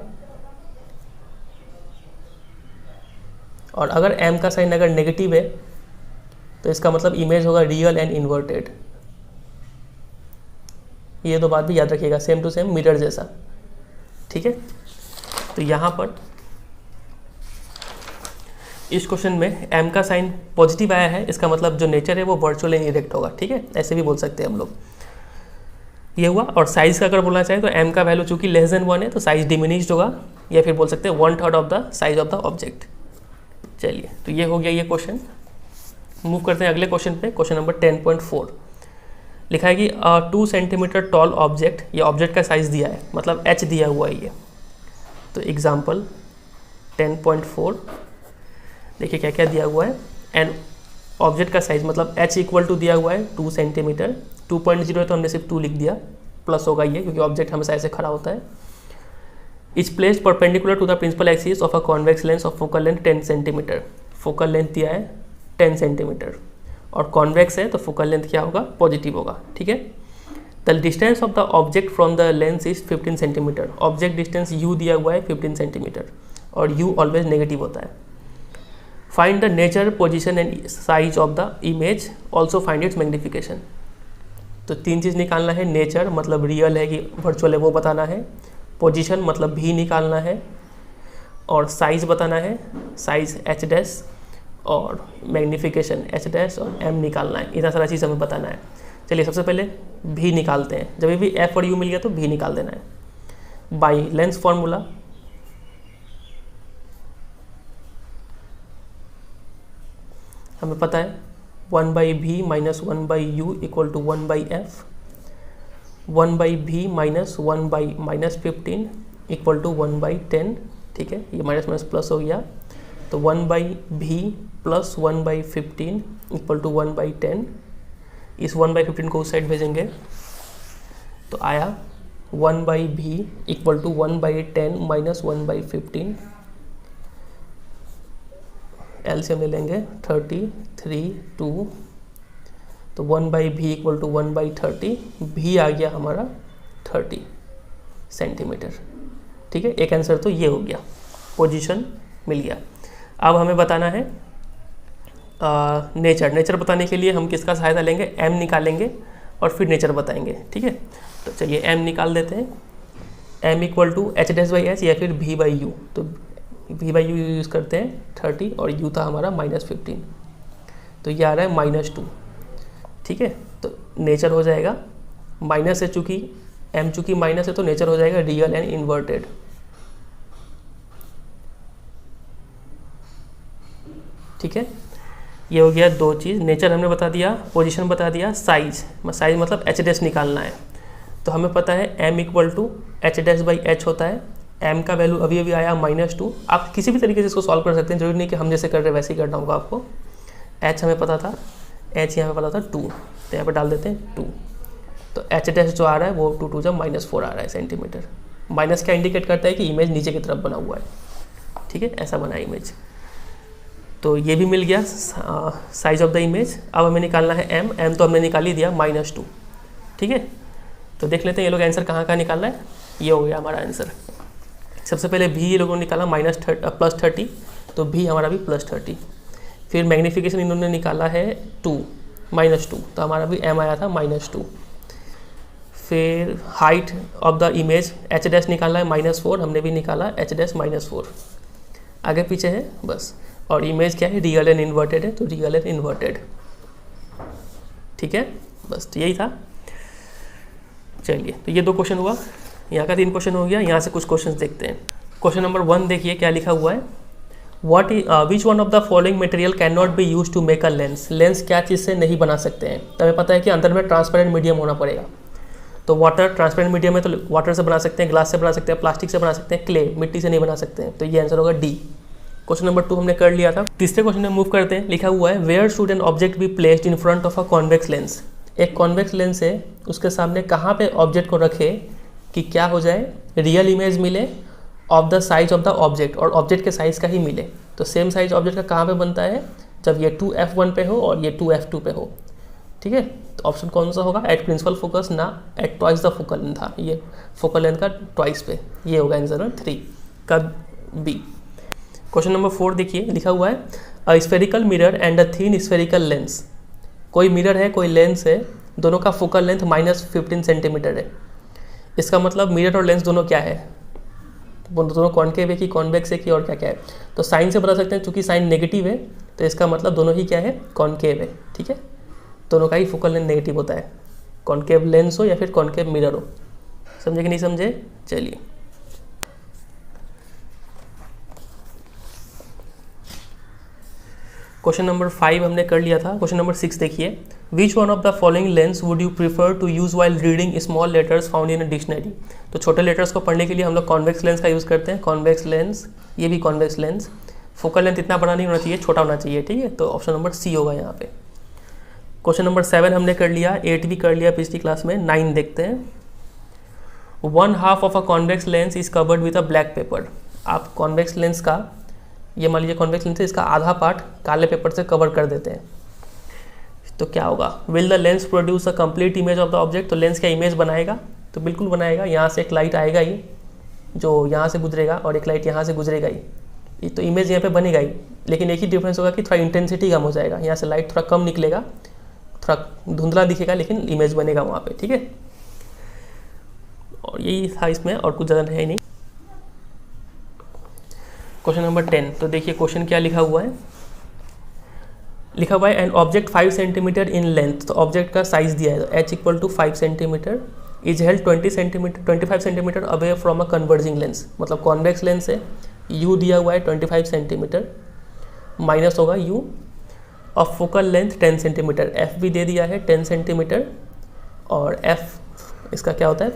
और अगर m का साइन अगर नेगेटिव है तो इसका मतलब इमेज होगा रियल एंड इन्वर्टेड। ये दो बात भी याद रखिएगा, सेम टू सेम मिरर जैसा। ठीक है, तो यहाँ पर इस क्वेश्चन में m का साइन पॉजिटिव आया है, इसका मतलब जो नेचर है वो वर्चुअल एंड इरेक्ट होगा। ठीक है, ऐसे भी बोल सकते हैं हम लोग। ये हुआ, और साइज़ का अगर बोलना चाहें तो m का वैल्यू चूँकि लेस देन 1 है तो साइज़ डिमिनिश्ड होगा, या फिर बोल सकते हैं 1/3 of the size of the object. चलिए, तो ये हो गया ये क्वेश्चन। मूव करते हैं अगले क्वेश्चन पे। क्वेश्चन नंबर 10.4 लिखा है कि 2 सेंटीमीटर टॉल ऑब्जेक्ट, ये ऑब्जेक्ट का साइज़ दिया है, मतलब h दिया हुआ है ये। तो एग्जाम्पल 10.4 देखिए क्या क्या दिया हुआ है। एंड ऑब्जेक्ट का साइज मतलब h इक्वल टू दिया हुआ है 2 सेंटीमीटर, 2.0 है तो हमने सिर्फ 2 लिख दिया, प्लस होगा ये क्योंकि ऑब्जेक्ट हमेशा ऐसे खड़ा होता है। Is placed perpendicular to the principal axis of a convex lens of focal length 10 centimetre. Focal length दिया है 10 सेंटीमीटर और कॉन्वेक्स है तो फोकल लेंथ क्या होगा, पॉजिटिव होगा। ठीक है, the distance of the object from the lens is 15 centimetre. Object distance u दिया हुआ है 15 सेंटीमीटर और u ऑलवेज नेगेटिव होता है। Find the nature, position and size of the image, also find its magnification. तो 3 चीज़ निकालना है। नेचर मतलब रियल है कि वर्चुअल है वो बताना है, पोजीशन मतलब भी निकालना है, और साइज़ बताना है, साइज़ h', और मैग्निफिकेशन h' और m निकालना है। इतना सारा चीज़ हमें बताना है। चलिए सबसे पहले भी निकालते हैं। जब भी f और u मिल गया तो भी निकाल देना है। बाई लेंस फॉर्मूला, हमें पता है 1/v minus 1/u equal to 1/f, 1/v minus 1/-15 equal to 1/10। ठीक है, ये माइनस माइनस प्लस हो गया, तो 1/v प्लस 1/15 इक्वल टू 1/10। इस 1/15 को उस साइड भेजेंगे तो आया 1/v equal to 1/10 minus 1/15। LCM ले लेंगे 30 3 2, तो 1/v इक्वल टू 1/30, भी आ गया हमारा 30 सेंटीमीटर। ठीक है, एक आंसर तो ये हो गया, पोजीशन मिल गया। अब हमें बताना है नेचर। नेचर बताने के लिए हम किसका सहायता लेंगे, m निकालेंगे और फिर नेचर बताएंगे। ठीक है, तो चलिए m निकाल देते हैं। m इक्वल टू h'/h या फिर v/u। तो v/u यूज़ करते हैं 30 और u था हमारा -15, तो ये आ रहा है -2। ठीक है, तो नेचर हो जाएगा माइनस है, चूँकि m चूँकि माइनस है तो नेचर हो जाएगा रियल एंड इन्वर्टेड। ठीक है, ये हो गया 2 चीज़। नेचर हमने बता दिया, पोजीशन बता दिया, साइज मतलब h' निकालना है। तो हमें पता है m इक्वल टू h'/h होता है। m का वैल्यू अभी अभी आया -2। आप किसी भी तरीके से इसको सॉल्व कर सकते हैं, जरूरी नहीं कि हम जैसे कर रहे हैं वैसे ही करना होगा आपको। h हमें पता था, h यहाँ पे पता था 2, तो यहाँ पे डाल देते हैं 2। तो h' जो आ रहा है वो 2 2 जब -4 आ रहा है सेंटीमीटर। माइनस क्या इंडिकेट करता है कि इमेज नीचे की तरफ बना हुआ है। ठीक है, ऐसा बना इमेज। तो ये भी मिल गया साइज ऑफ द इमेज। अब हमें निकालना है m तो हमने निकाल ही दिया -2। ठीक है, तो देख लेते हैं ये लोग आंसर कहाँ निकालना है। ये हो गया हमारा आंसर। सबसे पहले भी ये लोगों ने निकाला +30, तो भी हमारा भी +30। फिर मैग्नीफिकेशन इन्होंने निकाला है -2, तो हमारा भी m आया था -2। फिर height of the image H dash निकालना है -4, हमने भी निकाला एच डैश -4, आगे पीछे है बस। और इमेज क्या है, रियल एंड इन्वर्टेड है, तो रियल एंड इन्वर्टेड, ठीक है बस। तो यही था। चलिए, तो ये 2 क्वेश्चन हुआ, यहाँ का 3 क्वेश्चन हो गया। यहाँ से कुछ क्वेश्चन देखते हैं। क्वेश्चन नंबर 1 देखिए क्या लिखा हुआ है, which one of the following material can not be use to make a lens. Lens क्या चीज़ से नहीं बना सकते हैं, तो हमें पता है कि अंदर में ट्रांसपेरेंट मीडियम होना पड़ेगा। तो वाटर ट्रांसपेरेंट मीडियम है, तो वाटर से बना सकते हैं, ग्लास से बना सकते हैं, प्लास्टिक से बना सकते हैं, क्ले मिट्टी से नहीं बना सकते हैं, तो ये आंसर होगा डी। क्वेश्चन नंबर 2 हमने कर लिया था। तीसरे क्वेश्चन में मूव करते हैं। लिखा हुआ है where should an object be placed in front of a convex lens. एक कॉन्वेक्स लेंस है, उसके सामने कहाँ पे ऑब्जेक्ट को रखे कि क्या हो जाए, रियल इमेज मिले of the size of the object, और ऑब्जेक्ट के साइज़ का ही मिले। तो सेम साइज ऑब्जेक्ट का कहाँ पे बनता है, जब ये 2f1 पे हो और ये 2f2 पे हो, ठीक है। तो ऑप्शन कौन सा होगा, एट प्रिंसिपल फोकस ना at twice the focal length था, ये फोकल लेंथ का ट्वाइस पे, ये होगा आंसर 3 का बी। क्वेश्चन नंबर 4 देखिए लिखा हुआ है a spherical mirror and a thin spherical lens. कोई मिरर है, कोई लेंस है, दोनों का फोकल लेंथ -15 सेंटीमीटर है। इसका मतलब मिरर और लेंस दोनों क्या है, दोनों कॉन्केव है कि कॉन्वेक्स है कि और क्या क्या है। तो साइन से बता सकते हैं, चूंकि साइन नेगेटिव है तो इसका मतलब दोनों ही क्या है, कॉन्केव है, ठीक है। दोनों का ही फोकल लेंथ नेगेटिव होता है, कॉन्केव लेंस हो या फिर कॉन्केव मिरर हो। समझे कि नहीं समझे, चलिए। क्वेश्चन नंबर 5 हमने कर लिया था। क्वेश्चन नंबर 6 देखिए, which one of the following lens would you prefer to use while reading small letters found in a dictionary. तो छोटे लेटर्स को पढ़ने के लिए हम लोग कॉन्वेक्स लेंस का यूज़ करते हैं, कॉन्वेक्स लेंस, ये भी कॉन्वेक्स लेंस। फोकल लेंथ इतना बड़ा नहीं होना चाहिए, छोटा होना चाहिए, ठीक है। तो ऑप्शन नंबर सी होगा यहाँ पे। क्वेश्चन नंबर 7 हमने कर लिया, 8 भी कर लिया पिछली क्लास में। 9 देखते हैं। 1/2 of a convex lens is covered with a black pepper. आप कॉन्वेक्स लेंस का, ये मान लीजिए कॉन्वेक्स लेंस है, इसका आधा पार्ट काले पेपर से कवर कर देते हैं, तो क्या होगा, will the lens produce a complete image of the object. तो लेंस क्या इमेज बनाएगा, तो बिल्कुल बनाएगा। यहाँ से एक लाइट आएगा ही, जो यहाँ से गुजरेगा, और एक लाइट यहाँ से गुजरेगा ही, तो इमेज यहाँ पे बनेगा ही। लेकिन एक ही डिफरेंस होगा कि थोड़ा इंटेंसिटी कम हो जाएगा, यहाँ से लाइट थोड़ा कम निकलेगा, थोड़ा धुंधला दिखेगा, लेकिन इमेज बनेगा वहाँ पे, ठीक है। और यही था इसमें, और कुछ ज़्यादा है ही नहीं। क्वेश्चन नंबर 10, तो देखिए क्वेश्चन क्या लिखा हुआ है। लिखा हुआ है an object 5 centimetre in length. तो ऑब्जेक्ट का साइज दिया है, h = 5 centimetre, is held 25 centimetre away from a converging lens. मतलब कॉन्वेक्स लेंस है, u दिया हुआ है 25 सेंटीमीटर, माइनस होगा u of focal length 10 centimetre, f भी दे दिया है 10 सेंटीमीटर, और f इसका क्या होता है,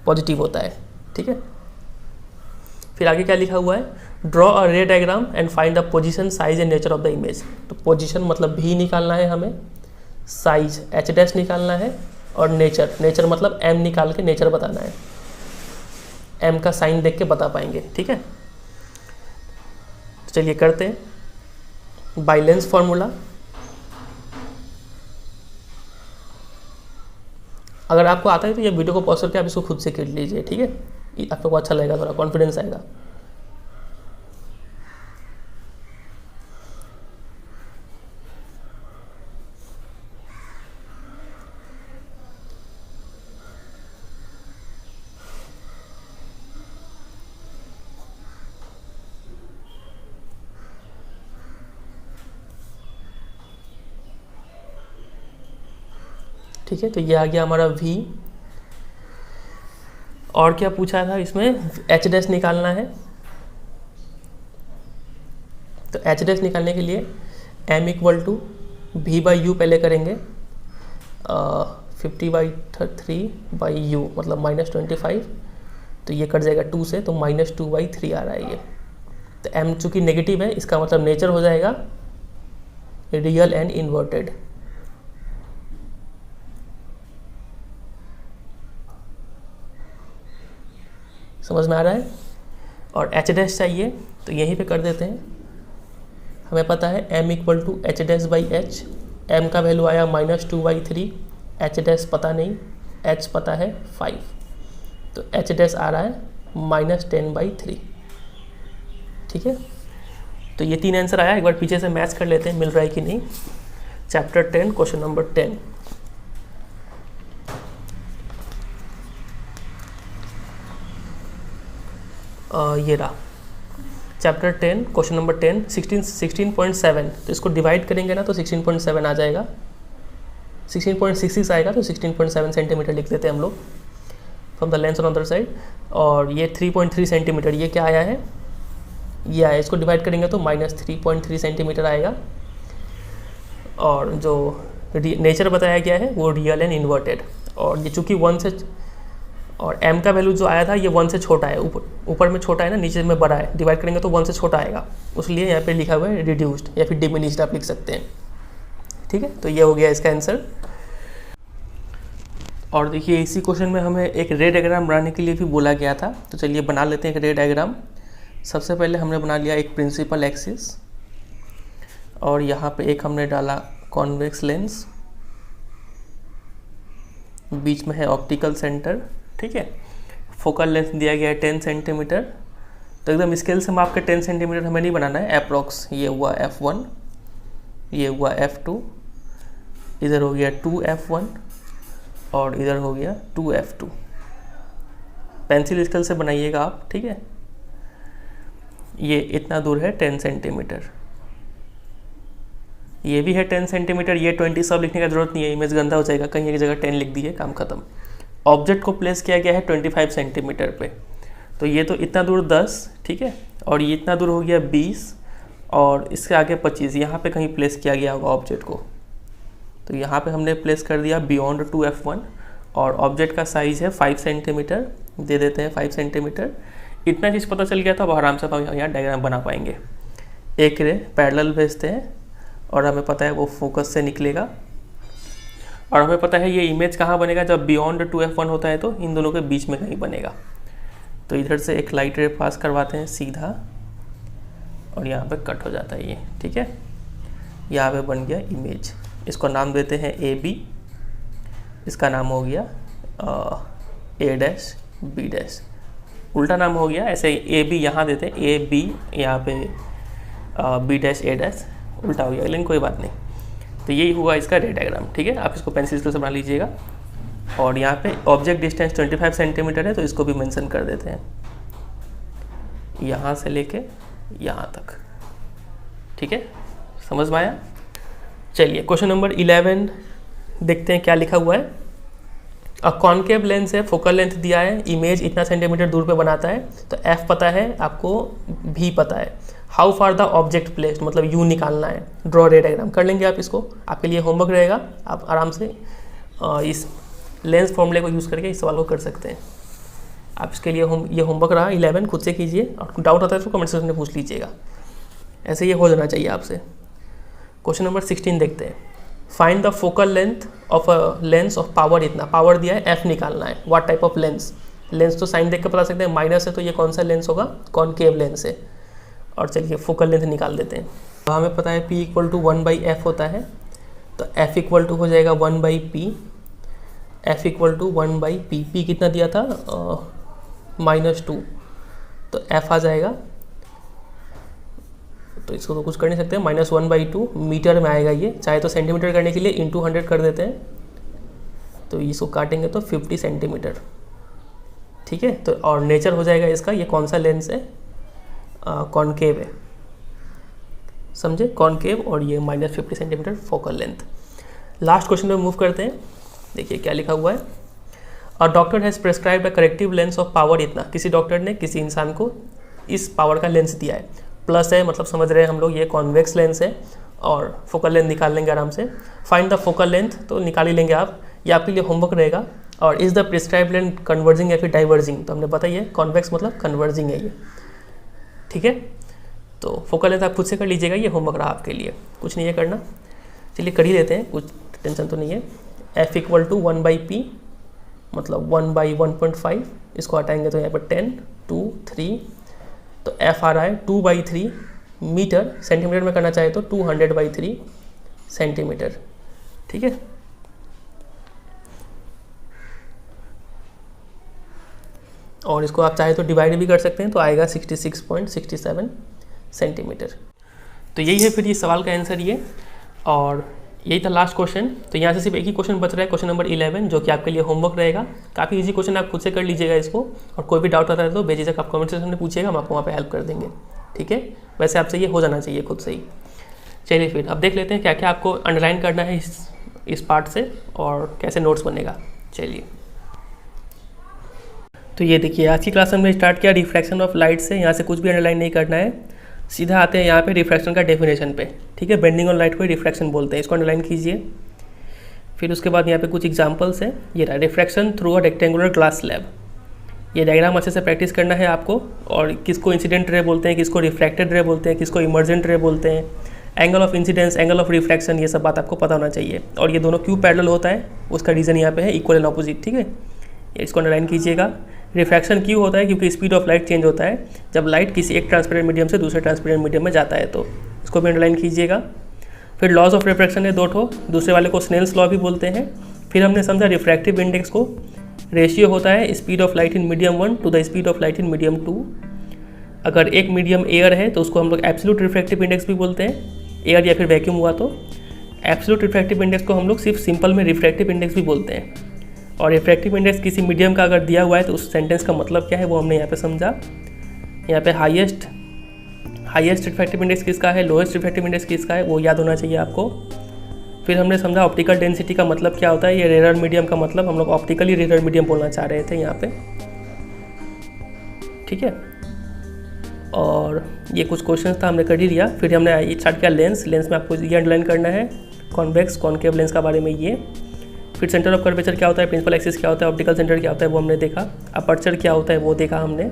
पॉजिटिव होता है, ठीक है। फिर आगे क्या लिखा हुआ है, ड्रॉ अ रे diagram and find the position, size and nature of the image. तो पोजीशन मतलब v निकालना है हमें, साइज h डैश निकालना है, और नेचर मतलब m निकाल के नेचर बताना है। m का साइन देख के बता पाएंगे, ठीक है। तो चलिए करते हैं। बाय लेंस फॉर्मूला, अगर आपको आता है तो ये वीडियो को पॉज करके आप इसको खुद से कर लीजिए, ठीक है। आपको अच्छा लगेगा, थोड़ा कॉन्फिडेंस आएगा। ठीक है, तो ये आ गया हमारा v। और क्या पूछा था इसमें, h डैश निकालना है। तो h डैश निकालने के लिए m = v/u पहले करेंगे, 50/3/u मतलब -25, तो ये कट जाएगा 2 से, तो -2/3 आ रहा है ये। तो m चूँकि नेगेटिव है, इसका मतलब नेचर हो जाएगा रियल एंड इन्वर्टेड। समझ में आ रहा है। और h डैश चाहिए, तो यहीं पे कर देते हैं। हमें पता है m = h'/h, m का वैल्यू आया -2/3, h डैश पता नहीं, h पता है 5, तो h डैश आ रहा है -10/3, ठीक है। तो ये 3 आंसर आया। एक बार पीछे से मैच कर लेते हैं मिल रहा है कि नहीं। Chapter 10 question number 10। ये रहा चैप्टर 10 क्वेश्चन नंबर 10 16.7, तो इसको डिवाइड करेंगे ना तो 16.7 आ जाएगा, 16.66 आएगा, तो 16.7 सेंटीमीटर लिख देते हैं हम लोग from the lens on other side. और ये 3.3 सेंटीमीटर, ये क्या आया है, ये आया, इसको डिवाइड करेंगे तो -3.3 सेंटीमीटर आएगा। और जो नेचर बताया गया है वो रियल एंड इन्वर्टेड, और ये चूँकि 1 से, और m का वैल्यू जो आया था ये 1 से छोटा है, ऊपर में छोटा है ना, नीचे में बड़ा है, डिवाइड करेंगे तो 1 से छोटा आएगा, उसलिए यहाँ पे लिखा हुआ है रिड्यूस्ड या फिर डिमिनिश्ड आप लिख सकते हैं। ठीक है, तो ये हो गया इसका आंसर। और देखिए इसी क्वेश्चन में हमें एक रे डायग्राम बनाने के लिए भी बोला गया था, तो चलिए बना लेते हैं एक रे डायग्राम। सबसे पहले हमने बना लिया एक प्रिंसिपल एक्सिस, और यहाँ पे एक हमने डाला कॉन्वेक्स लेंस, बीच में है ऑप्टिकल सेंटर। ठीक है, फोकल लेंथ दिया गया है 10 सेंटीमीटर, तो एकदम स्केल से माप के 10 सेंटीमीटर हमें नहीं बनाना है, अप्रॉक्स ये हुआ f1, ये हुआ f2, इधर हो गया 2f1 और इधर हो गया 2f2। पेंसिल स्केल से बनाइएगा आप। ठीक है, ये इतना दूर है 10 सेंटीमीटर, ये भी है 10 सेंटीमीटर, ये 20 सब लिखने का जरूरत नहीं है, इमेज गंदा हो जाएगा, कहीं एक जगह 10 लिख दिए, काम खत्म। ऑब्जेक्ट को प्लेस किया गया है 25 सेंटीमीटर पे, तो ये तो इतना दूर 10, ठीक है, और ये इतना दूर हो गया 20, और इसके आगे 25, यहाँ पे कहीं प्लेस किया गया होगा ऑब्जेक्ट को, तो यहाँ पे हमने प्लेस कर दिया बियॉन्ड 2f1, और ऑब्जेक्ट का साइज़ है 5 सेंटीमीटर, दे देते हैं 5 सेंटीमीटर। इतना चीज़ पता चल गया था, अब आराम से हम यहाँ डायग्राम बना पाएंगे। एक रे पैरेलल भेजते हैं, और हमें पता है वो फोकस से निकलेगा, और हमें पता है ये इमेज कहाँ बनेगा, जब बियॉन्ड 2f1 होता है तो इन दोनों के बीच में कहीं बनेगा। तो इधर से एक लाइट रे पास करवाते हैं सीधा, और यहाँ पे कट हो जाता है ये। ठीक है, यहाँ पे बन गया इमेज, इसको नाम देते हैं AB, इसका नाम हो गया A' B', उल्टा नाम हो गया, ऐसे AB यहाँ देते हैं AB, यहाँ पे B' A', उल्टा हो गया, लेकिन कोई बात नहीं। तो यही हुआ इसका रे डायग्राम। ठीक है, आप इसको पेंसिल स्केल से बना लीजिएगा, और यहाँ पे ऑब्जेक्ट डिस्टेंस 25 सेंटीमीटर है, तो इसको भी मेंशन कर देते हैं, यहाँ से लेके यहाँ तक। ठीक है, समझ में आया? चलिए क्वेश्चन नंबर 11 देखते हैं क्या लिखा हुआ है। अ कॉनकेव लेंस है, फोकल लेंथ दिया है, इमेज इतना सेंटीमीटर दूर पे बनाता है, तो f पता है आपको, v पता है, how far the object placed, मतलब u निकालना है। ड्रॉ रे डायग्राम कर लेंगे आप इसको, आपके लिए होमवर्क रहेगा, आप आराम से इस लेंस फॉर्मूले को यूज़ करके इस सवाल को कर सकते हैं। आप इसके लिए ये होमवर्क रहा 11, खुद से कीजिए, और डाउट आता है तो कमेंट सेक्शन में पूछ लीजिएगा, ऐसे ये हो जाना चाहिए आपसे। क्वेश्चन नंबर 16 देखते हैं। Find the focal length of a lens of power, इतना पावर दिया है, f निकालना है। What type of lens, lens तो साइन देख कर बता सकते हैं, माइनस है तो ये कौन सा लेंस होगा, कॉनकेव लेंस है। और चलिए फोकल लेंथ निकाल देते हैं। तो हमें पता है P = 1/f होता है, तो f = हो जाएगा 1/p, f = 1/p, p कितना दिया था -2, तो f आ जाएगा, तो इसको तो कुछ कर नहीं सकते, -1/2 मीटर में आएगा ये, चाहे तो सेंटीमीटर करने के लिए इंटू 100 कर देते हैं, तो इसको काटेंगे तो 50 सेंटीमीटर। ठीक है, तो और नेचर हो जाएगा इसका, ये कौन सा लेंस है, कॉनकेव है, समझे, कॉनकेव, और ये -50 centimetre focal length. Last question में मूव करते हैं, देखिए क्या लिखा हुआ है। A doctor has prescribed a corrective lens of power, इतना, किसी डॉक्टर ने किसी इंसान को इस पावर का लेंस दिया है, प्लस है, मतलब समझ रहे हैं हम लोग ये कॉन्वेक्स लेंस है, और फोकल लेंथ निकाल लेंगे आराम से। फाइंड द फोकल लेंथ तो निकाल ही लेंगे आप, ये आपके लिए होमवर्क रहेगा। और is the prescribed length converging या फिर डाइवर्जिंग, तो हमने बताया है कॉन्वेक्स मतलब कन्वर्जिंग है ये। ठीक है, तो फोकल लेंथ आप खुद से कर लीजिएगा, ये होमवर्क रहा आपके लिए, कुछ नहीं है करना। चलिए कर ही लेते हैं, कुछ टेंशन तो नहीं है। f = 1/p, मतलब 1/1.5, इसको हटाएंगे तो यहाँ पर 10, 2, 3, तो f आ रहा है 2/3 मीटर, सेंटीमीटर में करना चाहे तो 200/3 सेंटीमीटर। ठीक है, और इसको आप चाहे तो डिवाइड भी कर सकते हैं, तो आएगा 66.67 सेंटीमीटर। तो यही है फिर ये सवाल का आंसर ये। और यही था लास्ट क्वेश्चन। तो यहाँ से सिर्फ एक ही क्वेश्चन बच रहा है, क्वेश्चन नंबर 11, जो कि आपके लिए होमवर्क रहेगा। काफ़ी इजी क्वेश्चन, आप खुद से कर लीजिएगा इसको, और कोई भी डाउट आता है तो बेझिझक आप कमेंट सेक्शन में पूछिएगा, हम आपको वहाँ पे हेल्प कर देंगे, ठीक है। वैसे आपसे ये हो जाना चाहिए खुद से ही। चलिए फिर अब देख लेते हैं क्या क्या आपको अंडरलाइन करना है इस पार्ट से, और कैसे नोट्स बनेगा। चलिए, तो ये देखिए आज की क्लास हमने स्टार्ट किया रिफ्रैक्शन ऑफ लाइट से। यहाँ से कुछ भी अंडरलाइन नहीं करना है, सीधा आते हैं यहाँ पे रिफ्रैक्शन का डेफिनेशन पे, ठीक है। बेंडिंग ऑन लाइट को रिफ्रैक्शन बोलते हैं, इसको अंडरलाइन कीजिए। फिर उसके बाद यहाँ पे कुछ एग्जांपल्स है। ये रहा refraction through a rectangular glass slab. ये डायग्राम अच्छे से प्रैक्टिस करना है आपको, और किसको इंसिडेंट रे बोलते हैं, किसको रिफ्रैक्टेड रे बोलते हैं, किसको इमर्जेंट रे बोलते हैं, angle of incidence, angle of refraction, ये सब बात आपको पता होना चाहिए। और ये दोनों क्यों पैरेलल होता है उसका रीज़न यहाँ पे है इक्वल एंड ऑपोजिट, ठीक है। इसको अंडरलाइन कीजिएगा। रिफ्रैक्शन क्यों होता है, क्योंकि स्पीड ऑफ लाइट चेंज होता है जब लाइट किसी एक ट्रांसपेरेंट मीडियम से दूसरे ट्रांसपेरेंट मीडियम में जाता है, तो इसको भी अंडरलाइन कीजिएगा। फिर लॉज ऑफ रिफ्रैक्शन है 2 ठो, दूसरे वाले को स्नेल्स लॉ भी बोलते हैं। फिर हमने समझा रिफ्रैक्टिव इंडेक्स को रेशियो होता है speed of light in medium 1 to the speed of light in medium 2। अगर एक मीडियम एयर है तो उसको हम लोग एब्सोल्यूट रिफ्रैक्टिव इंडेक्स भी बोलते हैं, एयर या फिर वैक्यूम हुआ तो। एब्सोल्यूट रिफ्रैक्टिव इंडेक्स को हम लोग सिर्फ सिंपल में रिफ्रैक्टिव इंडेक्स भी बोलते हैं। और रिफ्रैक्टिव इंडेक्स किसी मीडियम का अगर दिया हुआ है तो उस सेंटेंस का मतलब क्या है वो हमने यहाँ पे समझा। यहाँ पे हाईएस्ट रिफ्रैक्टिव इंडेक्स किसका है, लोएस्ट रिफ्रैक्टिव इंडेक्स किसका है, वो याद होना चाहिए आपको। फिर हमने समझा ऑप्टिकल डेंसिटी का मतलब क्या होता है, ये रेयर मीडियम का मतलब हम लोग ऑप्टिकली रेयर मीडियम बोलना चाह रहे थे यहाँ पे, ठीक है। और ये कुछ क्वेश्चन था हमने कर ही लिया। फिर हमने स्टार्ट किया लेंस में आपको ये अंडरलाइन करना है, कॉन्वेक्स कॉनकेव लेंस का बारे में ये। फिर सेंटर ऑफ कर्वेचर क्या होता है, प्रिंसिपल एक्सिस क्या होता है, ऑप्टिकल सेंटर क्या होता है वो हमने देखा, अपर्चर क्या होता है वो देखा हमने।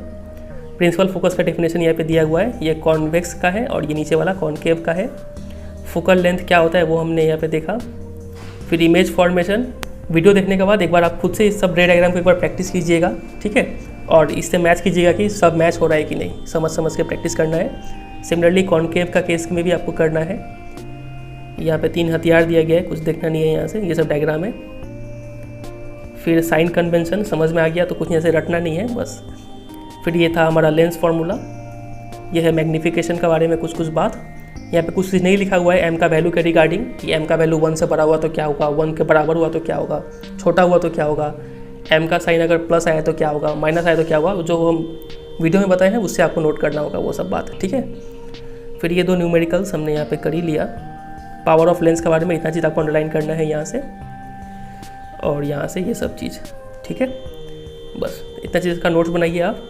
प्रिंसिपल फोकस का डेफिनेशन यहाँ पे दिया हुआ है, ये कॉन्वेक्स का है और ये नीचे वाला कॉनकेव का है। फोकल लेंथ क्या होता है वो हमने यहाँ पे देखा। फिर इमेज फॉर्मेशन, वीडियो देखने के बाद एक बार आप खुद से इस सब रे डायग्राम को एक बार प्रैक्टिस कीजिएगा, ठीक है, और इससे मैच कीजिएगा कि सब मैच हो रहा है कि नहीं, समझ के प्रैक्टिस करना है। सिमिलरली कॉनकेव का केस में भी आपको करना है। यहाँ पे 3 हथियार दिया गया है, कुछ देखना नहीं है यहाँ से, ये सब डायग्राम है। फिर साइन कन्वेंशन समझ में आ गया तो कुछ यहाँ से रटना नहीं है बस। फिर ये था हमारा लेंस फार्मूला, ये है मैग्नीफिकेशन के बारे में कुछ बात। यहाँ पे कुछ चीज़ नहीं लिखा हुआ है एम का वैल्यू के रिगार्डिंग, कि एम का वैल्यू 1 से बड़ा हुआ तो क्या होगा, 1 के बराबर हुआ तो क्या होगा, छोटा हुआ तो क्या होगा, एम का साइन अगर प्लस आया तो क्या होगा, माइनस आया तो क्या होगा, जो हम वीडियो में बताए हैं उससे आपको नोट करना होगा वो सब बात, ठीक है। फिर ये 2 न्यूमेरिकल्स हमने यहाँ पे कर ही लिया। पावर ऑफ लेंस के बारे में इतना चीज़ आपको अंडरलाइन करना है यहाँ से, और यहाँ से ये सब चीज़, ठीक है। बस इतना चीज़ का नोट्स बनाइए आप।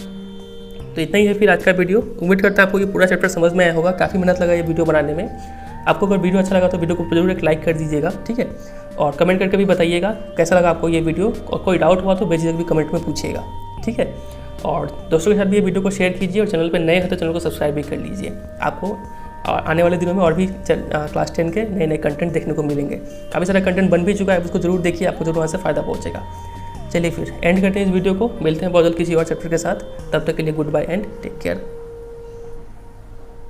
तो इतना ही है फिर आज का वीडियो। उम्मीद करता है आपको ये पूरा चैप्टर समझ में आया होगा, काफ़ी मेहनत लगा ये वीडियो बनाने में। आपको अगर वीडियो अच्छा लगा तो वीडियो को जरूर एक लाइक कर दीजिएगा, ठीक है, और कमेंट करके भी बताइएगा कैसा लगा आपको ये वीडियो, और कोई डाउट हुआ तो बेझिझक भी कमेंट में पूछिएगा, ठीक है। और दोस्तों के साथ भी ये वीडियो को शेयर कीजिए, और चैनल पर नए हैं तो चैनल को सब्सक्राइब भी कर लीजिए। आपको आने वाले दिनों में और भी क्लास 10 के नए कंटेंट देखने को मिलेंगे। काफ़ी सारा कंटेंट बन भी चुका है, उसको जरूर देखिए, आपको जरूर वहाँ से फ़ायदा पहुँचेगा। चलिए फिर एंड करते हैं इस वीडियो को, मिलते हैं बहुत जल्द किसी और चैप्टर के साथ। तब तक के लिए good bye and take care.